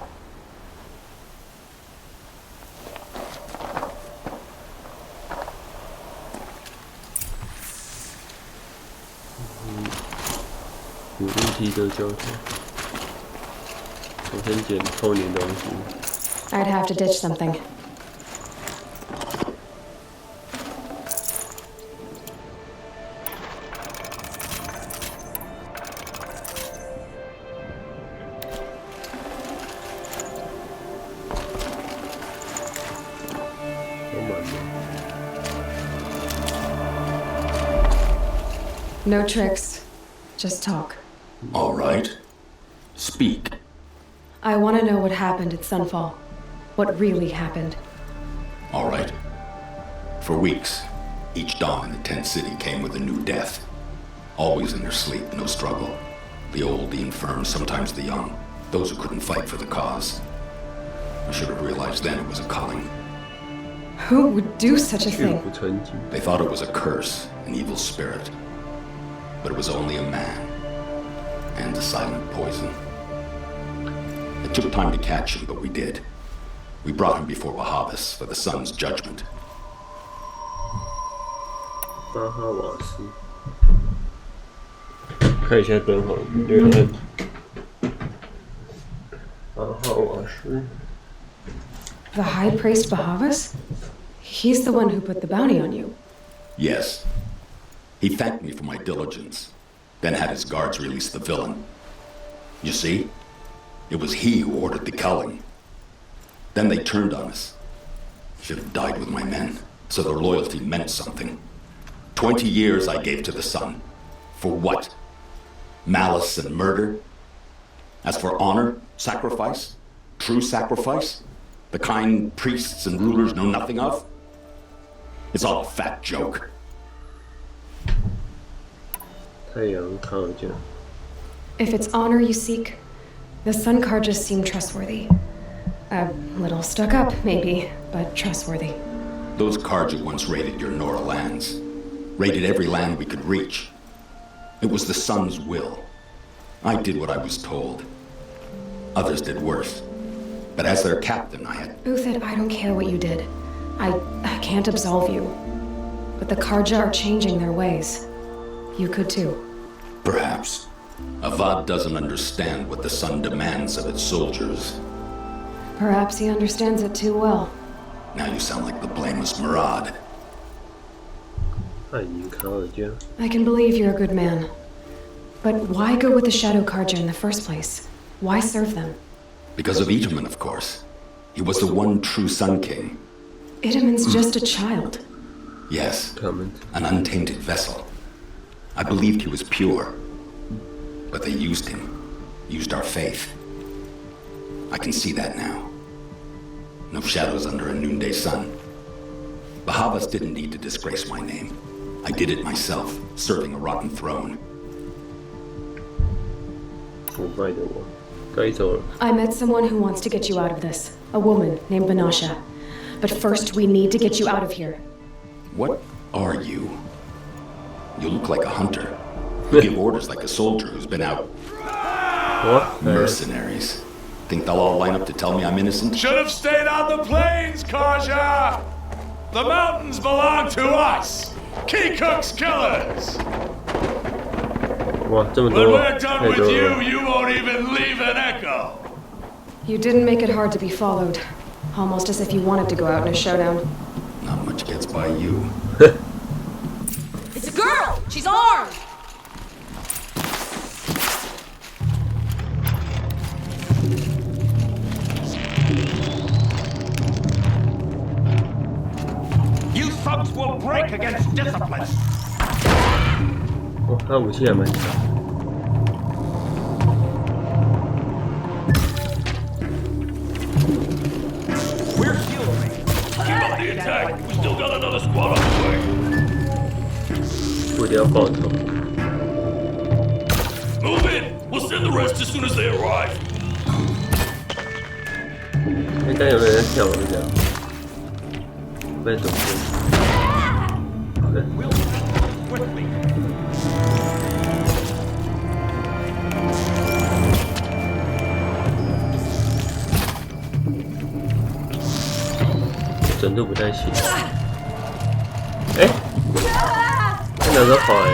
Speaker 16: I'd have to ditch something. No tricks, just talk.
Speaker 3: All right. Speak.
Speaker 16: I want to know what happened at Sunfall. What really happened.
Speaker 3: All right. For weeks, each dawn in the tent city came with a new death. Always in their sleep, no struggle. The old, the infirm, sometimes the young. Those who couldn't fight for the cause. I should have realized then it was a calling.
Speaker 16: Who would do such a thing?
Speaker 3: They thought it was a curse, an evil spirit. But it was only a man. And a silent poison. It took time to catch him, but we did. We brought him before Bahavas for the sun's judgment.
Speaker 1: 巴哈瓦斯，看一下灯好了，对岸。巴哈瓦斯。
Speaker 16: The High Priest Bahavas? He's the one who put the bounty on you.
Speaker 3: Yes. He thanked me for my diligence, then had his guards release the villain. You see? It was he who ordered the culling. Then they turned on us. Should have died with my men, so their loyalty meant something. 20 years I gave to the sun. For what? Malice and murder? As for honor, sacrifice, true sacrifice,
Speaker 19: The kind priests and rulers know nothing of? It's all a fat joke.
Speaker 1: 太阳卡尔加。
Speaker 16: If it's honor you seek, the Sun Karjas seem trustworthy. A little stuck up, maybe, but trustworthy.
Speaker 19: Those Karja once raided your Nora lands. Raided every land we could reach. It was the Sun's will. I did what I was told. Others did worse. But as their captain, I had...
Speaker 16: Uthid, I don't care what you did. I can't absolve you. But the Karja are changing their ways. You could too.
Speaker 19: Perhaps. Avad doesn't understand what the Sun demands of its soldiers.
Speaker 16: Perhaps he understands it too well.
Speaker 19: Now you sound like the blameless Murad.
Speaker 16: I can believe you're a good man. But why go with the Shadow Karja in the first place? Why serve them?
Speaker 19: Because of Itaman, of course. He was the one true Sun King.
Speaker 16: Itaman's just a child.
Speaker 19: Yes, an untainted vessel. I believed he was pure. But they used him. Used our faith. I can see that now. No shadows under a noonday sun. Bahavas didn't need to disgrace my name. I did it myself, serving a rotten throne.
Speaker 16: I met someone who wants to get you out of this. A woman named Banasha. But first, we need to get you out of here.
Speaker 19: What are you? You look like a hunter. You give orders like a soldier who's been out.
Speaker 1: What?
Speaker 19: Mercenaries. Think they'll all line up to tell me I'm innocent?
Speaker 4: Should have stayed on the plains, Karja! The mountains belong to us! Kikuk's killers!
Speaker 1: When
Speaker 4: we're done with you, you won't even leave an echo!
Speaker 16: You didn't make it hard to be followed. Almost as if you wanted to go out in a showdown.
Speaker 19: Not much gets by you.
Speaker 20: It's a girl! She's armed!
Speaker 9: You thugs will break against discipline!
Speaker 1: 哦，他武器还蛮强。
Speaker 9: We're shielding. Keep up the attack. We still got another squad on the way.
Speaker 1: 不要爆头。
Speaker 9: Move in. We'll send the rest as soon as they arrive.
Speaker 1: 应该有人在跳舞这样。被总监。准度不太行。哎，看哪个跑哎？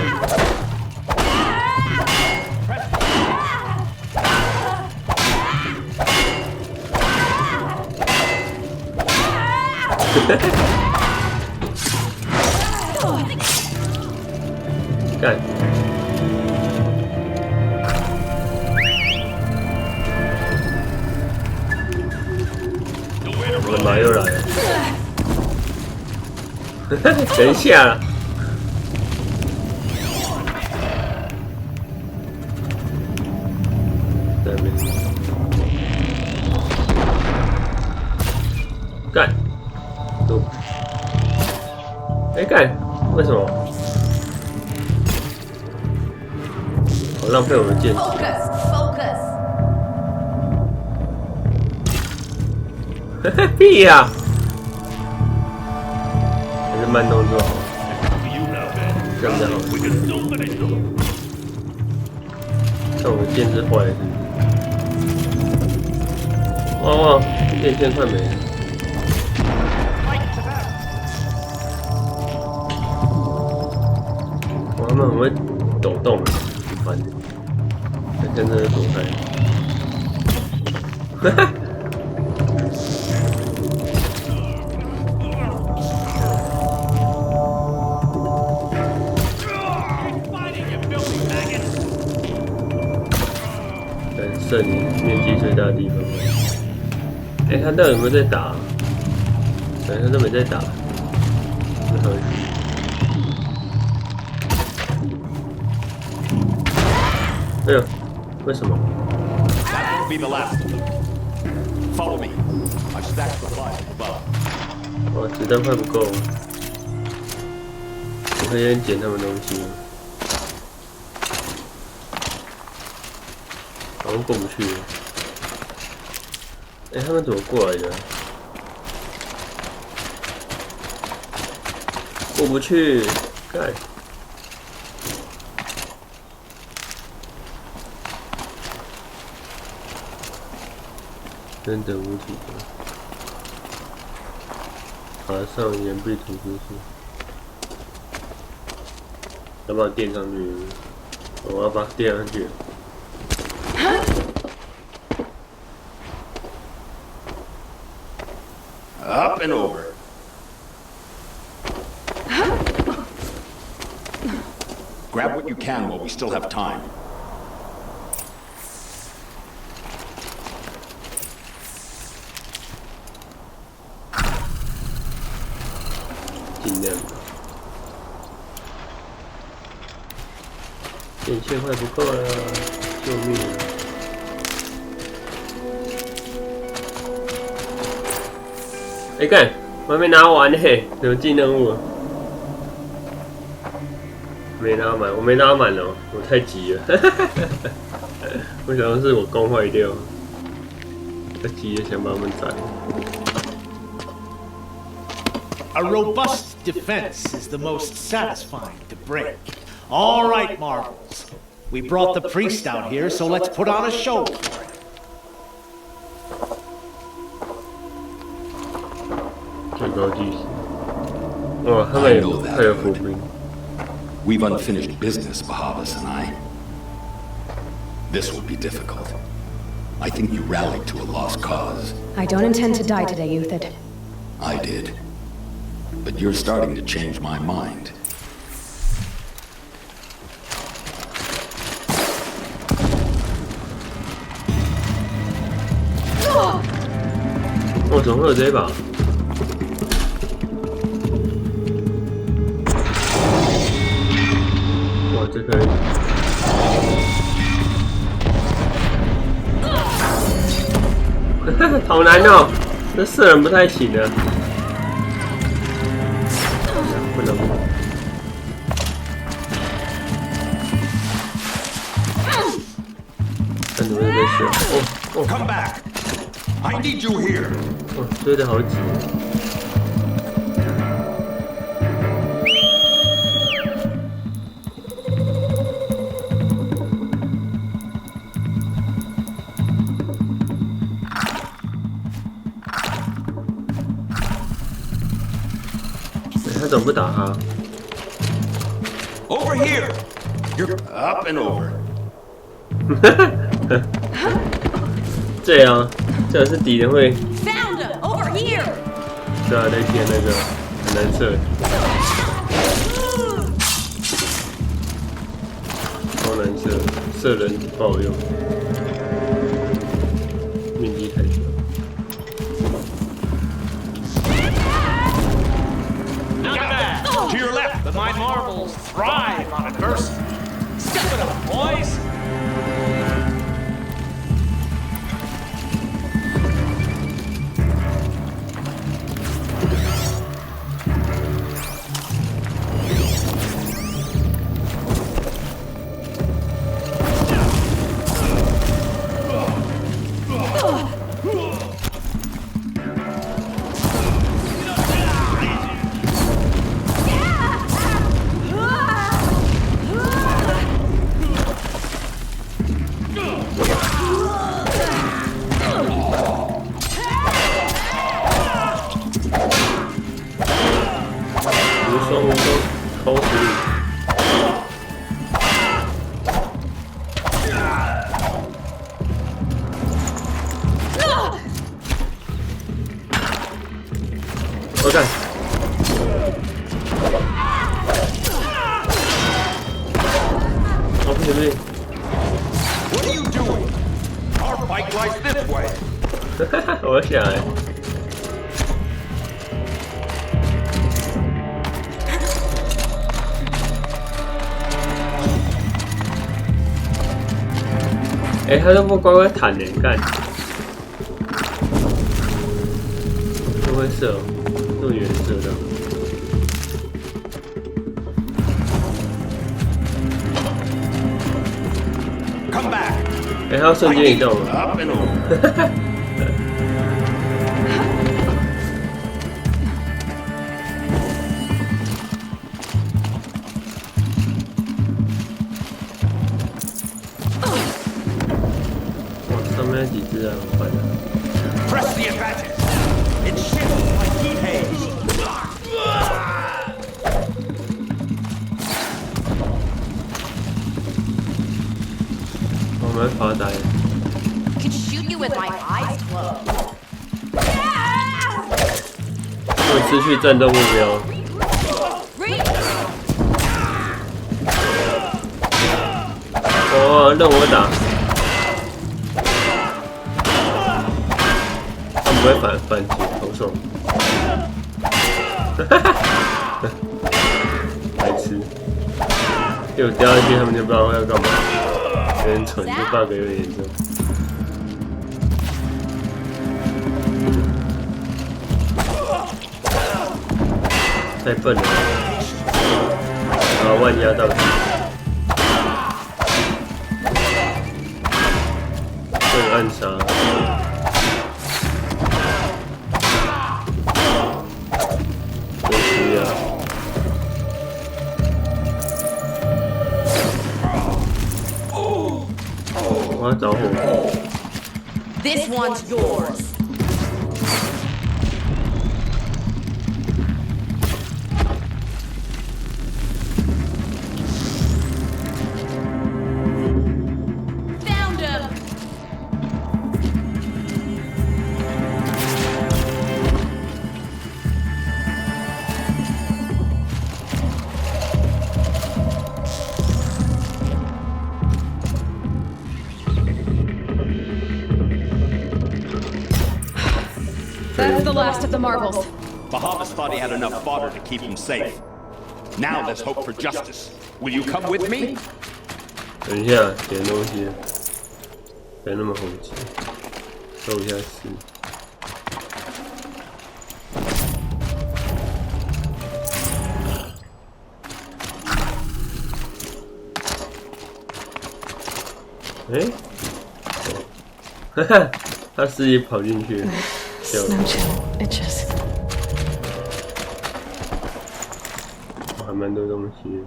Speaker 1: 干！我的妈又来了！等一下，在那边干，都，哎干，为什么？好浪费我的剑气。屁呀！还是慢动作好，这样比较好。看我的剑是坏的，哇，电线快没了。哇，他们很会抖动，很烦。看真的是躲开。哈哈。 射你面积最大的地方。哎，他到底有没有在打？对，他都没在打。那好。哎呦，为什么？
Speaker 6: Follow me. I've stacked supplies above.
Speaker 1: 哇，子弹快不够了，我可以先捡他们东西。好像过不去了。他们怎么过来的？过不去，干！真的无体的，爬上岩壁突出去，要把我垫上去，我要把它垫上去。
Speaker 6: Up and over. Grab what you can while we still have time.
Speaker 1: 尽量。电线快不够了，救命啊！干，我还没拿完呢，怎么进任务了？没拿满，我没拿满哦，我太急了。我想的是我弓坏掉，太急了，想把他们宰。
Speaker 14: A robust defense is the most satisfying to break. All right, Marvels. We brought the priest out here, so let's put on a show for him.
Speaker 1: 最高祭司，哇，他们还有伏兵。
Speaker 19: We've unfinished business, Bahavas and I. This will be difficult. I think you rallied to a lost cause.
Speaker 16: I don't intend to die today, Uthid.
Speaker 19: I did. But you're starting to change my mind.
Speaker 1: 怎么会有这一把？哇，这可以！好难哦，这4人不太行啊。不能。看怎么在选？哦。
Speaker 6: Come back. I need you here.
Speaker 1: 哇，追得好紧。他怎么不打他
Speaker 6: ？Over here. You're up and over.
Speaker 1: 对啊，这是敌人会。
Speaker 20: Found him over here.
Speaker 1: 对啊，那天那个很难射，超难射，射人不好用，面积太小。
Speaker 14: To your left, but my marbles thrive on adversity. Step it up, boys!
Speaker 1: 我看，哦不行不行
Speaker 6: What are you doing? Our bike rides this way.
Speaker 1: 我想他都不乖乖坦呢，干。都会射哦，都远射的。
Speaker 6: Come back.
Speaker 1: 哎，它瞬间移动了。
Speaker 6: Up and over.
Speaker 1: 上面几只啊，很快的。
Speaker 6: Press the advantage. It shifts like heat haze.
Speaker 1: 我蛮发呆的。
Speaker 20: Could shoot you with my eyes closed.
Speaker 1: 会失去战斗目标。哦，让我打。他们不会反击，好爽。白痴。结果掉下去，他们就不知道要干嘛。有点蠢，这 bug 有点严重。太笨了，万压到底，被暗杀，可惜啊！我要着火。
Speaker 20: This one's yours. Found him.
Speaker 16: ，That's the last of the marbles.
Speaker 6: Bahamas thought he had enough fodder to keep him safe. Now let's hope for justice. Will you come with me?
Speaker 1: 等一下，点东西，别那么猴急，收一下尸。哎，哈哈，他自己跑进去，笑了。
Speaker 16: Snow chill itches.
Speaker 1: 还蛮多东西的。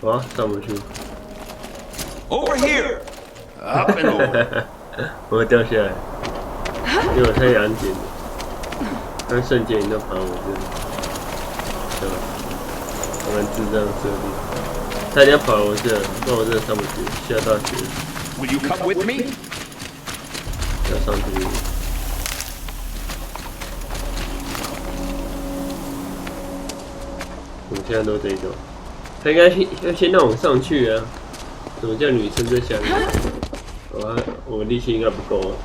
Speaker 1: 哇，上不去。
Speaker 6: Over here. Up and over.
Speaker 1: 我会掉下来，因为我太安静了。但瞬间你都跑我这里，对吧？我们智障设定，他已经跑我这，那我这上不去，下大学。
Speaker 6: Will you come with me?
Speaker 1: 要上去。我现在都这种，他应该要先让我上去啊！怎么叫女生在下面？我力气应该不够啊。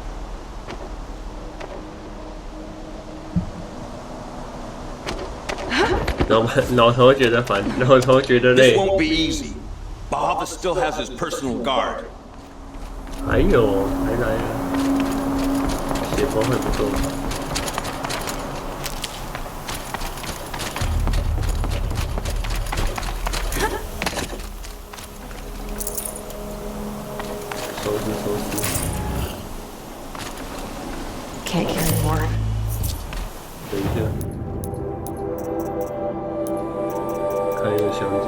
Speaker 1: 老头觉得烦，老头觉得累。
Speaker 6: This won't be easy. Bahamas still has his personal guard.
Speaker 1: 还有，还来啊！血包会不够。收拾。
Speaker 16: Can't carry more.
Speaker 1: 等一下，看一个箱子。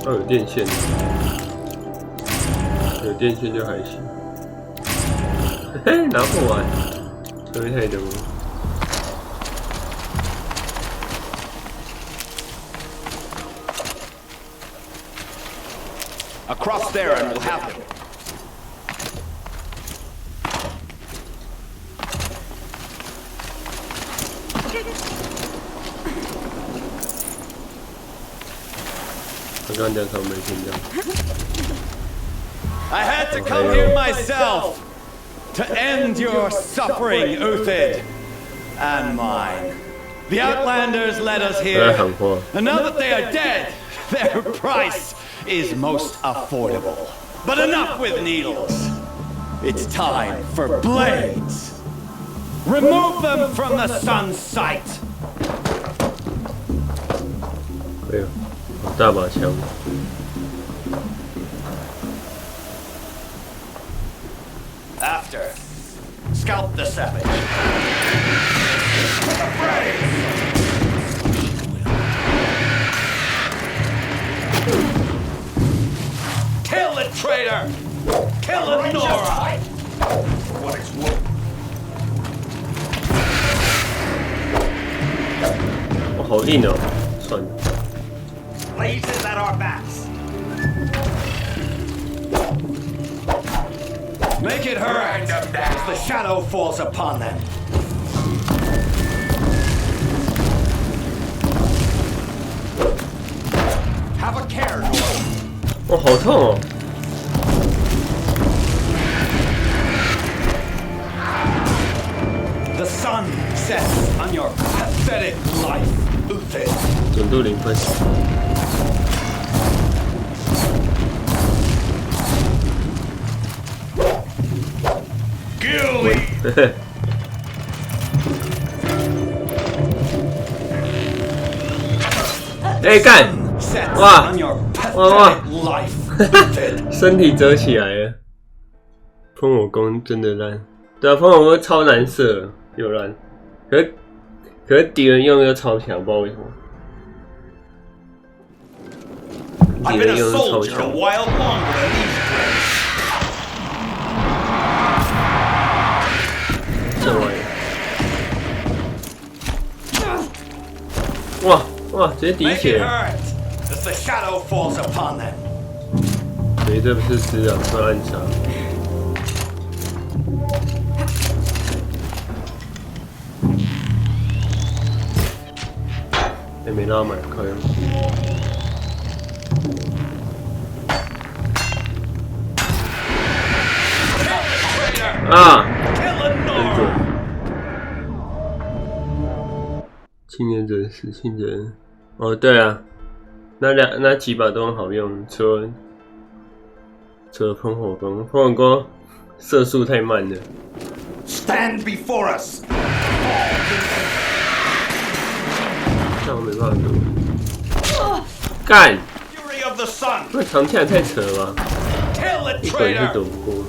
Speaker 1: 哦，有电线，有电线就还行。嘿嘿，拿不完，这边太多了。
Speaker 6: Across there and we'll have him.
Speaker 1: 刚讲什么没听到
Speaker 6: I had to come here myself to end your suffering, Uthid, and mine. The Outlanders led us here, and now that they are dead, their price is most affordable. But enough with needles. It's time for blades. Remove them from the sun's sight.
Speaker 1: 哎呦，好大把枪！
Speaker 6: After, scalp the savage. Kill the traitor! Kill the Nora! What is what?
Speaker 1: Oh, 好硬哦，算了。
Speaker 6: Blazes at our backs. Make it hurt as the shadow falls upon them. Have a care, Nora.
Speaker 1: 哦，好痛哦！
Speaker 6: The sun sets on your pathetic life, Uthid.
Speaker 1: 准度0分。
Speaker 4: Gilly!
Speaker 1: 哎干！哇哇哇！身体折起来了。喷火弓真的烂，对啊，喷火弓超难射又烂，可是敌人用又超强，不知道为什么。敌人用又超强。 这玩意哇哇，直接滴血！没，这不是师啊，是暗杀。也没拉满，可以。啊！ 真准！青年者、死性者，哦，对啊，那几把都很好用，除了喷火弓，喷火弓射速太慢了。
Speaker 6: Stand before us！
Speaker 1: 这样我没办法躲。干！那长枪太扯了吧？一本是躲不过。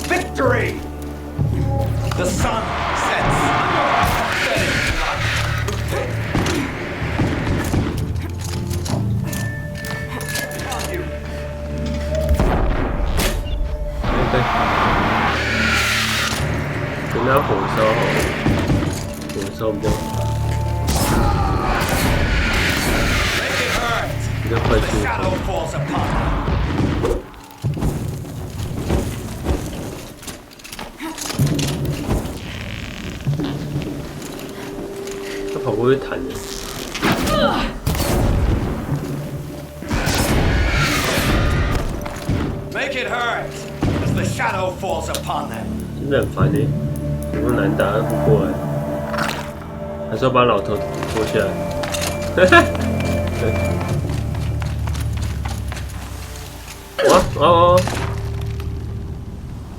Speaker 6: Victory! The sun sets on your pathetic life.
Speaker 1: 对，跟他火烧好了，火烧比较好。比较快速。他跑过去弹的。
Speaker 6: Make it hurt as the shadow falls upon them.
Speaker 1: 真的很烦欸，有没有难打不过来？还是要把老头拖下来？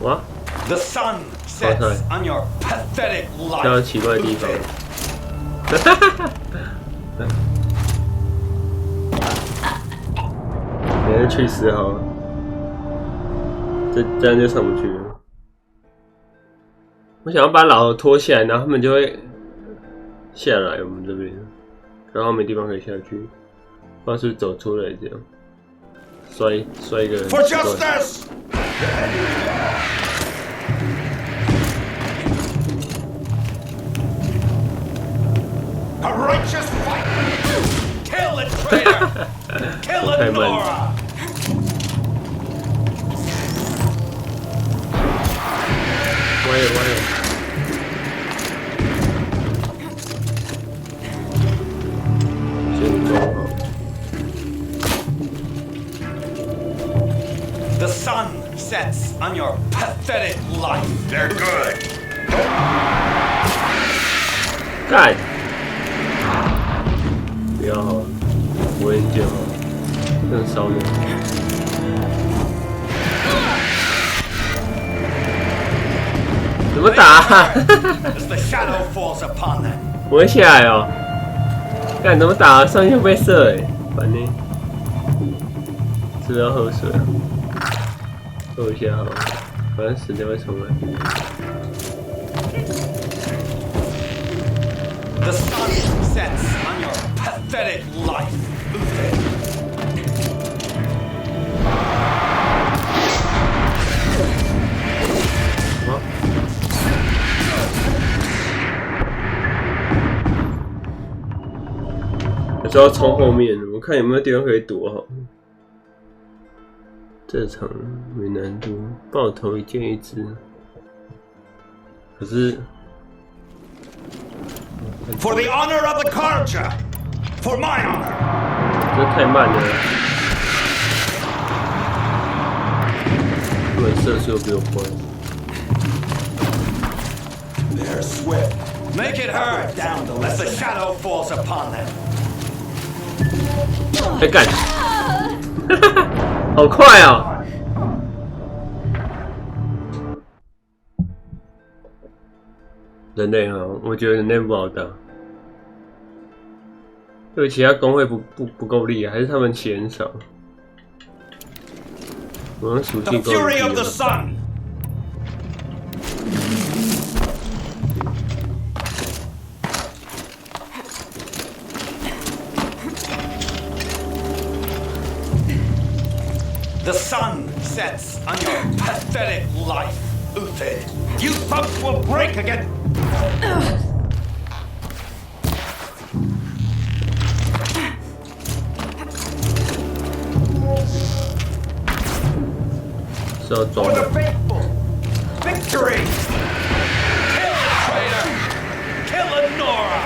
Speaker 1: 哇
Speaker 6: The sun sets on your pathetic life.
Speaker 1: 跳到奇怪的地方。你还是去死好了。 这样就上不去了。我想要把老头拖下来，然后他们就会下来我们这边，然后没地方可以下去，不知道是不是走出来这样，摔一个人。For justice!
Speaker 6: A righteous fight! Kill the traitor! Kill the Nora! The sun sets on your pathetic life.
Speaker 4: They're good.
Speaker 1: 干！不要好了，我也见好了，更烧人。怎么打、啊？不会下来哦。干怎么打、啊？上去被射哎、欸，烦呢。是不是要喝水啊？喝一下好了，反正死掉会重来。
Speaker 6: The sun sets on your pathetic life.
Speaker 1: 有时候冲后面，我看有没有地方可以躲好。这场没难度，爆头一件一只。可是。
Speaker 6: For the honor of the culture, for my honor.
Speaker 1: 这太慢了，他们射速比我快。
Speaker 6: They're swift. Make it hurt down as the shadow falls upon them.
Speaker 1: 哎干！好快哦！人类哈，我觉得人类不好打，因为其他工会不够力，还是他们血很少。我用属性够力了。
Speaker 6: The sun sets on your pathetic life, Uthid. You folks will break again.
Speaker 1: So
Speaker 6: for the faithful, victory! Kill the traitor! Kill Nora!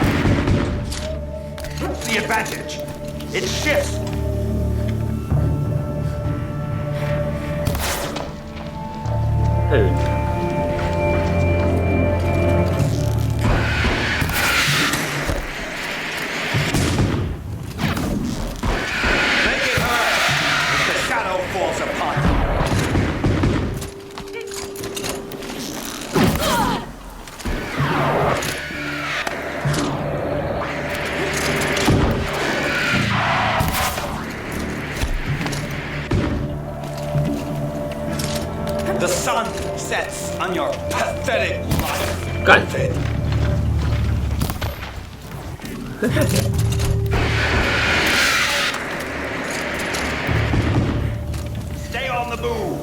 Speaker 6: The advantage. It shifts.
Speaker 1: Hey.
Speaker 6: The sun sets on your pathetic life.
Speaker 1: God.
Speaker 6: Stay on the move.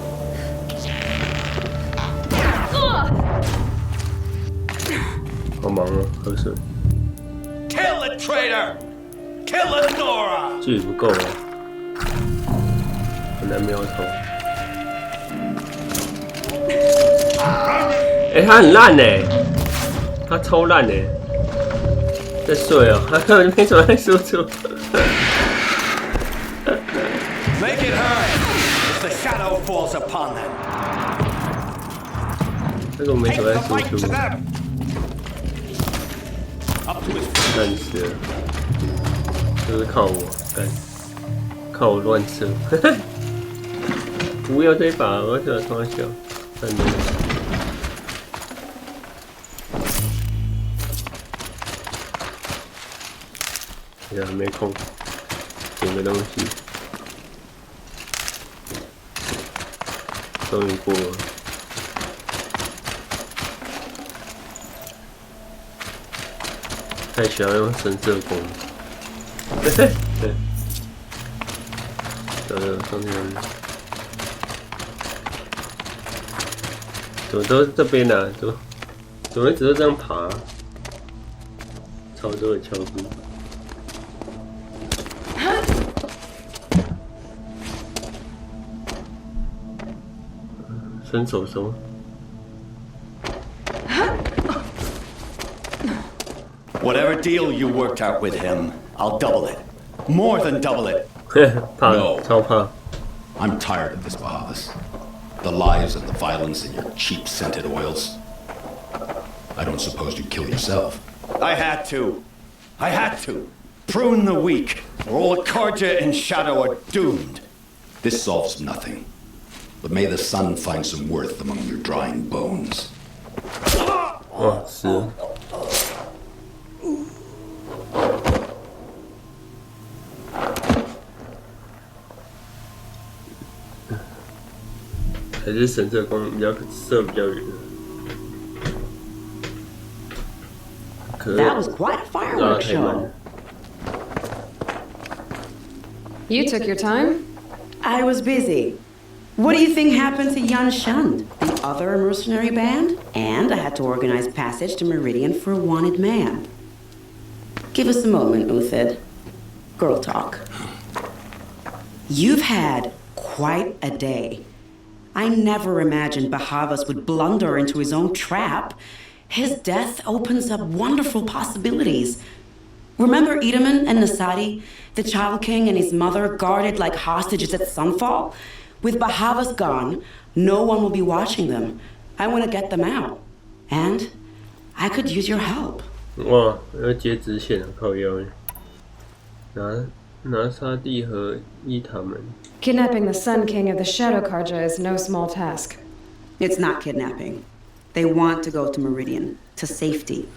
Speaker 6: Kill the traitor. Kill Nora.
Speaker 1: 距离不够啊，很难瞄头。哎、欸，他很烂哎，他超烂哎，在睡哦，他根本没什么在输出。
Speaker 6: Make it hurt as the shadow falls upon them.
Speaker 1: 这个我没什么在输出。烂死了，就是靠我干，靠我乱射。不要这一把，我想冲他笑，真的。呀，没空，捡个东西，终于过了。太喜欢用神射弓，对，上天，怎么都这边啊？怎么一直都这样爬？超多的敲鼓。伸手手，
Speaker 6: Whatever deal you worked out with him, I'll double it. More than double it.
Speaker 1: No.
Speaker 19: I'm tired of this, Bahavas. The lies and the violence and your cheap scented oils. I don't suppose you'd kill yourself.
Speaker 6: I had to. Prune the weak, or all the Karja and Shadow are doomed.
Speaker 19: This solves nothing. But may the sun find some worth among your drying bones.
Speaker 1: 哇，是。还是神射光比较射比较远。
Speaker 8: That was quite a fireworks show.
Speaker 16: You took your time?
Speaker 8: I was busy. What do you think happened to Yan Shund, the other mercenary band? And I had to organize passage to Meridian for a wanted man. Give us a moment, Uthid. Girl talk. You've had quite a day. I never imagined Bahavas would blunder into his own trap. His death opens up wonderful possibilities. Remember Edaman and Nasadi, the Child King and his mother guarded like hostages at Sunfall? With Bahavas gone, no one will be watching them. I want to get them out. And I could use your help.
Speaker 1: 哇，要接支线啊，靠腰耶！拿沙地和伊塔们。
Speaker 16: Kidnapping the Sun King of the Shadow Karja is no small task.
Speaker 8: It's not kidnapping. They want to go to Meridian, to safety.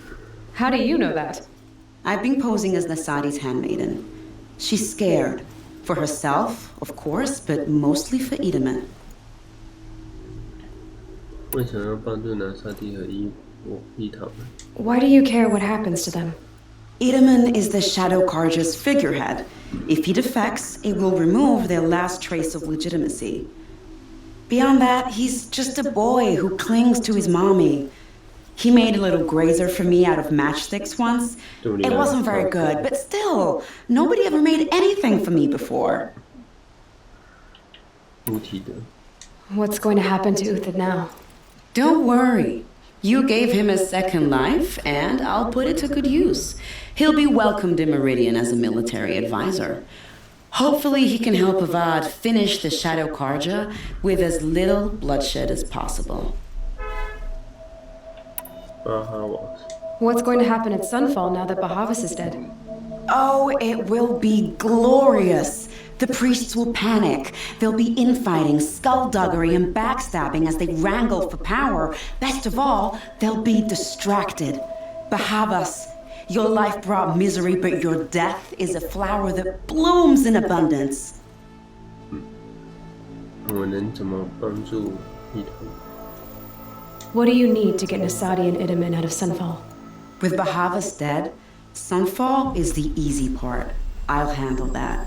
Speaker 16: How do you know that?
Speaker 8: I've been posing as Nasadi's handmaiden. She's scared. For herself, of course, but mostly for Edaman.
Speaker 1: 为什么要帮助拿沙地和伊塔们？
Speaker 16: Why do you care what happens to them?
Speaker 8: Edaman is the Shadow Karja's figurehead. If he defects, it will remove their last trace of legitimacy. Beyond that, he's just a boy who clings to his mommy. He made a little grazer for me out of matchsticks once. It wasn't very good, but still, nobody ever made anything for me before.
Speaker 16: What's going to happen to Uthid now?
Speaker 8: Don't worry. You gave him a second life, and I'll put it to good use. He'll be welcomed in Meridian as a military advisor. Hopefully he can help Avad finish the Shadow Karja with as little bloodshed as possible.
Speaker 16: What's going to happen at Sunfall now that Bahavas is dead?
Speaker 8: Oh, it will be glorious. The priests will panic. There'll be infighting, skullduggery, and backstabbing as they wrangle for power. Best of all, they'll be distracted. Bahavas, your life brought misery, but your death is a flower that blooms in abundance.
Speaker 16: What do you need to get Nasadi and Edaman out of Sunfall?
Speaker 8: With Bahavas dead, Sunfall is the easy part. I'll handle that.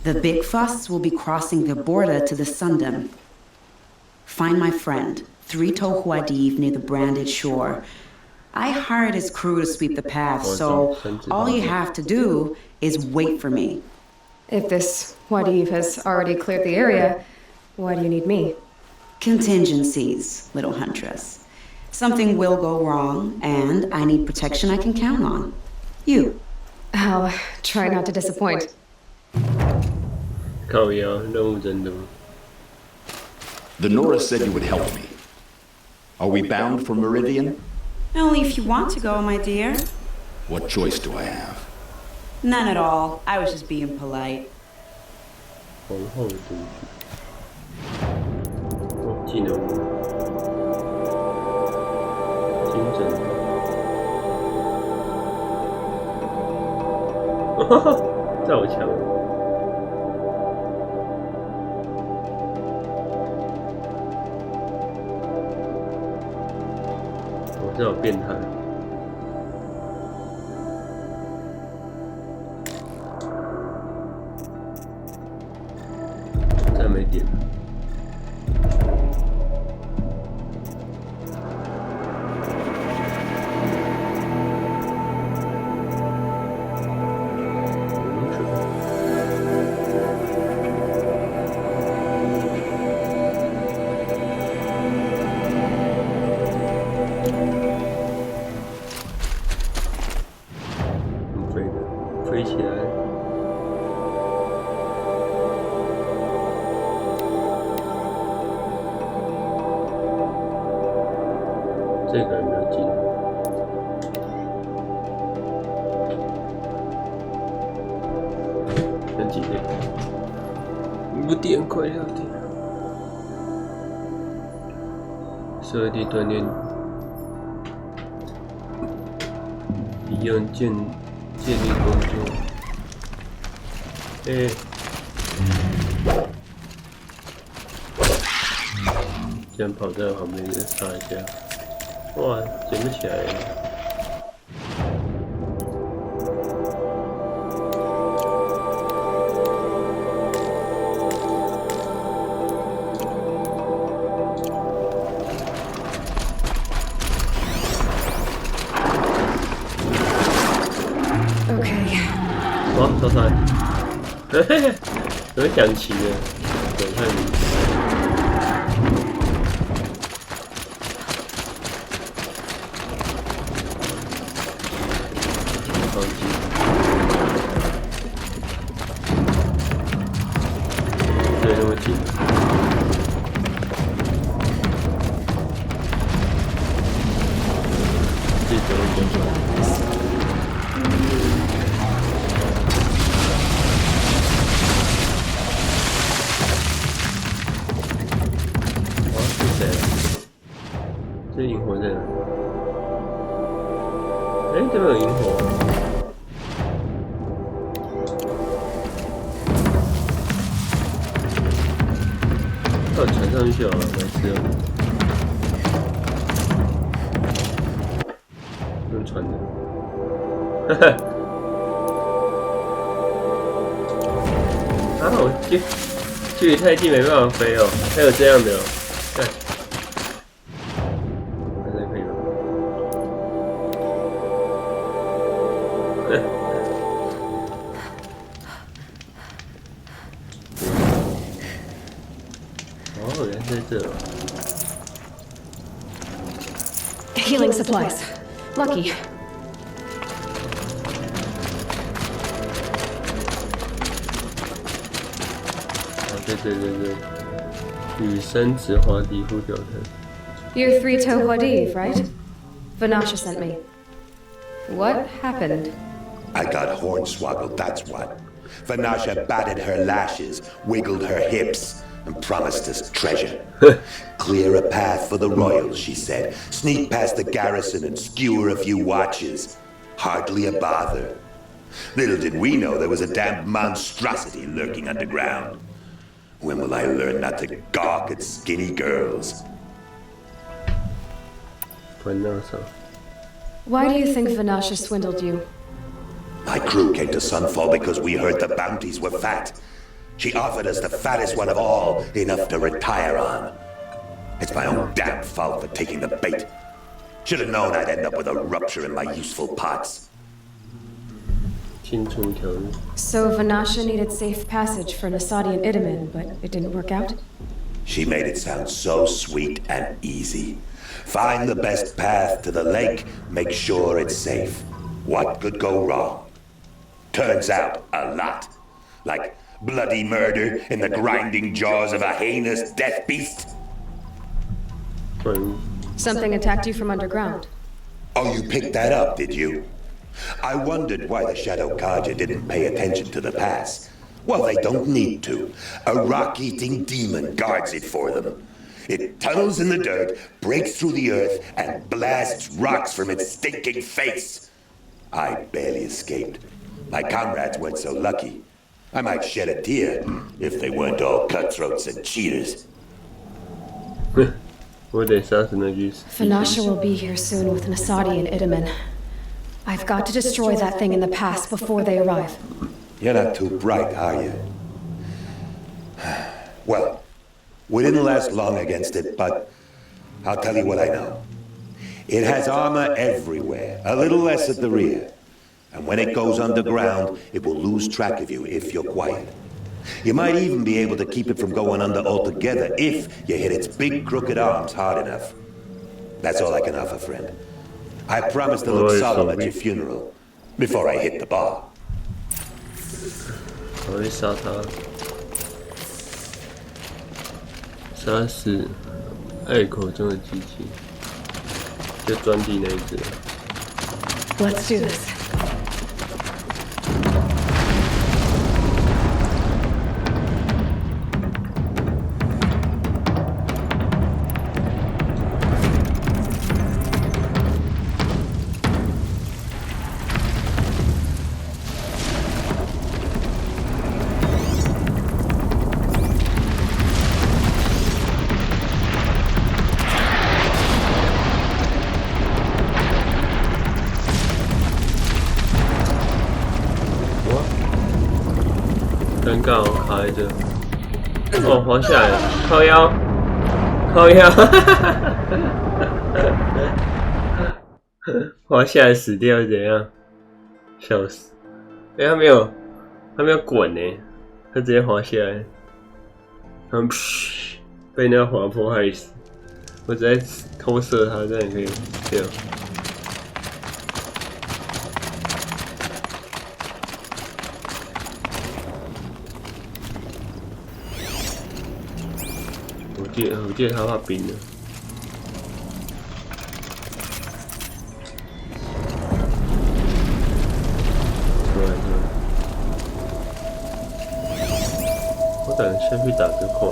Speaker 8: The big fuss will be crossing the border to the Sundom. Find my friend, 3 Tohuadiv near the branded shore. I hired his crew to sweep the path, so all you have to do is wait for me.
Speaker 16: If this Wadiv has already cleared the area, why do you need me?
Speaker 8: Contingencies, little huntress. Something will go wrong, and I need protection I can count on. You.
Speaker 16: I'll try not to disappoint.
Speaker 19: The Nora said you would help me. Are we bound for Meridian?
Speaker 8: Only if you want to go, my dear.
Speaker 19: What choice do I have?
Speaker 8: None at all. I was just being polite.
Speaker 1: 几点？5点，快6点。12点锻炼，一样建立工作。这样跑在旁边就杀一下，哇，捡不起来了。哇，超帅！嘿嘿嘿，怎么想起了？我看你。放弃。对，那么近。这怎么工作？这萤火在哪？这边有萤火。到船上去好了，来吃哦。用船的。哈哈。啊，我距离太近没办法飞哦，还有这样的哦。
Speaker 16: Healing supplies. Lucky.
Speaker 1: 对，与生殖滑迪夫表态。
Speaker 16: You're three-toe Wadiv, right? Vanasha sent me. What happened?
Speaker 21: I got hornswoggled, that's what. Vanasha batted her lashes, wiggled her hips, and promised us treasure. Clear a path for the royals, she said. Sneak past the garrison and skewer a few watches. Hardly a bother. Little did we know there was a damned monstrosity lurking underground. When will I learn not to gawk at skinny girls?
Speaker 16: Why do you think Vanasha swindled you?
Speaker 21: My crew came to Sunfall because we heard the bounties were fat. She offered us the fattest one of all, enough to retire on. It's my own damn fault for taking the bait. Should have known I'd end up with a rupture in my useful parts.
Speaker 16: So Vanasha needed safe passage for Nasadi and Idaman, but it didn't work out?
Speaker 21: She made it sound so sweet and easy. Find the best path to the lake, make sure it's safe. What could go wrong? Turns out, a lot. Like bloody murder in the grinding jaws of a heinous death beast.
Speaker 16: Something attacked you from underground.
Speaker 21: Oh, you picked that up, did you? I wondered why the Shadow Kaja didn't pay attention to the pass. Well, they don't need to. A rock-eating demon guards it for them. It tunnels in the dirt, breaks through the earth, and blasts rocks from its stinking face. I barely escaped. My comrades weren't so lucky. I might shed a tear if they weren't all cutthroats and cheaters.
Speaker 16: Vanasha will be here soon with Nasadi and Idaman. I've got to destroy that thing in the pass before they arrive.
Speaker 21: You're not too bright, are you? Well, we didn't last long against it, but I'll tell you what I know. It has armor everywhere, a little less at the rear. And when it goes underground, it will lose track of you if you're quiet. You might even be able to keep it from going under altogether if you hit its big crooked arms hard enough. That's all I can offer, friend. I promise to look solemn at your funeral before I hit the bar.
Speaker 1: 我会杀他，杀死爱口中的机器，就钻地那一只。
Speaker 16: Let's do this.
Speaker 1: 尴尬，我卡在这。哦，滑下来了，靠腰，靠腰，滑下来死掉怎样？笑死！他没有滚呢，他直接滑下来，被那个滑坡害死。我直接偷射他，这样也可以这样。我记得他怕冰的。出来！我等下去打这块。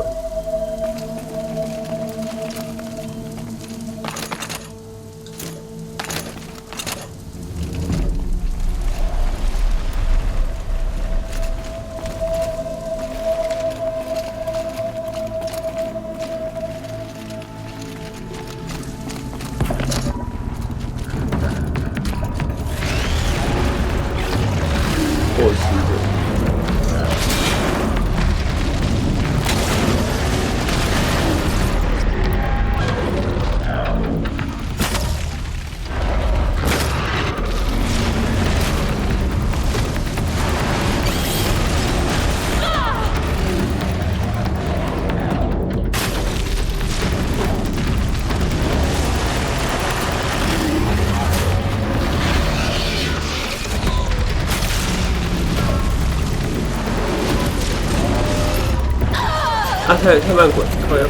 Speaker 1: 太慢滚，靠腰。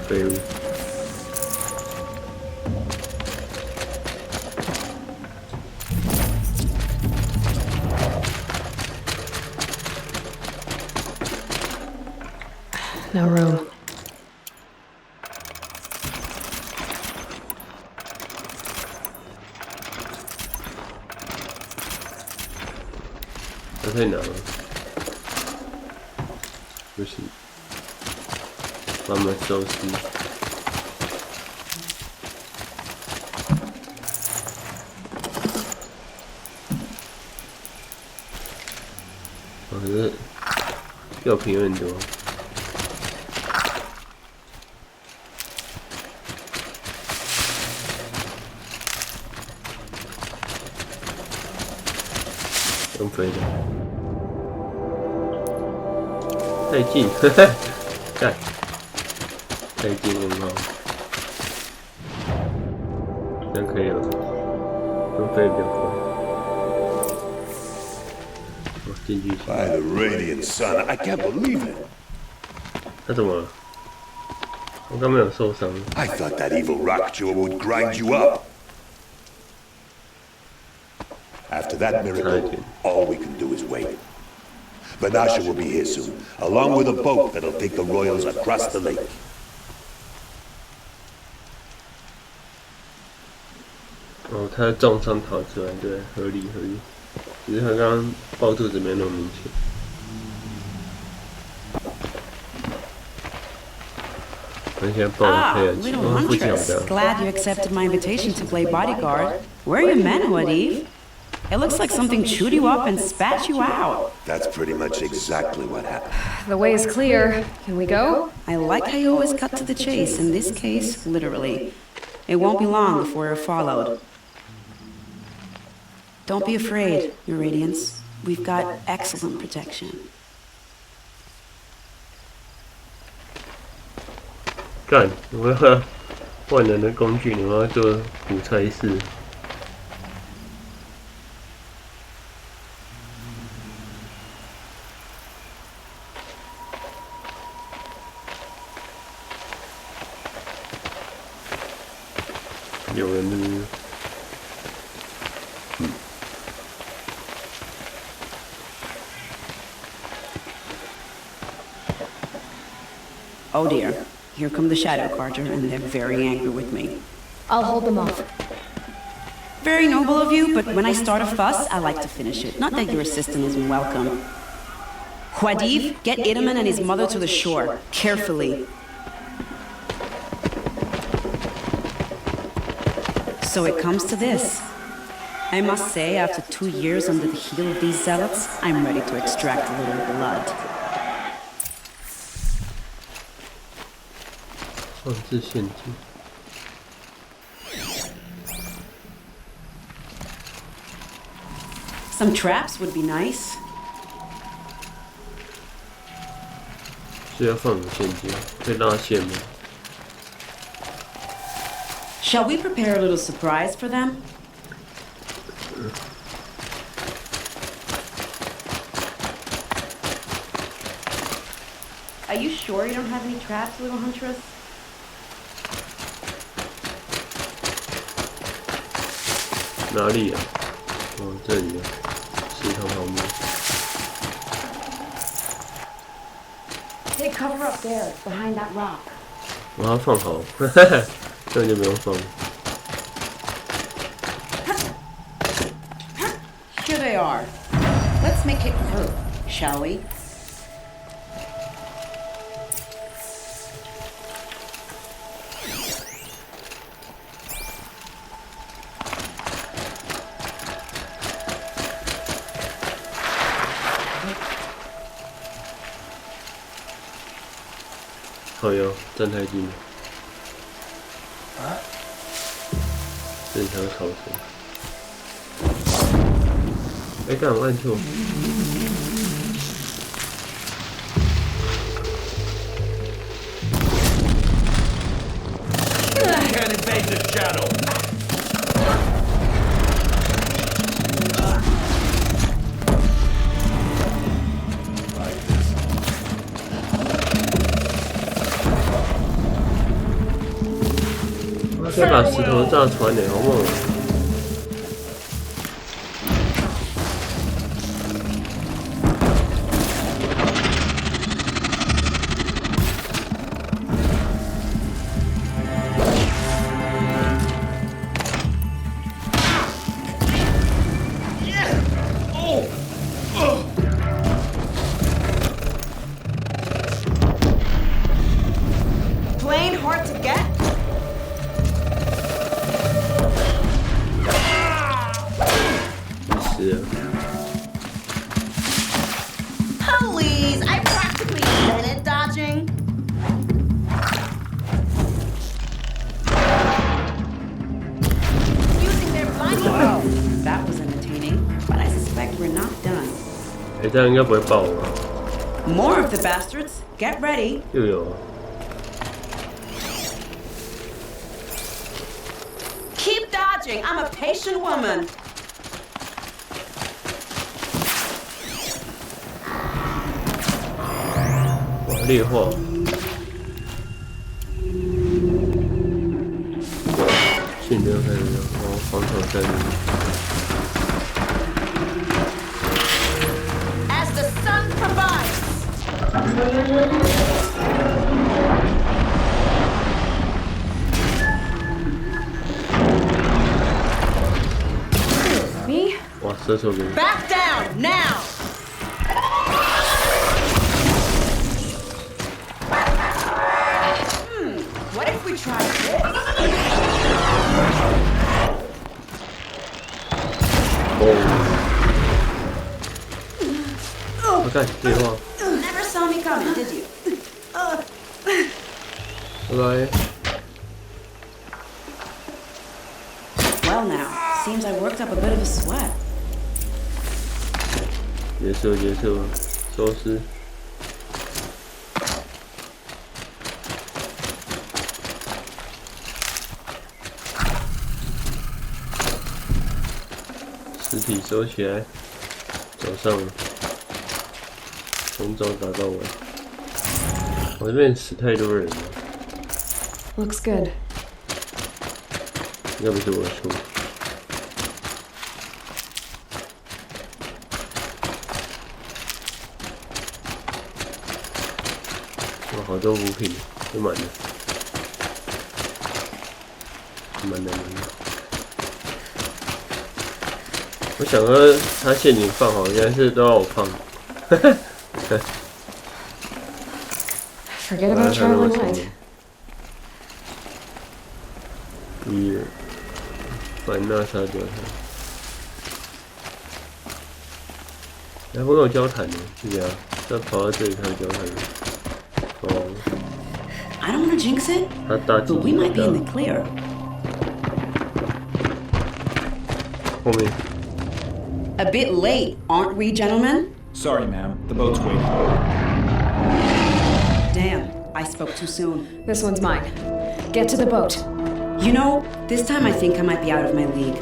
Speaker 1: 废物。
Speaker 16: No room.
Speaker 1: 太难了，不行，慢慢收拾。可是药品有点多。用飞的。太近，呵呵，干，太近很好，这样可以了，用飞比较快。哦，进去。
Speaker 21: By the radiant sun, I can't believe it.
Speaker 1: 他怎么了？我刚没有受伤。
Speaker 21: I thought that evil rock jewel would grind you up. After that miracle, all we can do is wait. Vanasha will be here soon, along with a boat that'll take the royals across the lake.
Speaker 1: 哦，他重伤逃出来，对，合理合理。只是他刚刚抱肚子没那么明显。
Speaker 8: little huntress. Glad you accepted my invitation to play bodyguard. Where are your men, Wadif? It looks like something chewed you up and spat you out.
Speaker 21: That's pretty much exactly what happened.
Speaker 16: The way is clear. Can we go?
Speaker 8: I like how you always cut to the chase, in this case, literally. It won't be long before you're followed. Don't be afraid, Your Radiance. We've got excellent protection.
Speaker 1: 干！我要万能的工具，我要做苦差事。有人是不是？
Speaker 8: Oh dear. Here come the Shadow Carter, and they're very angry with me.
Speaker 16: I'll hold them off.
Speaker 8: Very noble of you, but when I start a fuss, I like to finish it. Not that your assistant isn't welcome. Huadiv, get Idaman and his mother to the shore. Carefully. So it comes to this. I must say, after 2 years under the heel of these zealots, I'm ready to extract a little blood.
Speaker 1: 放置陷阱。
Speaker 8: Some traps would be nice.
Speaker 1: 是要放个陷阱，可以拉线吗？
Speaker 8: Shall we prepare a little surprise for them? Are you sure you don't have any traps, little huntress?
Speaker 1: "哪里啊？哦，这里啊，石头旁边。
Speaker 8: Take cover up there, behind that rock.
Speaker 1: 我要放好，哈哈，这样就不用放。
Speaker 8: Here they are. Let's make it hurt, shall we?
Speaker 1: "好哟，站太近了。正常草丛。哎，干我按错。
Speaker 4: Can't invade the shadow.
Speaker 1: 可以把石头炸穿的，好猛！
Speaker 8: Plain hard to get? Please, I practically invented dodging. Using their blinding. Wow, that was entertaining, but I suspect we're not done.
Speaker 1: 哎，这样应该不会爆吧？
Speaker 8: More of the bastards. Get ready.
Speaker 1: 又有啊。
Speaker 8: Keep dodging. I'm a patient woman.
Speaker 1: 哇，劣化。现在开始了，哦，防守战力。
Speaker 8: As the sun provides. Me?
Speaker 1: 哇，射手给。
Speaker 8: Back down now. What if we try this?
Speaker 1: 哦，我看对话。
Speaker 8: Never saw me coming, did you?
Speaker 1: 拜拜。
Speaker 8: Well now, seems I worked up a bit of a sweat.
Speaker 1: 结束，收尸。尸体收起来，走上了，从早打到晚。我这边死太多人了，
Speaker 16: Looks good.
Speaker 1: 应该不是我的错。哇，好多物品都满了，满的。我想说，他陷阱放好，原来是都要我放。
Speaker 16: Forget about traveling light.
Speaker 1: 1、凡纳沙交谈。哎，我有交谈的，是这样，要跑到这里才有交谈的。哦。
Speaker 8: I don't want to jinx it, but we might be in the clear.
Speaker 1: 后面。
Speaker 8: A bit late, aren't we, gentlemen?
Speaker 13: Sorry, ma'am. The boat's waiting.
Speaker 8: Damn, I spoke too soon.
Speaker 16: This one's mine. Get to the boat.
Speaker 8: You know, this time I think I might be out of my league.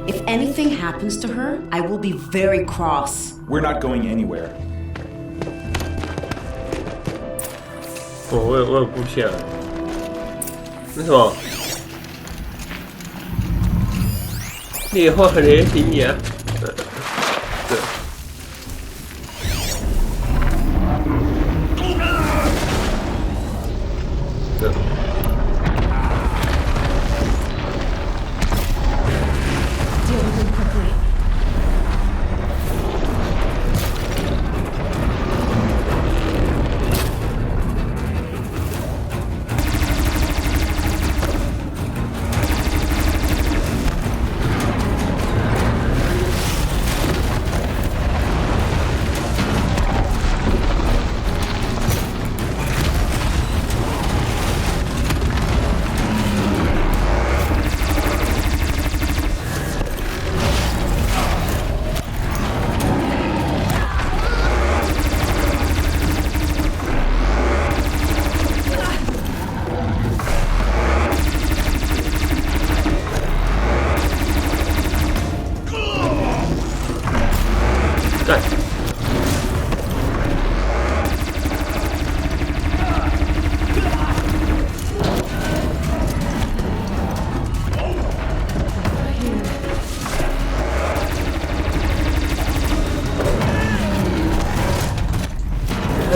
Speaker 8: If anything happens to her, I will be very cross.
Speaker 13: We're not going anywhere.
Speaker 1: 我有部下。那什么？烈火雷霆呀！对。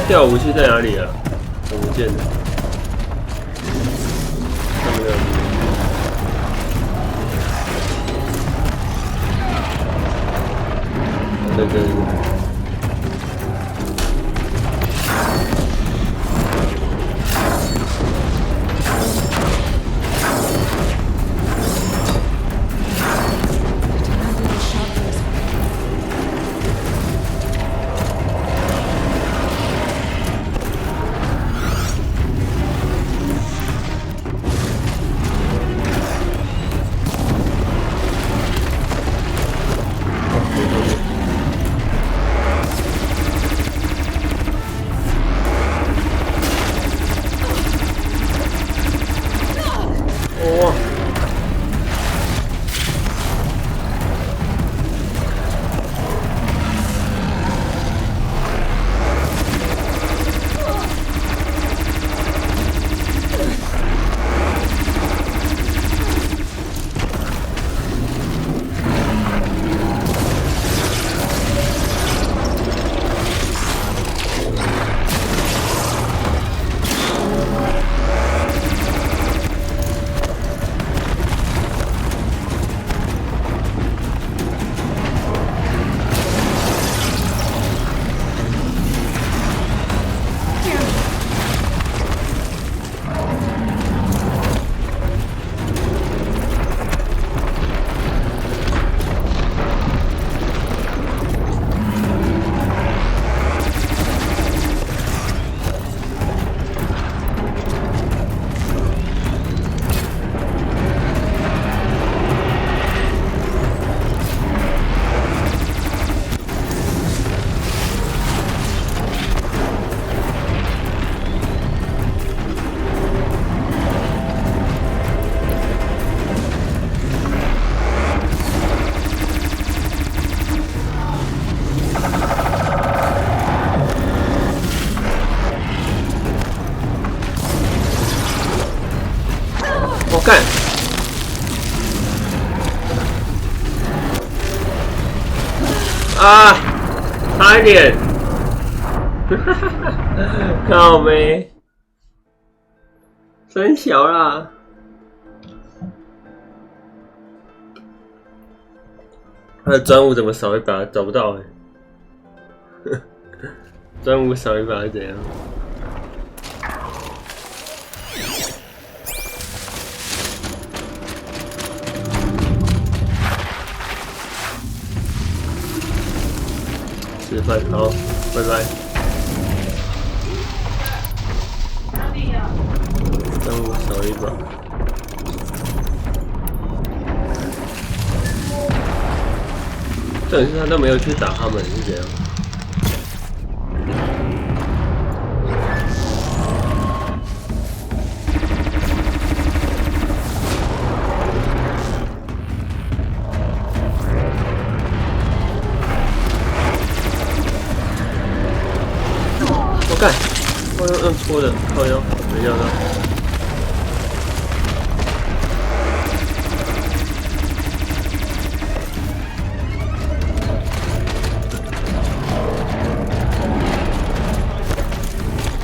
Speaker 1: 掉武器在哪里啊？我不见了。看不到。在这里。干！啊，差一点！靠没，真小啦！他的专武怎么少一把？找不到哎、欸。专武少一把是怎样？饭，好，拜拜。任务少一把。重点是他都没有去打他们，是这样。我干！我用戳的，靠腰，没想到。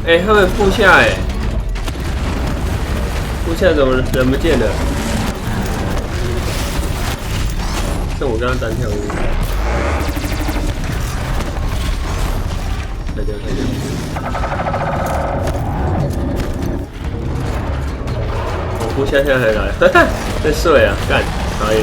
Speaker 1: 哎、他们副下哎，副下怎么人不见了？是我刚刚单挑的。开掉，开掉。我副下现在还来，哈哈，在睡啊，干，讨厌。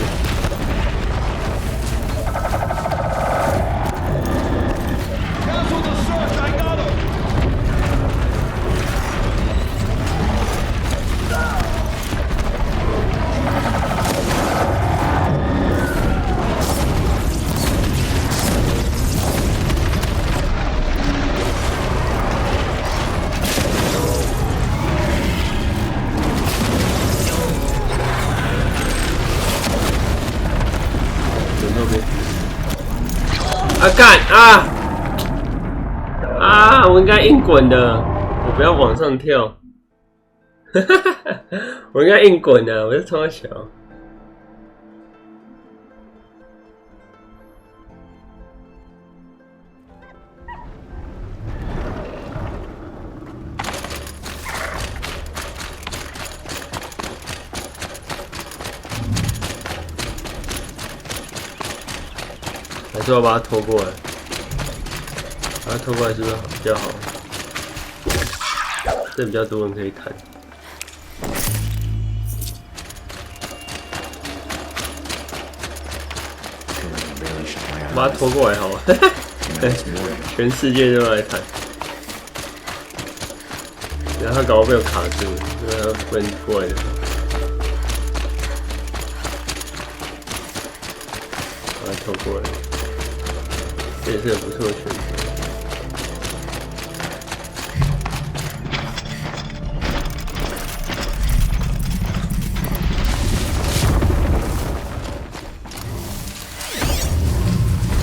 Speaker 1: 啊干啊！啊！我应该硬滚的，我不要往上跳。我应该硬滚的，我是超小。还是要把它拖过来，把它拖过来是不是比较好？这比较多人可以砍。把它拖过来好了，全世界都来砍。然后他搞不被我卡住，因为他不能过来的。把它拖过来。这也是个不错的选择。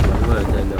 Speaker 1: 慢慢在那。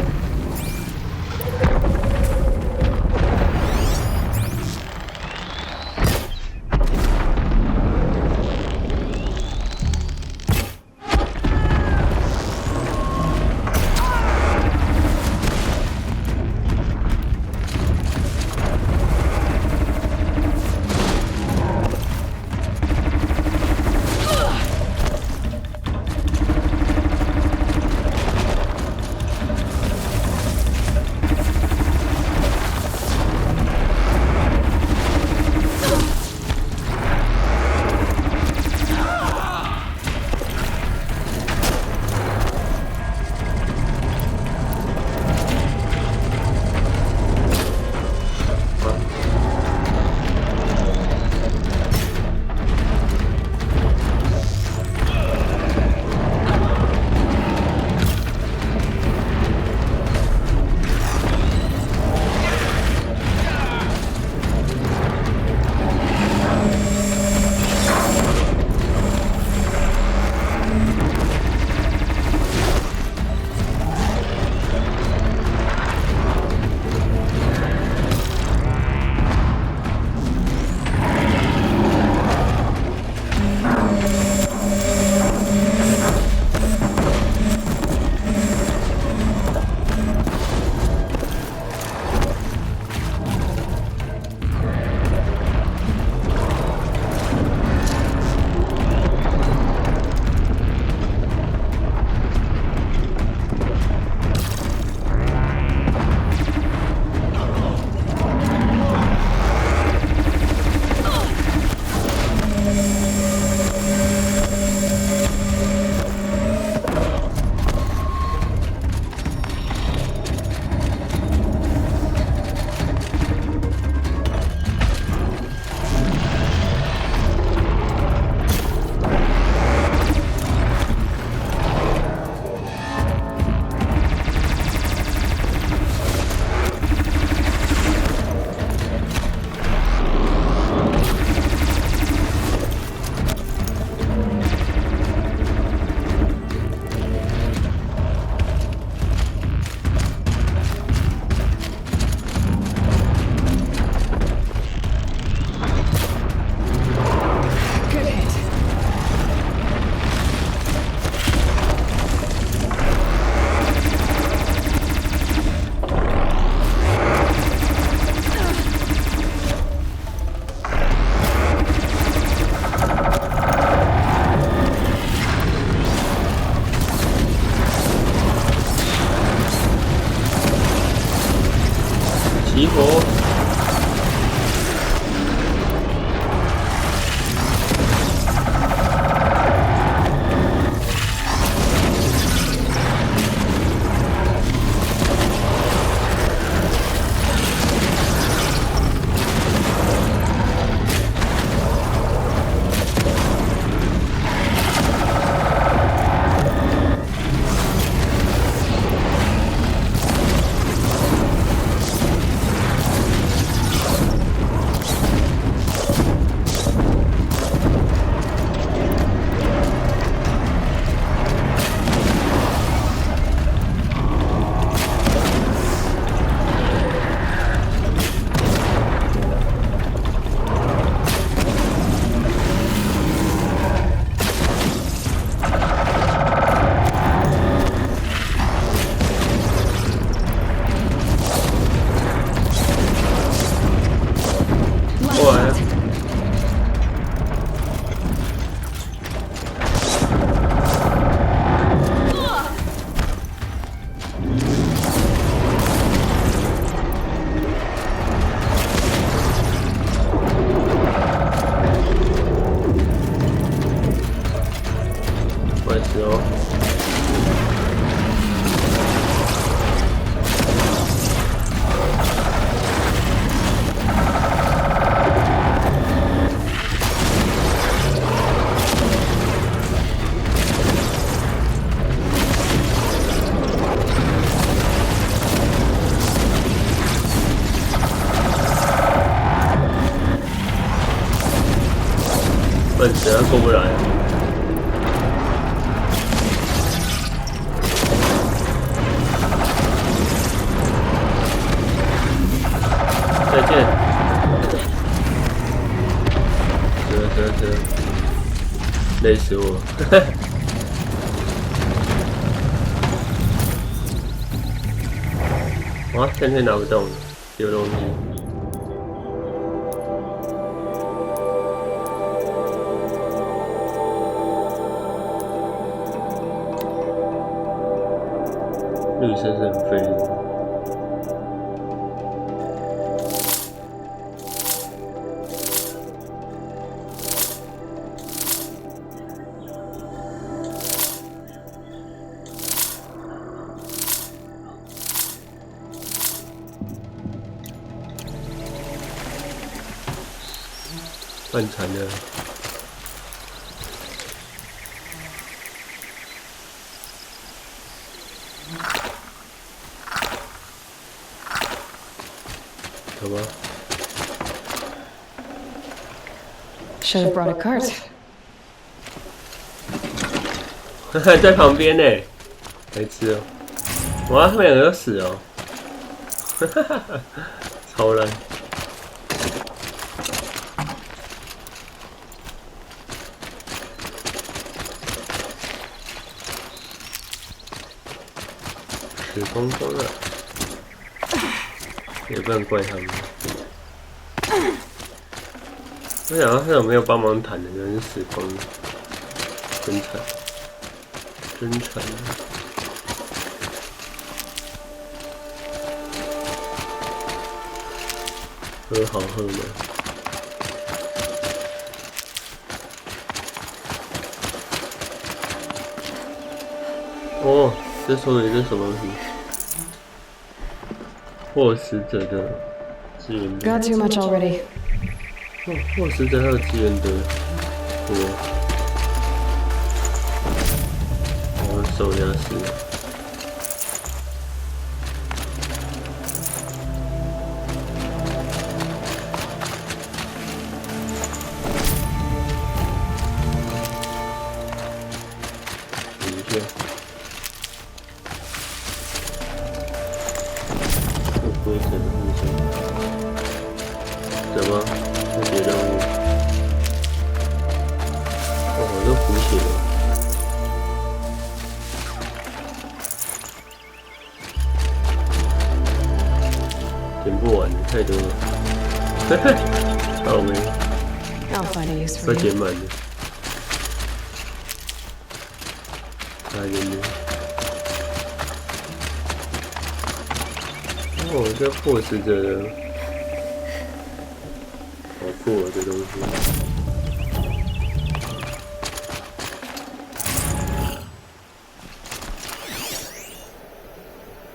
Speaker 1: 笨死他过不来啊！再见！累死我！哇，现在拿不动了，丢东西。绿色是很费力。很惨的。好吧。
Speaker 16: Should have brought a cart.
Speaker 1: 在旁边呢，来吃哦。哇，他们两个都死哦。超烂。死光光了，也不能怪他们。我想到他有没有帮忙弹的人是死光了，真惨，真惨。喝好喝吗？哦。这说的是什么东西？获食者的资源。
Speaker 16: Got too much already.
Speaker 1: 获食者还有资源的多。我手压死。等一下。规则的路线，怎么？这些任务，哦，我都补血了，点不完的太多了，好没，快点满了，来人呢？哦，这获食者的，好酷啊！这东西，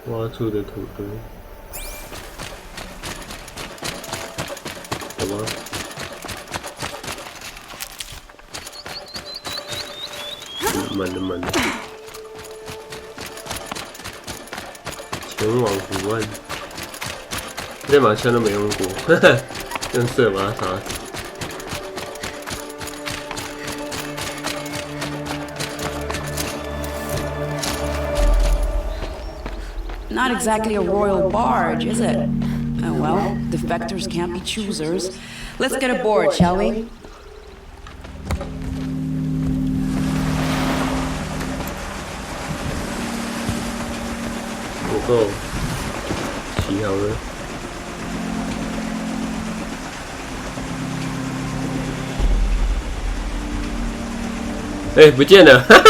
Speaker 1: 挖出的土堆，什么？满的满的，前往湖岸。这把枪都没用过，用射把他杀死。
Speaker 8: Not exactly a royal barge, is it? Oh well, defectors can't be choosers. Let's get aboard, shall we?
Speaker 1: 不够，洗好了。哎，不见了，哈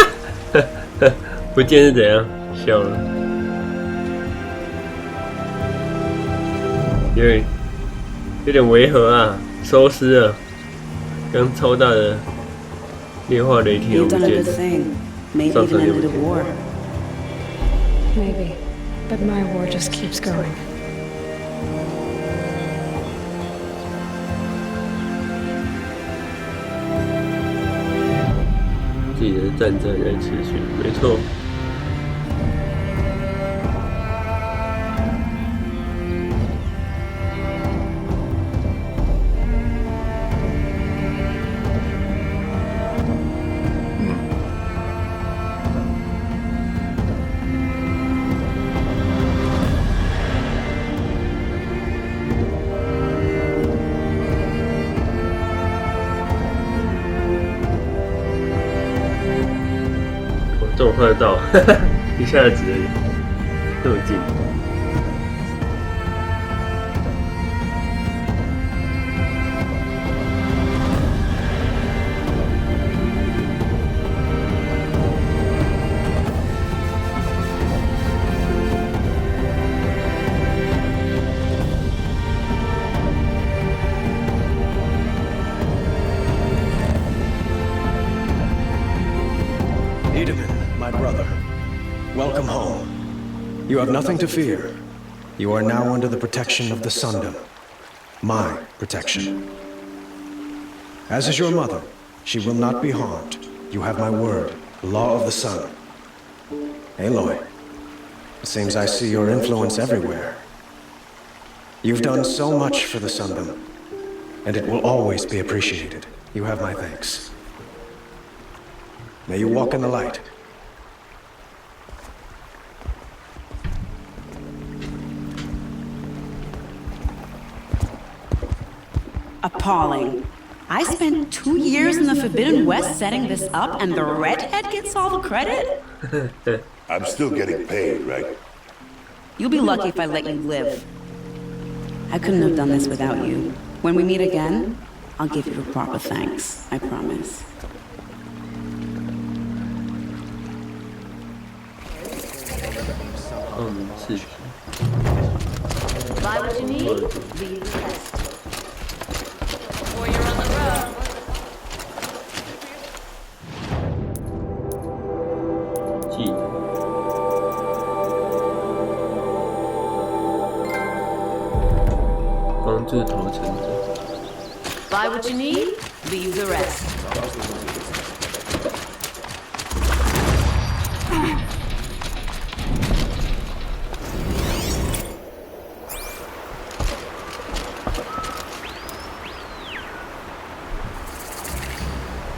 Speaker 1: 哈，不见是怎样？笑了，有点违和啊，收尸了，刚超大的烈化雷霆不见了，上场就不见了。
Speaker 16: Maybe, but my war just keeps going. 自己的战争在持续，没错。
Speaker 1: 这我喝得到，一下子而已，这么近。
Speaker 5: My brother, welcome home. You have nothing to fear. You are now under the protection of the Sundom. My protection. As is your mother, she will not be harmed. You have my word, the law of the sun. Aloy, it seems I see your influence everywhere. You've done so much for the Sundom, and it will always be appreciated. You have my thanks. May you walk in the light.
Speaker 8: Appalling. I spent 2 years in the Forbidden West setting this up, and the redhead gets all the credit?
Speaker 21: I'm still getting paid, right?
Speaker 8: You'll be lucky if I let you live. I couldn't have done this without you. When we meet again, I'll give you the proper thanks. I promise.
Speaker 20: Buy what you need, leave the rest. Before you're on the road.
Speaker 1: 技能。帮助投诚者。
Speaker 20: Buy what you need, leave the rest.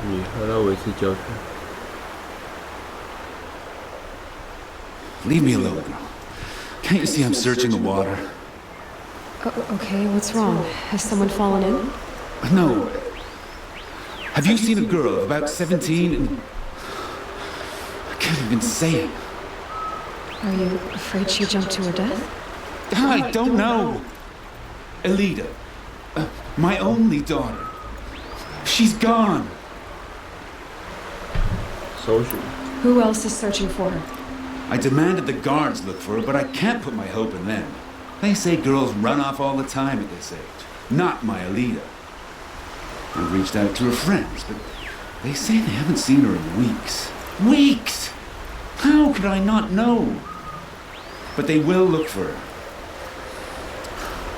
Speaker 1: 你和他维持交谈。
Speaker 6: Leave me alone. Can't you see I'm searching the water?
Speaker 16: Okay, what's wrong? Has someone fallen in?
Speaker 6: No. Have you seen a girl of about 17 and... I can't even say it.
Speaker 16: Are you afraid she jumped to her death?
Speaker 6: I don't know. Elida. My only daughter. She's gone.
Speaker 1: Social.
Speaker 16: Who else is searching for her?
Speaker 6: I demanded the guards look for her, but I can't put my hope in them. They say girls run off all the time at this age. Not my Elida. I've reached out to her friends, but they say they haven't seen her in weeks. Weeks! How could I not know? But they will look for her.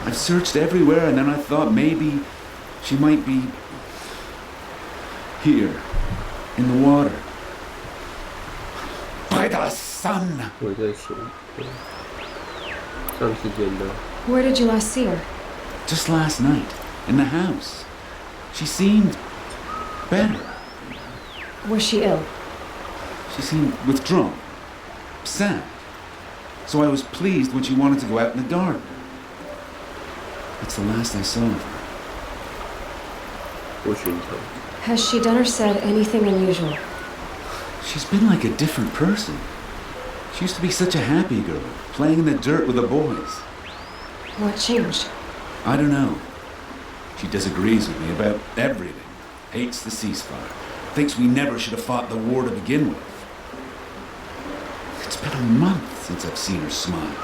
Speaker 6: I've searched everywhere, and then I thought maybe she might be here, in the water. By the sun!
Speaker 16: Where did you last see her?
Speaker 6: Just last night, in the house. She seemed better.
Speaker 16: Was she ill?
Speaker 6: She seemed withdrawn, sad. So I was pleased when she wanted to go out in the garden. That's the last I saw of her.
Speaker 16: Has she done or said anything unusual?
Speaker 6: She's been like a different person. She used to be such a happy girl, playing in the dirt with the boys.
Speaker 16: What changed?
Speaker 6: I don't know. She disagrees with me about everything. Hates the ceasefire. Thinks we never should have fought the war to begin with. It's been a month since I've seen her smile.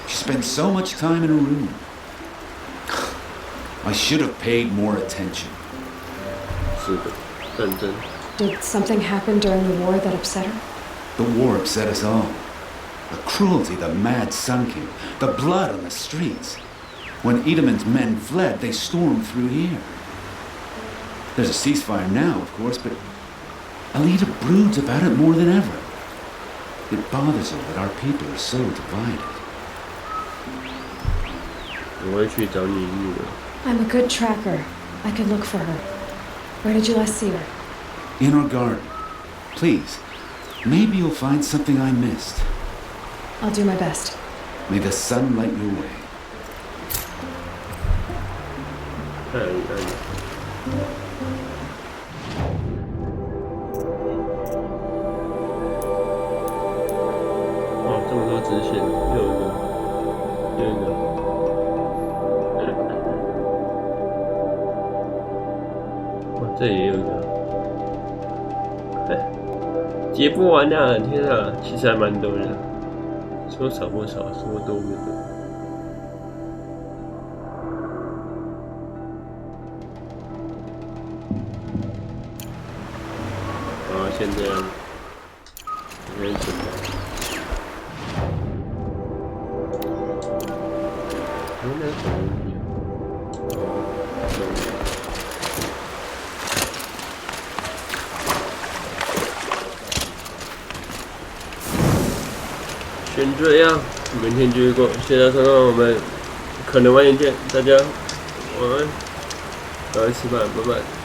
Speaker 6: She spends so much time in her room. I should have paid more attention.
Speaker 16: Did something happen during the war that upset her?
Speaker 6: The war upset us all. The cruelty, the mad Sun King, the blood on the streets. When Edamon's men fled, they stormed through here. There's a ceasefire now, of course, but Elida broods about it more than ever. It bothers her that our people are so divided.
Speaker 16: I'm a good tracker. I can look for her. Where did you last see her?
Speaker 6: In our garden. Please, maybe you'll find something I missed.
Speaker 16: I'll do my best.
Speaker 6: May the sun light your way.
Speaker 1: 这里也有一个，接不完啊！天啊，其实还蛮多的，说少不少，说多不多。好，先这样，先准备。先这样，明天继续过。谢谢大家收看，我们可能晚点见，大家晚安，赶快吃饭，拜拜。